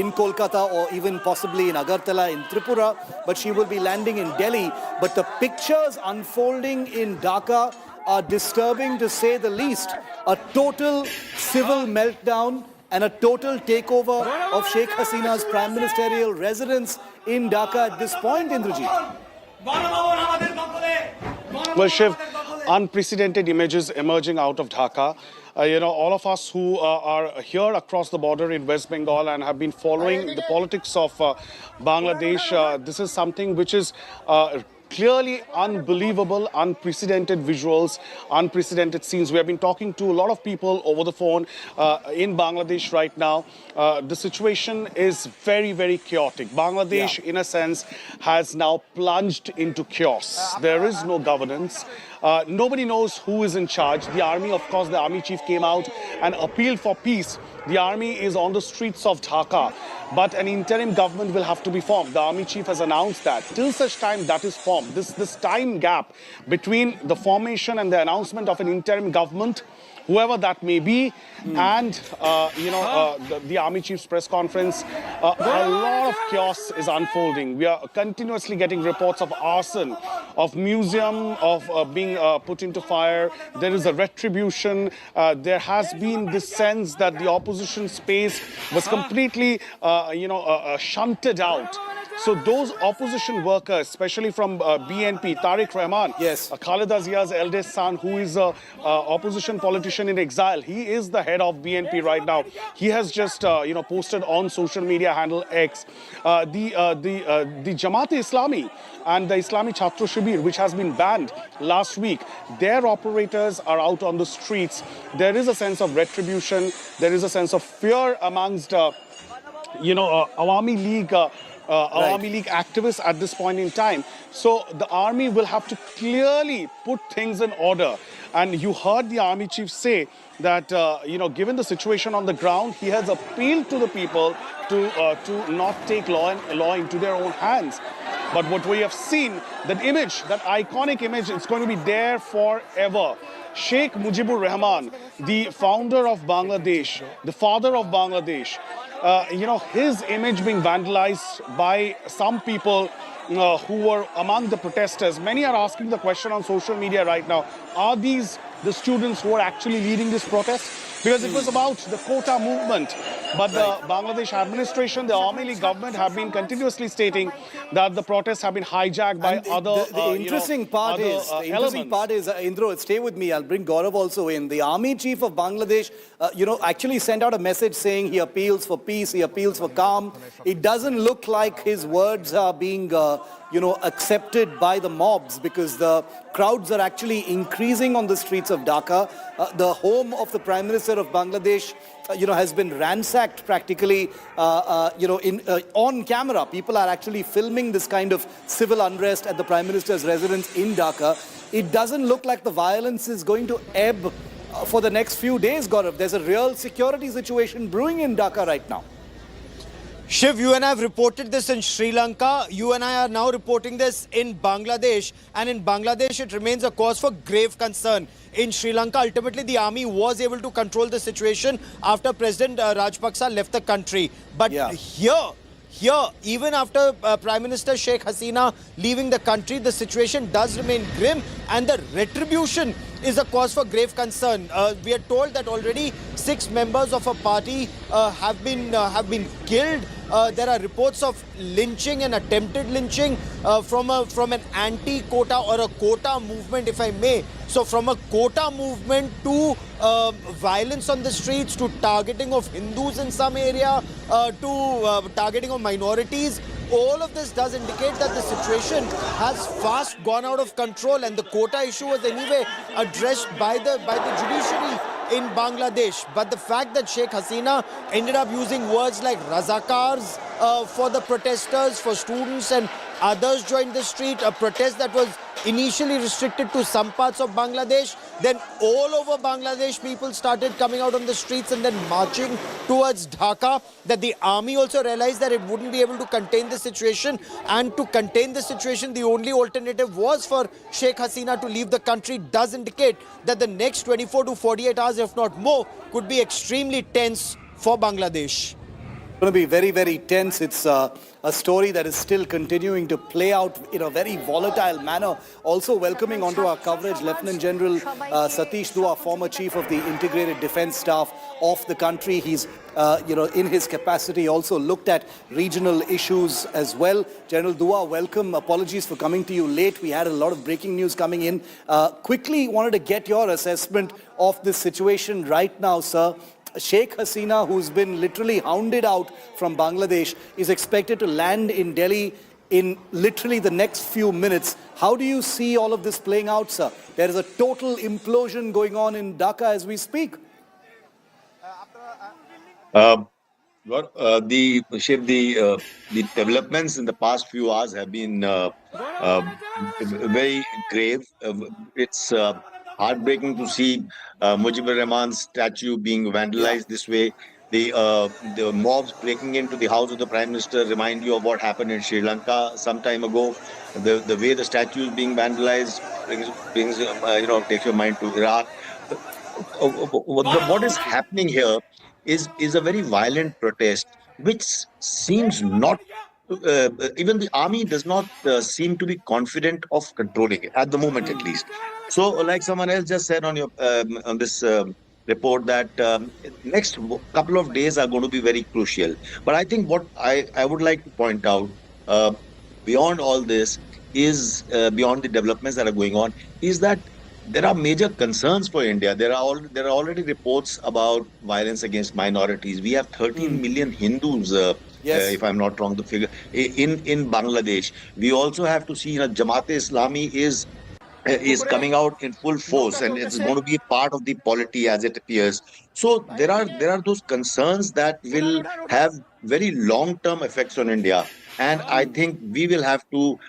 Speaker 3: in Kolkata or even possibly in Agartala, in Tripura, but she will be landing in Delhi. But the pictures unfolding in Dhaka are disturbing to say the least. A total civil meltdown and a total takeover of Sheikh Hasina's prime ministerial residence in Dhaka at this point, Indrajit.
Speaker 10: Well, Shiv, unprecedented images emerging out of Dhaka. All of us who are here across the border in West Bengal and have been following the politics of Bangladesh, this is something which is clearly unbelievable, unprecedented visuals, unprecedented scenes. We have been talking to a lot of people over the phone in Bangladesh right now. The situation is very, very chaotic. Bangladesh, in a sense, has now plunged into chaos. There is no governance. Nobody knows who is in charge. The army, of course, the army chief came out and appealed for peace. The army is on the streets of Dhaka, but an interim government will have to be formed. The army chief has announced that. Till such time that is formed, this time gap between the formation and the announcement of an interim government, whoever that may be, and the army chief's press conference, a lot of chaos is unfolding. We are continuously getting reports of arson, of museum, of being put into fire. There is a retribution. There has been this sense that the opposition space was completely, shunted out. So those opposition workers, especially from BNP, Tariq Rahman,
Speaker 3: yes,
Speaker 10: Khaleda Zia's eldest son, who is a opposition politician in exile, he is the head of BNP right now. He has just posted on social media handle X. The Jamaat-e-Islami and the Islami Chhatro Shibir, which has been banned last week, their operators are out on the streets. There is a sense of retribution. There is a sense of fear amongst, Awami League. Awami League activists at this point in time. So the army will have to clearly put things in order. And you heard the army chief say that, given the situation on the ground, he has appealed to the people to not take law into their own hands. But what we have seen, that image, that iconic image, it's going to be there forever. Sheikh Mujibur Rahman, the founder of Bangladesh, the father of Bangladesh, his image being vandalized by some people who were among the protesters. Many are asking the question on social media right now, are these the students who are actually leading this protest? Because it was about the quota movement. But the Bangladesh administration, the Awami League government have been continuously stating that the protests have been hijacked by other
Speaker 3: The interesting part is, Indro, stay with me, I'll bring Gaurav also in. The army chief of Bangladesh, actually sent out a message saying he appeals for peace, he appeals for calm. It doesn't look like his words are being accepted by the mobs, because the crowds are actually increasing on the streets of Dhaka. The home of the Prime Minister of Bangladesh, has been ransacked practically, on camera. People are actually filming this kind of civil unrest at the Prime Minister's residence in Dhaka. It doesn't look like the violence is going to ebb for the next few days, Gaurav. There's a real security situation brewing in Dhaka right now.
Speaker 16: Shiv, you and I have reported this in Sri Lanka. You and I are now reporting this in Bangladesh. And in Bangladesh, it remains a cause for grave concern. In Sri Lanka, ultimately, the army was able to control the situation after President Rajapaksa left the country. But here, even after Prime Minister Sheikh Hasina leaving the country, the situation does remain grim, and the retribution is a cause for grave concern. We are told that already 6 members of a party have been killed. There are reports of lynching and attempted lynching from an anti-quota or a quota movement, if I may. So from a quota movement to violence on the streets, to targeting of Hindus in some area, to targeting of minorities. All of this does indicate that the situation has fast gone out of control, and the quota issue was anyway addressed by the judiciary in Bangladesh. But the fact that Sheikh Hasina ended up using words like Razakars for the protesters, for students, and others joined the street, a protest that was initially restricted to some parts of Bangladesh. Then all over Bangladesh, people started coming out on the streets and then marching towards Dhaka. That the army also realized that it wouldn't be able to contain the situation. And to contain the situation, the only alternative was for Sheikh Hasina to leave the country. Does indicate that the next 24 to 48 hours, if not more, could be extremely tense for Bangladesh.
Speaker 3: Going to be very, very tense. It's a story that is still continuing to play out in a very volatile manner. Also welcoming onto our coverage Lieutenant General Satish Dua, former Chief of the Integrated Defence Staff of the country. He's, in his capacity also looked at regional issues as well. General Dua, welcome. Apologies for coming to you late. We had a lot of breaking news coming in. Quickly wanted to get your assessment of this situation right now, sir. Sheikh Hasina, who's been literally hounded out from Bangladesh, is expected to land in Delhi in literally the next few minutes. How do you see all of this playing out, sir? There is a total implosion going on in Dhaka as we speak.
Speaker 17: The developments in the past few hours have been very grave. It's heartbreaking to see Mujibur Rahman's statue being vandalized this way. The mobs breaking into the house of the Prime Minister remind you of what happened in Sri Lanka some time ago. The way the statue is being vandalized brings takes your mind to Iraq. What is happening here is a very violent protest, which seems not. Even the army does not seem to be confident of controlling it at the moment, at least. So, like someone else just said on your on this report, that next couple of days are going to be very crucial. But I think what I would like to point out uh, beyond all this is beyond the developments that are going on, is that there are major concerns for India. There are already reports about violence against minorities. We have 13 million Hindus,
Speaker 3: Yes.
Speaker 17: if I'm not wrong, the figure in Bangladesh. We also have to see, Jamaat-e-Islami is coming out in full force, and it's going to be part of the polity as it appears. So there are those concerns that will have very long term effects on India, and I think we will have to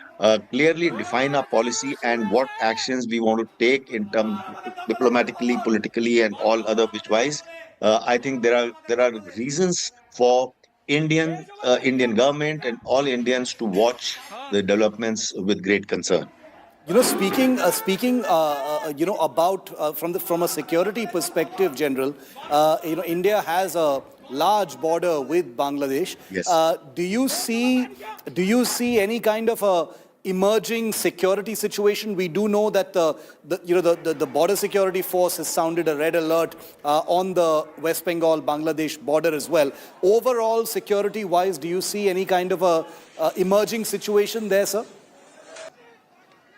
Speaker 17: clearly define our policy and what actions we want to take in terms diplomatically, politically, and all other which wise. I think there are reasons for Indian government and all Indians to watch the developments with great concern.
Speaker 3: Speaking about from a security perspective, General, India has a large border with Bangladesh.
Speaker 17: Yes.
Speaker 3: Do you see any kind of a emerging security situation? We do know that the border security force has sounded a red alert on the West Bengal Bangladesh border as well. Overall, security-wise, do you see any kind of a emerging situation there, sir?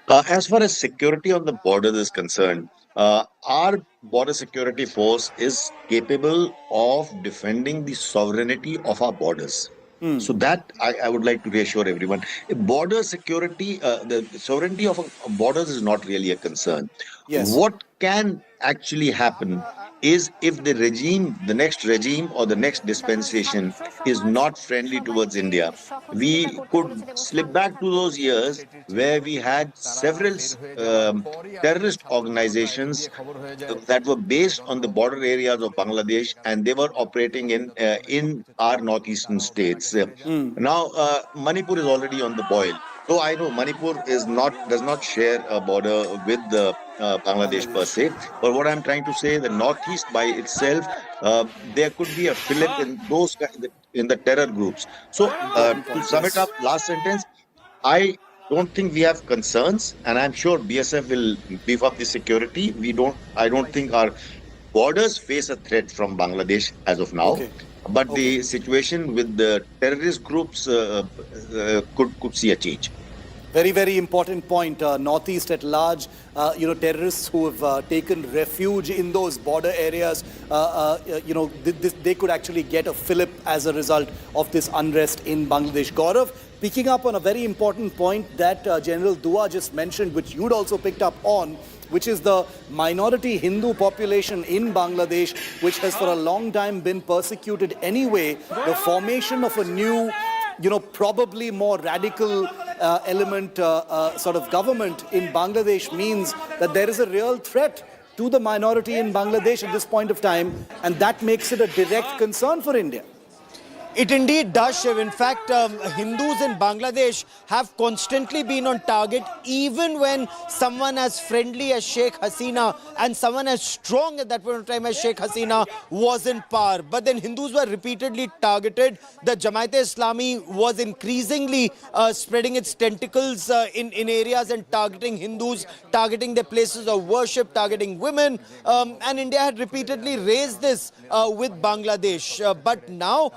Speaker 17: As far as security on the border is concerned, our border security force is capable of defending the sovereignty of our borders. So that I would like to reassure everyone. Border security, the sovereignty of borders is not really a concern.
Speaker 3: Yes.
Speaker 17: What can actually happen is if the next regime or the next dispensation is not friendly towards India, we could slip back to those years where we had several terrorist organizations that were based on the border areas of Bangladesh, and they were operating in our northeastern states. Now, Manipur is already on the boil. Though I know Manipur does not share a border with the Bangladesh per se, but what I'm trying to say, the northeast by itself, there could be a fillip in the terror groups. So, to sum it up, last sentence, I don't think we have concerns, and I'm sure BSF will beef up the security. I don't think our borders face a threat from Bangladesh as of now.
Speaker 3: Okay.
Speaker 17: But the situation with the terrorist groups could see a change.
Speaker 3: Very, very important point. Northeast at large, terrorists who have taken refuge in those border areas, they could actually get a fillip as a result of this unrest in Bangladesh. Gaurav, picking up on a very important point that General Dua just mentioned, which you'd also picked up on, which is the minority Hindu population in Bangladesh, which has for a long time been persecuted anyway. The formation of a new, probably more radical element sort of government in Bangladesh means that there is a real threat to the minority in Bangladesh at this point of time, and that makes it a direct concern for India.
Speaker 16: It indeed does, Shiv. In fact, Hindus in Bangladesh have constantly been on target, even when someone as friendly as Sheikh Hasina and someone as strong at that point of time as Sheikh Hasina was in power. But then Hindus were repeatedly targeted. The Jamaat-e-Islami was increasingly spreading its tentacles in areas and targeting Hindus, targeting their places of worship, targeting women. And India had repeatedly raised this with Bangladesh. But now,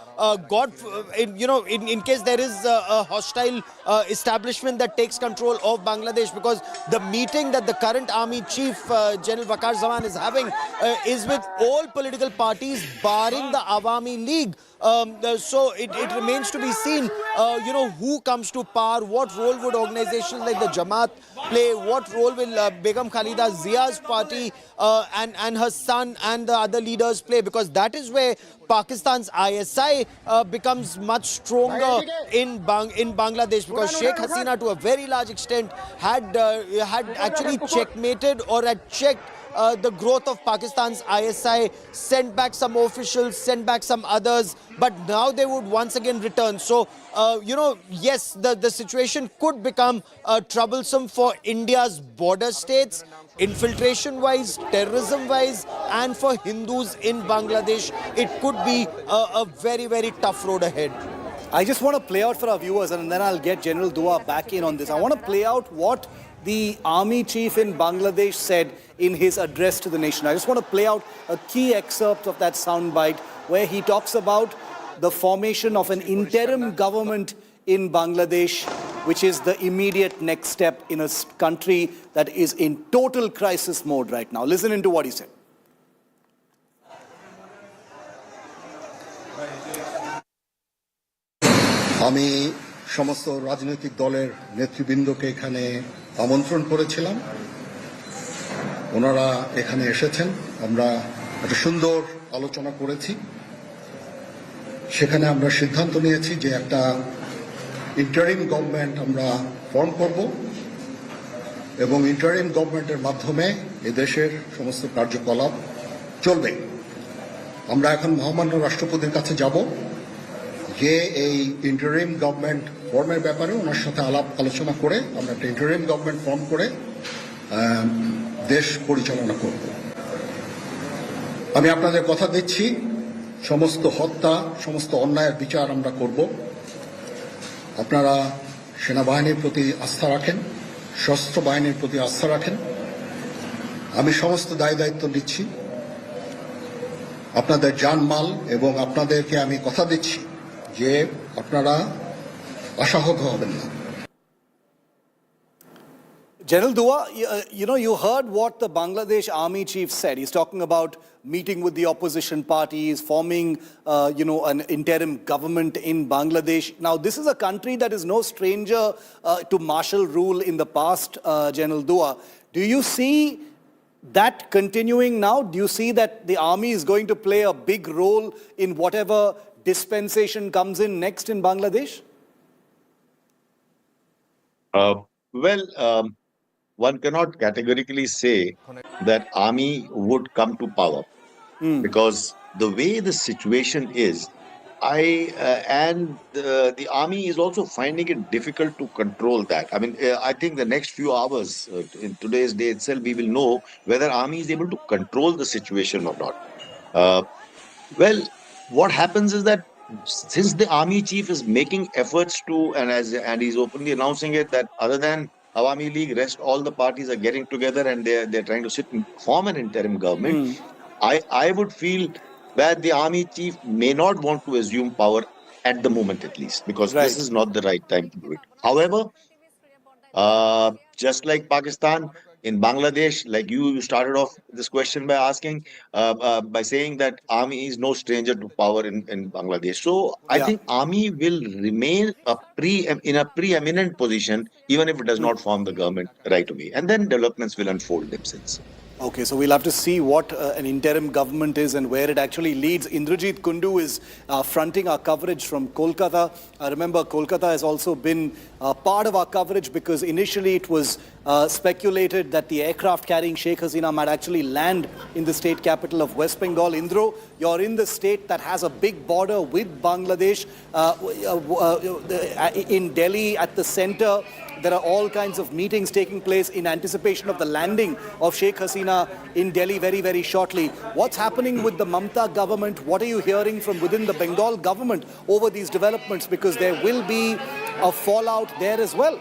Speaker 16: in case there is a hostile establishment that takes control of Bangladesh, because the meeting that the current army chief, General Waqar Zaman, is having is with all political parties barring the Awami League. So it remains to be seen, who comes to power, what role would organizations like the Jamaat play, what role will Begum Khalida Zia's party and her son and the other leaders play, because that is where Pakistan's ISI becomes much stronger in Bangladesh, because Sheikh Hasina to a very large extent had actually checkmated or had checked the growth of Pakistan's ISI, sent back some officials, sent back some others, but now they would once again return. So, yes, the situation could become troublesome for India's border states, infiltration-wise, terrorism-wise, and for Hindus in Bangladesh. It could be a very, very tough road ahead.
Speaker 3: I just want to play out for our viewers, and then I'll get General Dua back in on this. I want to play out what the army chief in Bangladesh said in his address to the nation. I just want to play out a key excerpt of that soundbite where he talks about the formation of an interim government in Bangladesh, which is the immediate next step in a country that is in total crisis mode right now. Listen into what he said.
Speaker 6: আমি সমস্ত রাজনৈতিক দলের নেতৃবৃন্দকে এখানে আমন্ত্রণ করেছিলাম। ওনারা এখানে এসেছেন, আমরা একটা সুন্দর আলোচনা করেছি। সেখানে আমরা সিদ্ধান্ত নিয়েছি যে একটা ইন্টারিম গভর্নমেন্ট আমরা ফর্ম করব এবং ইন্টারিম গভর্নমেন্টের মাধ্যমে এদেশের সমস্ত কার্যকলাপ চলবে। আমরা এখন মহামান্য রাষ্ট্রপতির কাছে যাব, যে এই ইন্টারিম গভর্নমেন্ট ফর্মের ব্যাপারে ওনার সাথে আলাপ আলোচনা করে আমরা একটা ইন্টারিম গভর্নমেন্ট ফর্ম করে দেশ পরিচালনা করব। আমি আপনাদের কথা দিচ্ছি, সমস্ত হত্যা, সমস্ত অন্যায়ের বিচার আমরা করব। আপনারা সেনাবাহিনীর প্রতি আস্থা রাখেন, সশস্ত্র বাহিনীর প্রতি আস্থা রাখেন। আমি সমস্ত দায়িত্ব নিচ্ছি, আপনাদের জানমাল, এবং আপনাদেরকে আমি কথা দিচ্ছি যে আপনারা আশাহত হবেন না।
Speaker 3: General Dua, you heard what the Bangladesh Army chief said. He's talking about meeting with the opposition parties, forming, an interim government in Bangladesh. Now, this is a country that is no stranger to martial rule in the past, General Dua. Do you see that continuing now? Do you see that the army is going to play a big role in whatever dispensation comes in next in Bangladesh?
Speaker 17: One cannot categorically say that army would come to power because the way the situation is, the army is also finding it difficult to control that. I mean, I think the next few hours, in today's day itself, we will know whether army is able to control the situation or not. What happens is that since the army chief is making efforts to, and he's openly announcing it, that other than Awami League, rest all the parties are getting together and they're trying to sit and form an interim government. I would feel that the army chief may not want to assume power at the moment, at least, because this is not the right time to do it. However, just like Pakistan, in Bangladesh, like you started off this question by asking, by saying that army is no stranger to power in Bangladesh. So I think army will remain in a preeminent position, even if it does not form the government right away. And then developments will unfold themselves.
Speaker 3: Okay, so we'll have to see what an interim government is and where it actually leads. Indrajit Kundu is fronting our coverage from Kolkata. Remember, Kolkata has also been part of our coverage because initially it was speculated that the aircraft carrying Sheikh Hasina might actually land in the state capital of West Bengal. Indro, you're in the state that has a big border with Bangladesh. In Delhi, at the center, there are all kinds of meetings taking place in anticipation of the landing of Sheikh Hasina in Delhi very, very shortly. What's happening with the Mamta government? What are you hearing from within the Bengal government over these developments? Because there will be a fallout there as well.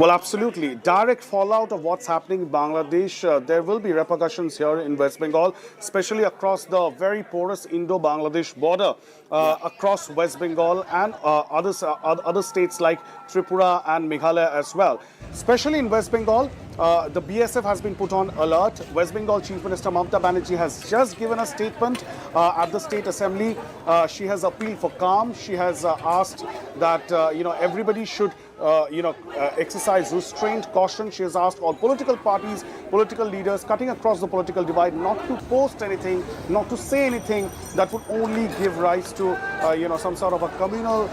Speaker 10: Well, absolutely. Direct fallout of what's happening in Bangladesh. There will be repercussions here in West Bengal, especially across the very porous Indo-Bangladesh border, across West Bengal and other states like Tripura and Meghalaya as well. Especially in West Bengal, the BSF has been put on alert. West Bengal Chief Minister Mamta Banerjee has just given a statement at the State Assembly. She has appealed for calm. She has asked that everybody should exercise restraint, caution. She has asked all political parties, political leaders cutting across the political divide not to post anything, not to say anything that would only give rise to some sort of a communal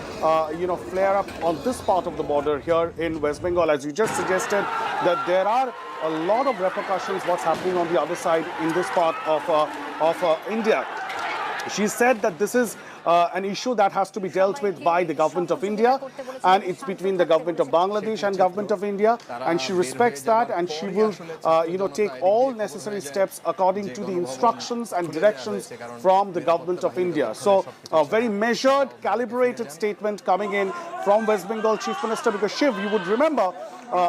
Speaker 10: flare up on this part of the border here in West Bengal. As you just suggested, that there are a lot of repercussions what's happening on the other side in this part of India. She said that this is an issue that has to be dealt with by the government of India, and it's between the government of Bangladesh and government of India, and she respects that, and she will take all necessary steps according to the instructions and directions from the government of India. So a very measured, calibrated statement coming in from West Bengal Chief Minister, because Shiv, you would remember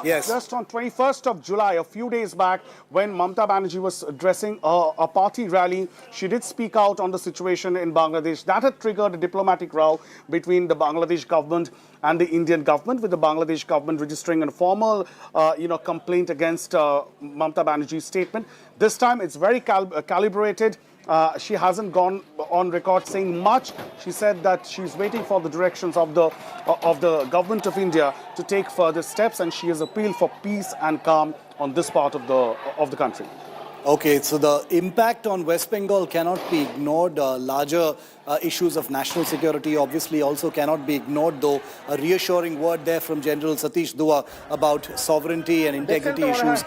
Speaker 10: just on 21st of July, a few days back, when Mamta Banerjee was addressing a party rally, she did speak out on the situation in Bangladesh. That had triggered a diplomatic row between the Bangladesh government and the Indian government, with the Bangladesh government registering a formal, complaint against Mamata Banerjee's statement. This time, it's very calibrated. She hasn't gone on record saying much. She said that she's waiting for the directions of the government of India to take further steps, and she has appealed for peace and calm on this part of the country.
Speaker 3: Okay, so the impact on West Bengal cannot be ignored. Larger issues of national security obviously also cannot be ignored, though a reassuring word there from General Satish Dua about sovereignty and integrity issues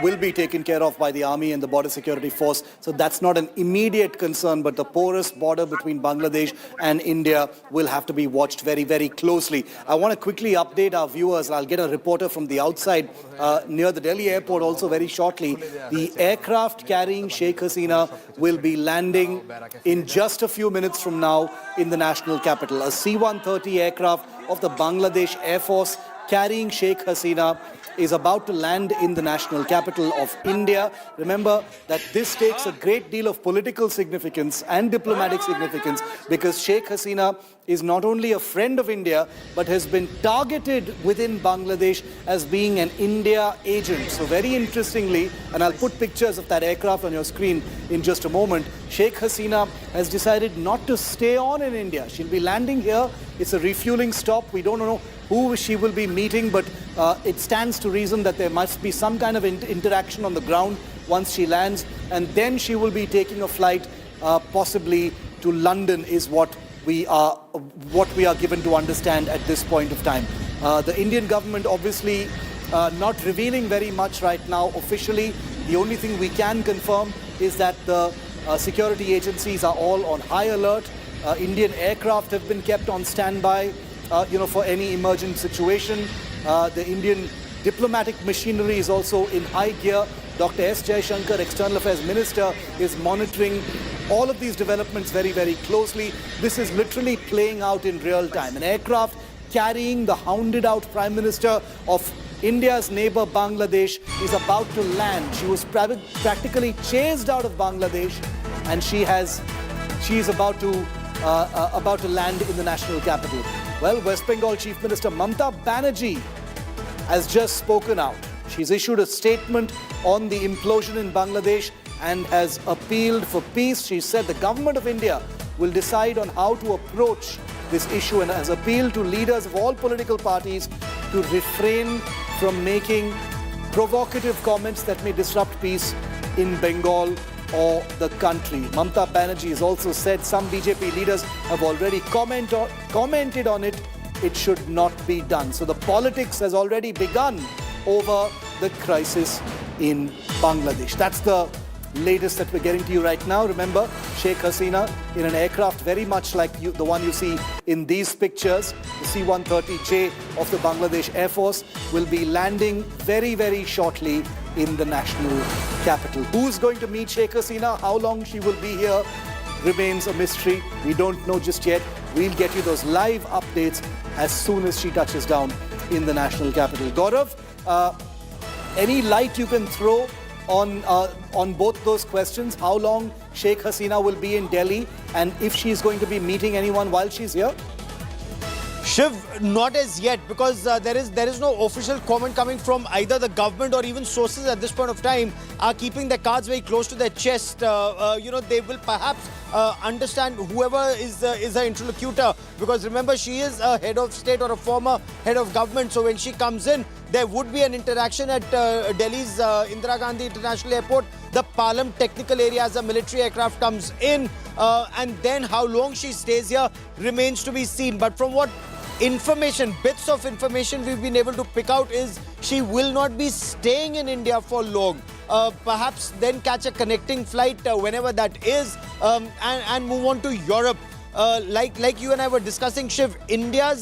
Speaker 3: will be taken care of by the army and the border security force. So that's not an immediate concern, but the porous border between Bangladesh and India will have to be watched very, very closely. I want to quickly update our viewers. I'll get a reporter from the outside near the Delhi airport also very shortly. The aircraft carrying Sheikh Hasina will be landing in just a few minutes from now in the national capital. A C-130 aircraft of the Bangladesh Air Force carrying Sheikh Hasina is about to land in the national capital of India. Remember that this takes a great deal of political significance and diplomatic significance, because Sheikh Hasina is not only a friend of India, but has been targeted within Bangladesh as being an India agent. So very interestingly, and I'll put pictures of that aircraft on your screen in just a moment, Sheikh Hasina has decided not to stay on in India. She'll be landing here. It's a refueling stop. We don't know who she will be meeting, but it stands to reason that there must be some kind of interaction on the ground once she lands, and then she will be taking a flight possibly to London, is what we are given to understand at this point of time. The Indian government obviously not revealing very much right now officially. The only thing we can confirm is that the security agencies are all on high alert. Indian aircraft have been kept on standby, for any emergent situation. The Indian diplomatic machinery is also in high gear. Dr. S. Jaishankar, External Affairs Minister, is monitoring all of these developments very, very closely. This is literally playing out in real time. An aircraft carrying the hounded out Prime Minister of India's neighbor Bangladesh is about to land. She was practically chased out of Bangladesh, and she is about to land in the national capital. Well, West Bengal Chief Minister Mamata Banerjee has just spoken out. She's issued a statement on the implosion in Bangladesh and has appealed for peace. She said the government of India will decide on how to approach this issue, and has appealed to leaders of all political parties to refrain from making provocative comments that may disrupt peace in Bengal or the country. Mamata Banerjee has also said some BJP leaders have already commented on it. It should not be done. So the politics has already begun over the crisis in Bangladesh. That's the latest that we're getting to you right now. Remember, Sheikh Hasina in an aircraft very much like the one you see in these pictures, the C-130J of the Bangladesh Air Force, will be landing very, very shortly in the national capital. Who's going to meet Sheikh Hasina? How long she will be here remains a mystery. We don't know just yet. We'll get you those live updates as soon as she touches down in the national capital. Gaurav, any light you can throw on both those questions? How long Sheikh Hasina will be in Delhi, and if she's going to be meeting anyone while she's here?
Speaker 16: Shiv, not as yet, because there is no official comment coming from either the government or even sources at this point of time are keeping their cards very close to their chest. They will perhaps understand whoever is her interlocutor, because remember, she is a head of state or a former head of government. So when she comes in, there would be an interaction at Delhi's Indira Gandhi International Airport, the Palam technical area, as a military aircraft comes in, and then how long she stays here remains to be seen. But from what bits of information we've been able to pick out is she will not be staying in India for long. Perhaps then catch a connecting flight whenever that is, and move on to Europe. Like you and I were discussing, Shiv, India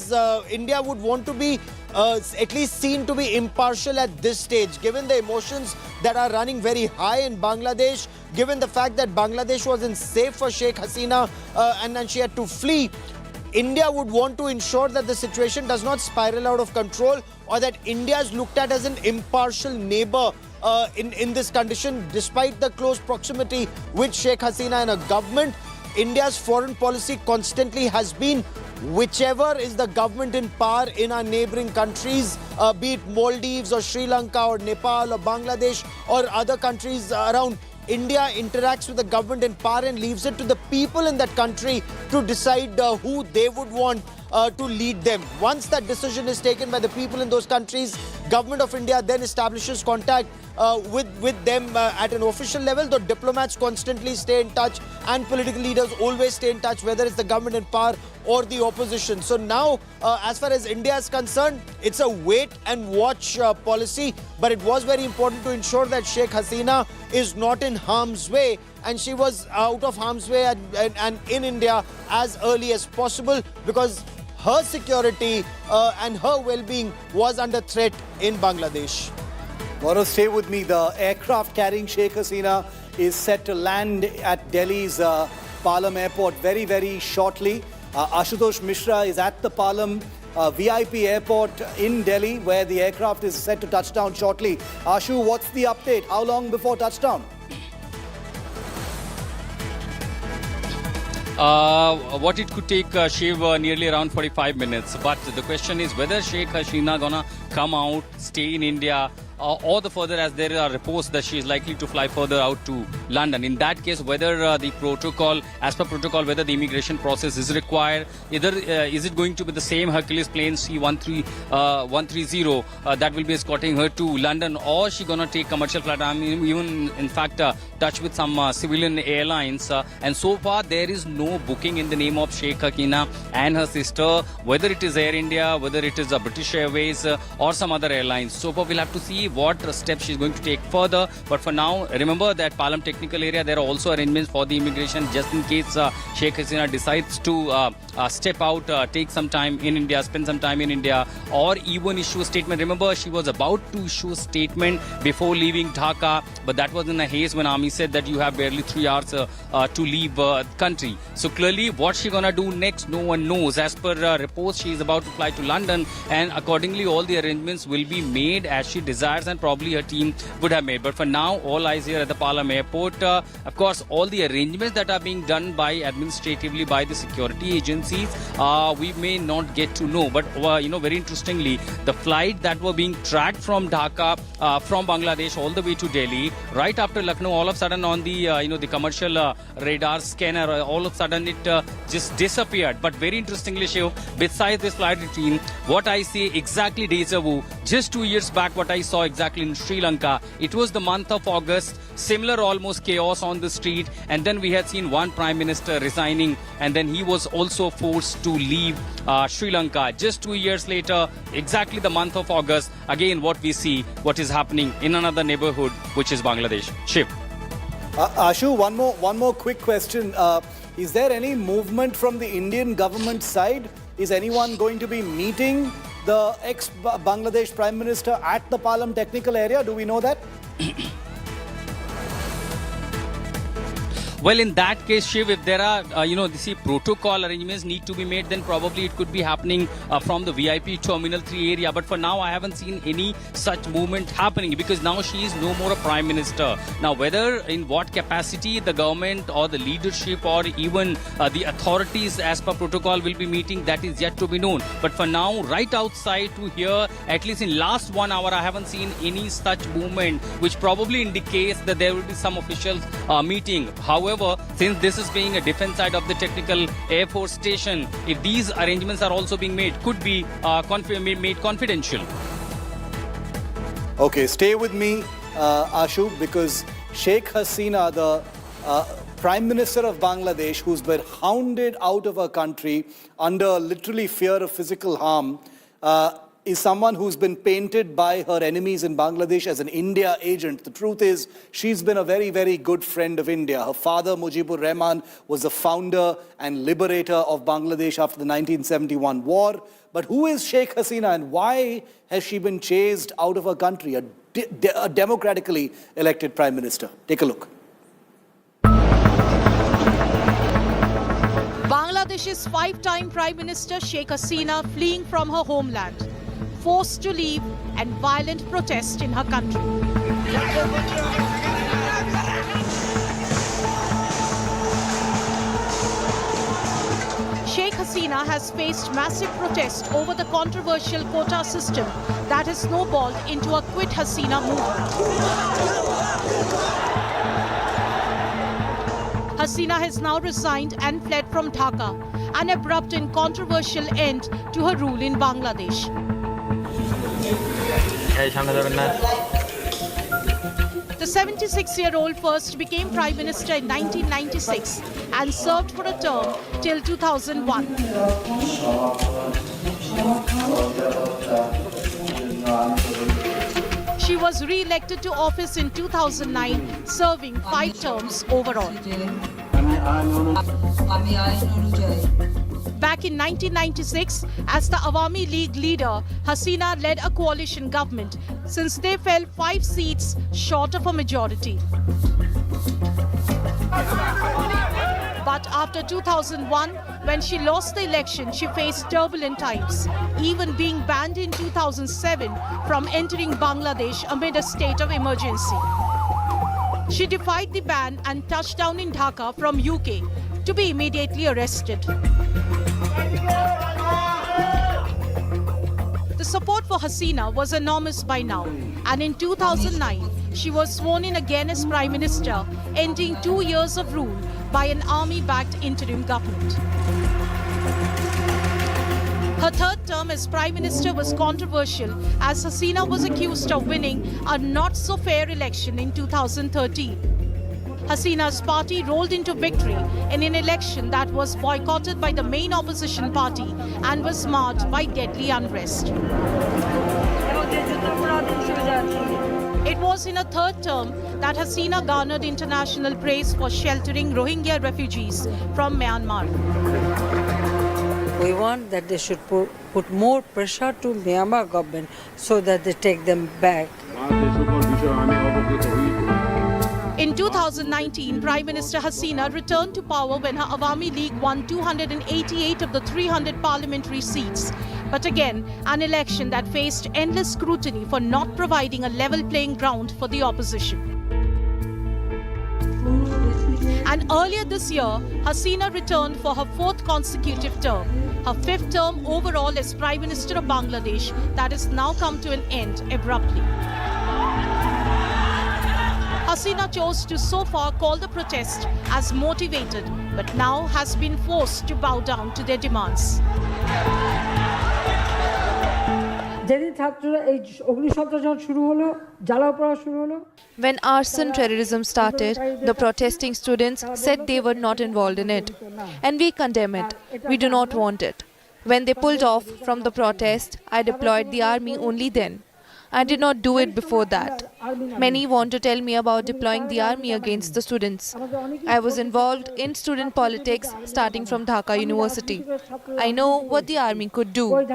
Speaker 16: would want to be at least seen to be impartial at this stage, given the emotions that are running very high in Bangladesh, given the fact that Bangladesh wasn't safe for Sheikh Hasina and then she had to flee. India would want to ensure that the situation does not spiral out of control, or that India is looked at as an impartial neighbor in this condition, despite the close proximity with Sheikh Hasina and her government. India's foreign policy constantly has been whichever is the government in power in our neighboring countries, be it Maldives or Sri Lanka or Nepal or Bangladesh or other countries around, India interacts with the government in power and leaves it to the people in that country to decide who they would want to lead them. Once that decision is taken by the people in those countries, Government of India then establishes contact with them at an official level, though diplomats constantly stay in touch and political leaders always stay in touch, whether it's the government in power or the opposition. So now, as far as India is concerned, it's a wait and watch policy, but it was very important to ensure that Sheikh Hasina is not in harm's way, and she was out of harm's way and in India as early as possible, because her security and her well-being was under threat in Bangladesh.
Speaker 3: Want to stay with me? The aircraft carrying Sheikh Hasina is set to land at Delhi's Palam airport very, very shortly. Ashutosh Mishra is at the Palam VIP airport in Delhi, where the aircraft is set to touch down shortly. Ashu, what's the update? How long before touchdown?
Speaker 18: What it could take, Shiv, nearly around 45 minutes. But the question is whether Sheikh Hasina gonna come out, stay in India, or the further, as there are reports that she is likely to fly further out to London. In that case, whether the protocol, as per protocol, whether the immigration process is required, either is it going to be the same Hercules plane C-130 that will be escorting her to London, or she gonna take commercial flight? I mean, even in fact touch with some civilian airlines, and so far there is no booking in the name of Sheikh Hasina and her sister, whether it is Air India, whether it is British Airways or some other airlines. So far we'll have to see what steps she's going to take further, but for now, remember that Palam technical area, there are also arrangements for the immigration just in case Sheikh Hasina decides to step out, take some time in India, spend some time in India, or even issue a statement. Remember, she was about to issue a statement before leaving Dhaka, but that was in a haze when army said that you have barely 3 hours to leave the country. So clearly, what she gonna do next, no one knows. As per reports, she is about to fly to London, and accordingly, all the arrangements will be made as she desires, and probably her team would have made. But for now, all eyes here at the Palam airport. Of course, all the arrangements that are being done by administratively by the security agencies, we may not get to know. But very interestingly, the flight that were being tracked from Dhaka, from Bangladesh all the way to Delhi, right after Lucknow, all of a sudden on the the commercial radar scanner, all of a sudden it just disappeared. But very interestingly, Shiv, besides this flight routine, what I see exactly deja vu. Just 2 years back, what I saw exactly in Sri Lanka, it was the month of August, similar almost chaos on the street, and then we had seen one Prime Minister resigning, and then he was also forced to leave Sri Lanka. Just 2 years later, exactly the month of August, again what we see, what is happening in another neighborhood, which is Bangladesh. Shiv.
Speaker 3: Ashu, one more quick question. Is there any movement from the Indian government side? Is anyone going to be meeting the ex-Bangladesh Prime Minister at the Palam technical area? Do we know that?
Speaker 18: Well, in that case, Shiv, if there are, protocol arrangements need to be made, then probably it could be happening from the VIP Terminal 3 area. But for now, I haven't seen any such movement happening, because now she is no more a Prime Minister. Now, whether in what capacity the government or the leadership or even the authorities as per protocol will be meeting, that is yet to be known. But for now, right outside to here, at least in last 1 hour, I haven't seen any such movement, which probably indicates that there will be some official meeting. However, since this is being a defense side of the technical Air Force station, if these arrangements are also being made, could be made confidential.
Speaker 3: Okay, stay with me, Ashu, because Sheikh Hasina, the Prime Minister of Bangladesh, who's been hounded out of her country under literally fear of physical harm, is someone who's been painted by her enemies in Bangladesh as an India agent. The truth is, she's been a very, very good friend of India. Her father, Mujibur Rahman, was the founder and liberator of Bangladesh after the 1971 war. But who is Sheikh Hasina, and why has she been chased out of her country, a democratically elected Prime Minister? Take a look.
Speaker 19: Bangladesh's 5-time Prime Minister Sheikh Hasina fleeing from her homeland, forced to leave, and violent protest in her country. Hasina has faced massive protest over the controversial quota system that has snowballed into a Quit Hasina movement. Hasina has now resigned and fled from Dhaka, an abrupt and controversial end to her rule in Bangladesh. The 76-year-old first became Prime Minister in 1996 and served for a term till 2001. She was re-elected to office in 2009, serving 5 terms overall. Back in 1996, as the Awami League leader, Hasina led a coalition government since they fell 5 seats short of a majority. But after 2001, when she lost the election, she faced turbulent times, even being banned in 2007 from entering Bangladesh amid a state of emergency. She defied the ban and touched down in Dhaka from UK to be immediately arrested. The support for Hasina was enormous by now, and in 2009, she was sworn in again as Prime Minister, ending 2 years of rule by an army-backed interim government. Her third term as Prime Minister was controversial as Hasina was accused of winning a not-so-fair election in 2013. Hasina's party rolled into victory in an election that was boycotted by the main opposition party and was marred by deadly unrest. It was in her third term that Hasina garnered international praise for sheltering Rohingya refugees from Myanmar.
Speaker 20: We want that they should put more pressure to Myanmar government so that they take them back.
Speaker 19: In 2019, Prime Minister Hasina returned to power when her Awami League won 288 of the 300 parliamentary seats. But again, an election that faced endless scrutiny for not providing a level playing ground for the opposition. And earlier this year, Hasina returned for her 4th consecutive term, her 5th term overall as Prime Minister of Bangladesh that has now come to an end abruptly. Hasina chose to so far call the protest as motivated, but now has been forced to bow down to their demands.
Speaker 21: When arson terrorism started, the protesting students said they were not involved in it. And we condemn it. We do not want it. When they pulled off from the protest, I deployed the army only then. I did not do it before that. Many want to tell me about deploying the army against the students. I was involved in student politics starting from Dhaka University. I know what the army could do.
Speaker 19: In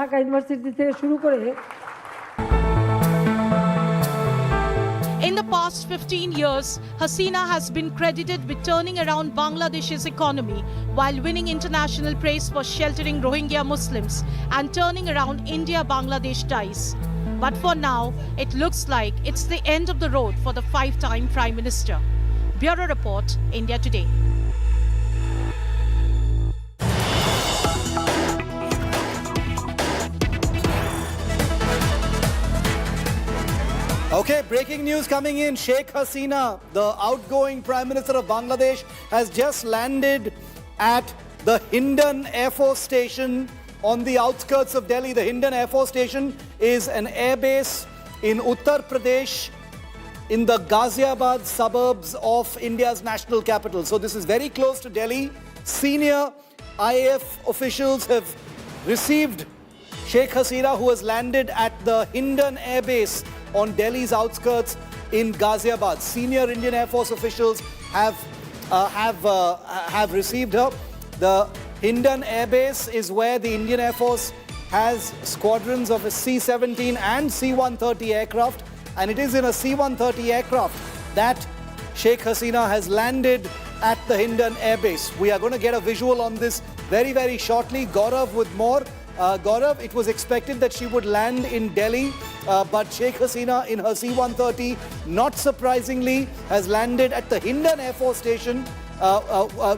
Speaker 19: the past 15 years, Hasina has been credited with turning around Bangladesh's economy while winning international praise for sheltering Rohingya Muslims and turning around India-Bangladesh ties. But for now, it looks like it's the end of the road for the 5-time Prime Minister. Bureau Report, India Today.
Speaker 3: Okay, breaking news coming in. Sheikh Hasina, the outgoing Prime Minister of Bangladesh, has just landed at the Hindon Air Force Station on the outskirts of Delhi. The Hindon Air Force Station is an airbase in Uttar Pradesh in the Ghaziabad suburbs of India's national capital. So this is very close to Delhi. Senior IAF officials have received Sheikh Hasina, who has landed at the Hindon Air Base on Delhi's outskirts in Ghaziabad. Senior Indian Air Force officials have received her. The Hindon Air Base is where the Indian Air Force has squadrons of a C-17 and C-130 aircraft, and it is in a C-130 aircraft that Sheikh Hasina has landed at the Hindon Air Base. We are going to get a visual on this very, very shortly. Gaurav with more. Gaurav, it was expected that she would land in Delhi, but Sheikh Hasina in her C-130, not surprisingly, has landed at the Hindon Air Force Station,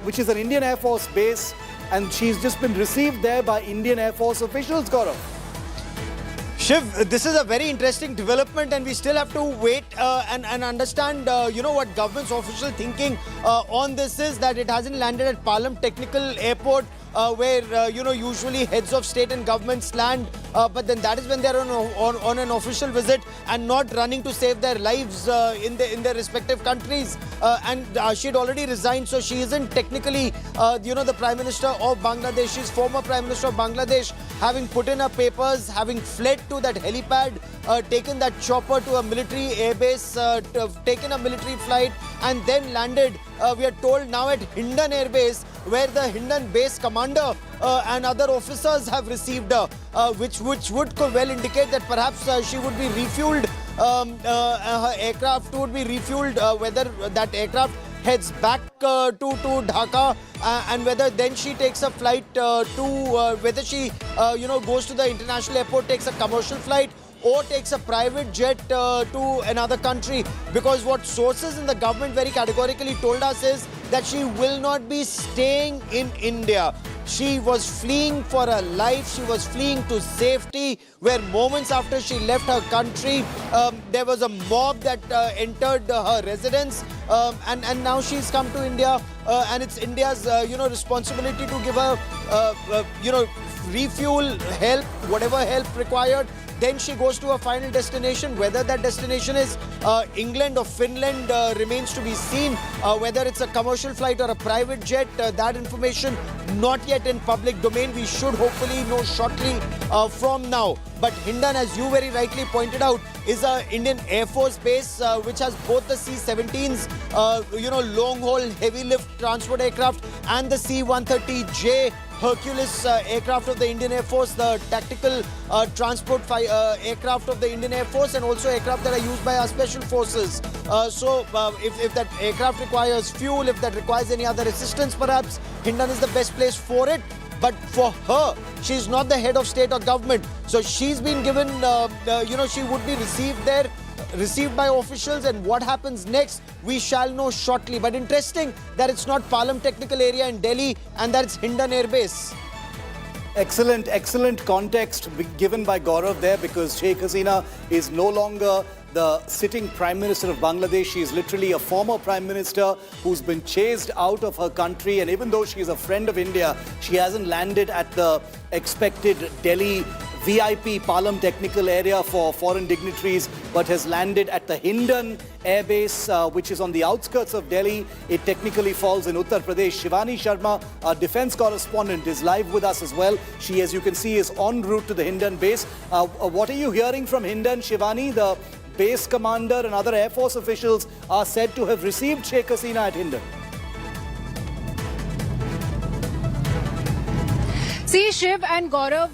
Speaker 3: which is an Indian Air Force base and she's just been received there by Indian Air Force officials, Gaurav.
Speaker 16: Shiv, this is a very interesting development, and we still have to wait and understand, what government's official thinking on this is, that it hasn't landed at Palam Technical Airport, where, usually heads of state and governments land, but then that is when they're on an official visit and not running to save their lives in their respective countries. And she'd already resigned, so she isn't technically, the Prime Minister of Bangladesh. She's former Prime Minister of Bangladesh, having put in her papers, having fled to that helipad, taken that chopper to a military airbase, taken a military flight, and then landed, we are told now, at Hindon Air Base, where the Hindon base commander and other officers have received her, which would well indicate that perhaps she would be refueled, her aircraft would be refueled, whether that aircraft heads back to Dhaka, and whether then she takes a flight whether she goes to the international airport, takes a commercial flight, or takes a private jet to another country. Because what sources in the government very categorically told us is that she will not be staying in India. She was fleeing for her life. She was fleeing to safety, where moments after she left her country, there was a mob that entered her residence, and now she's come to India, and it's India's responsibility to give her refuel, help, whatever help required. Then she goes to a final destination. Whether that destination is England or Finland remains to be seen. Whether it's a commercial flight or a private jet, that information not yet in public domain. We should hopefully know shortly from now. But Hindon, as you very rightly pointed out, is an Indian Air Force base which has both the C-17s, long-haul heavy-lift transport aircraft, and the C-130J Hercules aircraft of the Indian Air Force, the tactical transport aircraft of the Indian Air Force, and also aircraft that are used by our special forces. So if that aircraft requires fuel, if that requires any other assistance, perhaps Hindon is the best place for it. But for her, she's not the head of state or government. So she's been given, she would be received by officials, and what happens next, we shall know shortly. But interesting that it's not Palam Technical Area in Delhi, and that it's Hindon Air Base.
Speaker 3: Excellent context given by Gaurav there, because Sheikh Hasina is no longer the sitting Prime Minister of Bangladesh. She is literally a former Prime Minister who's been chased out of her country, and even though she is a friend of India, she hasn't landed at the expected Delhi VIP Palam Technical Area for foreign dignitaries, but has landed at the Hindon Air Base, which is on the outskirts of Delhi. It technically falls in Uttar Pradesh. Shivani Sharma, our defense correspondent, is live with us as well. She, as you can see, is en route to the Hindon base. What are you hearing from Hindon, Shivani? The base commander and other Air Force officials are said to have received Sheikh Hasina at Hindon.
Speaker 2: See, Shiv and Gaurav,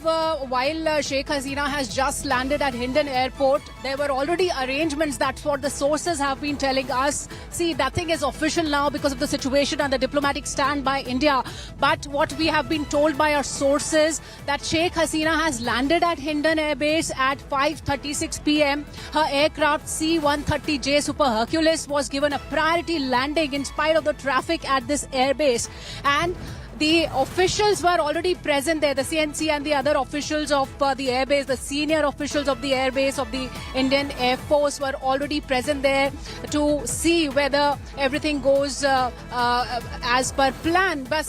Speaker 2: while Sheikh Hasina has just landed at Hindon Airport, there were already arrangements. That's what the sources have been telling us. See, nothing is official now because of the situation and the diplomatic stand by India. But what we have been told by our sources, that Sheikh Hasina has landed at Hindon Air Base at 5:36 p.m. Her aircraft C-130J Super Hercules was given a priority landing in spite of the traffic at this airbase. And the officials were already present there, the CNC and the other officials of the airbase, the senior officials of the airbase of the Indian Air Force were already present there to see whether everything goes as per plan. But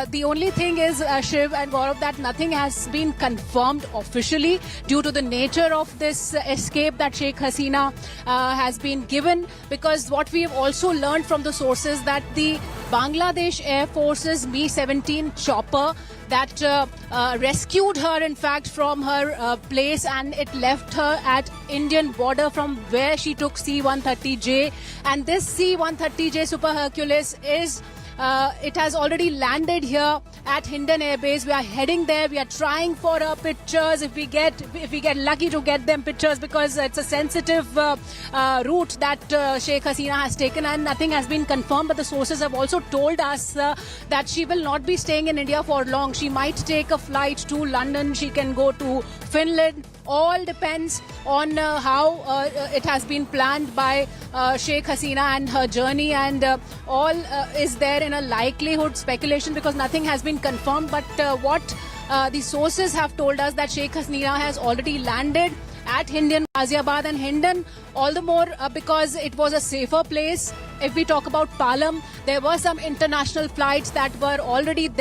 Speaker 2: the only thing is, Shiv and Gaurav, that nothing has been confirmed officially due to the nature of this escape that Sheikh Hasina has been given. Because what we have also learned from the sources, that the Bangladesh Air Force's Mi-17 chopper that rescued her, in fact, from her place, and it left her at Indian border, from where she took C-130J. And this C-130J Super Hercules is it has already landed here at Hindon Air Base. We are heading there. We are trying for pictures, if we get lucky to get them pictures, because it's a sensitive route that Sheikh Hasina has taken, and nothing has been confirmed. But the sources have also told us that she will not be staying in India for long. She might take a flight to London. She can go to Finland
Speaker 1: all depends on how it has been planned by Sheikh Hasina and her journey, and all is there in a likelihood speculation because nothing has been confirmed. But what the sources have told us that Sheikh Hasina has already landed at Hindon, Ghaziabad, and Hindon all the more because it was a safer place. If we talk about Palam, there were some international flights that were already there.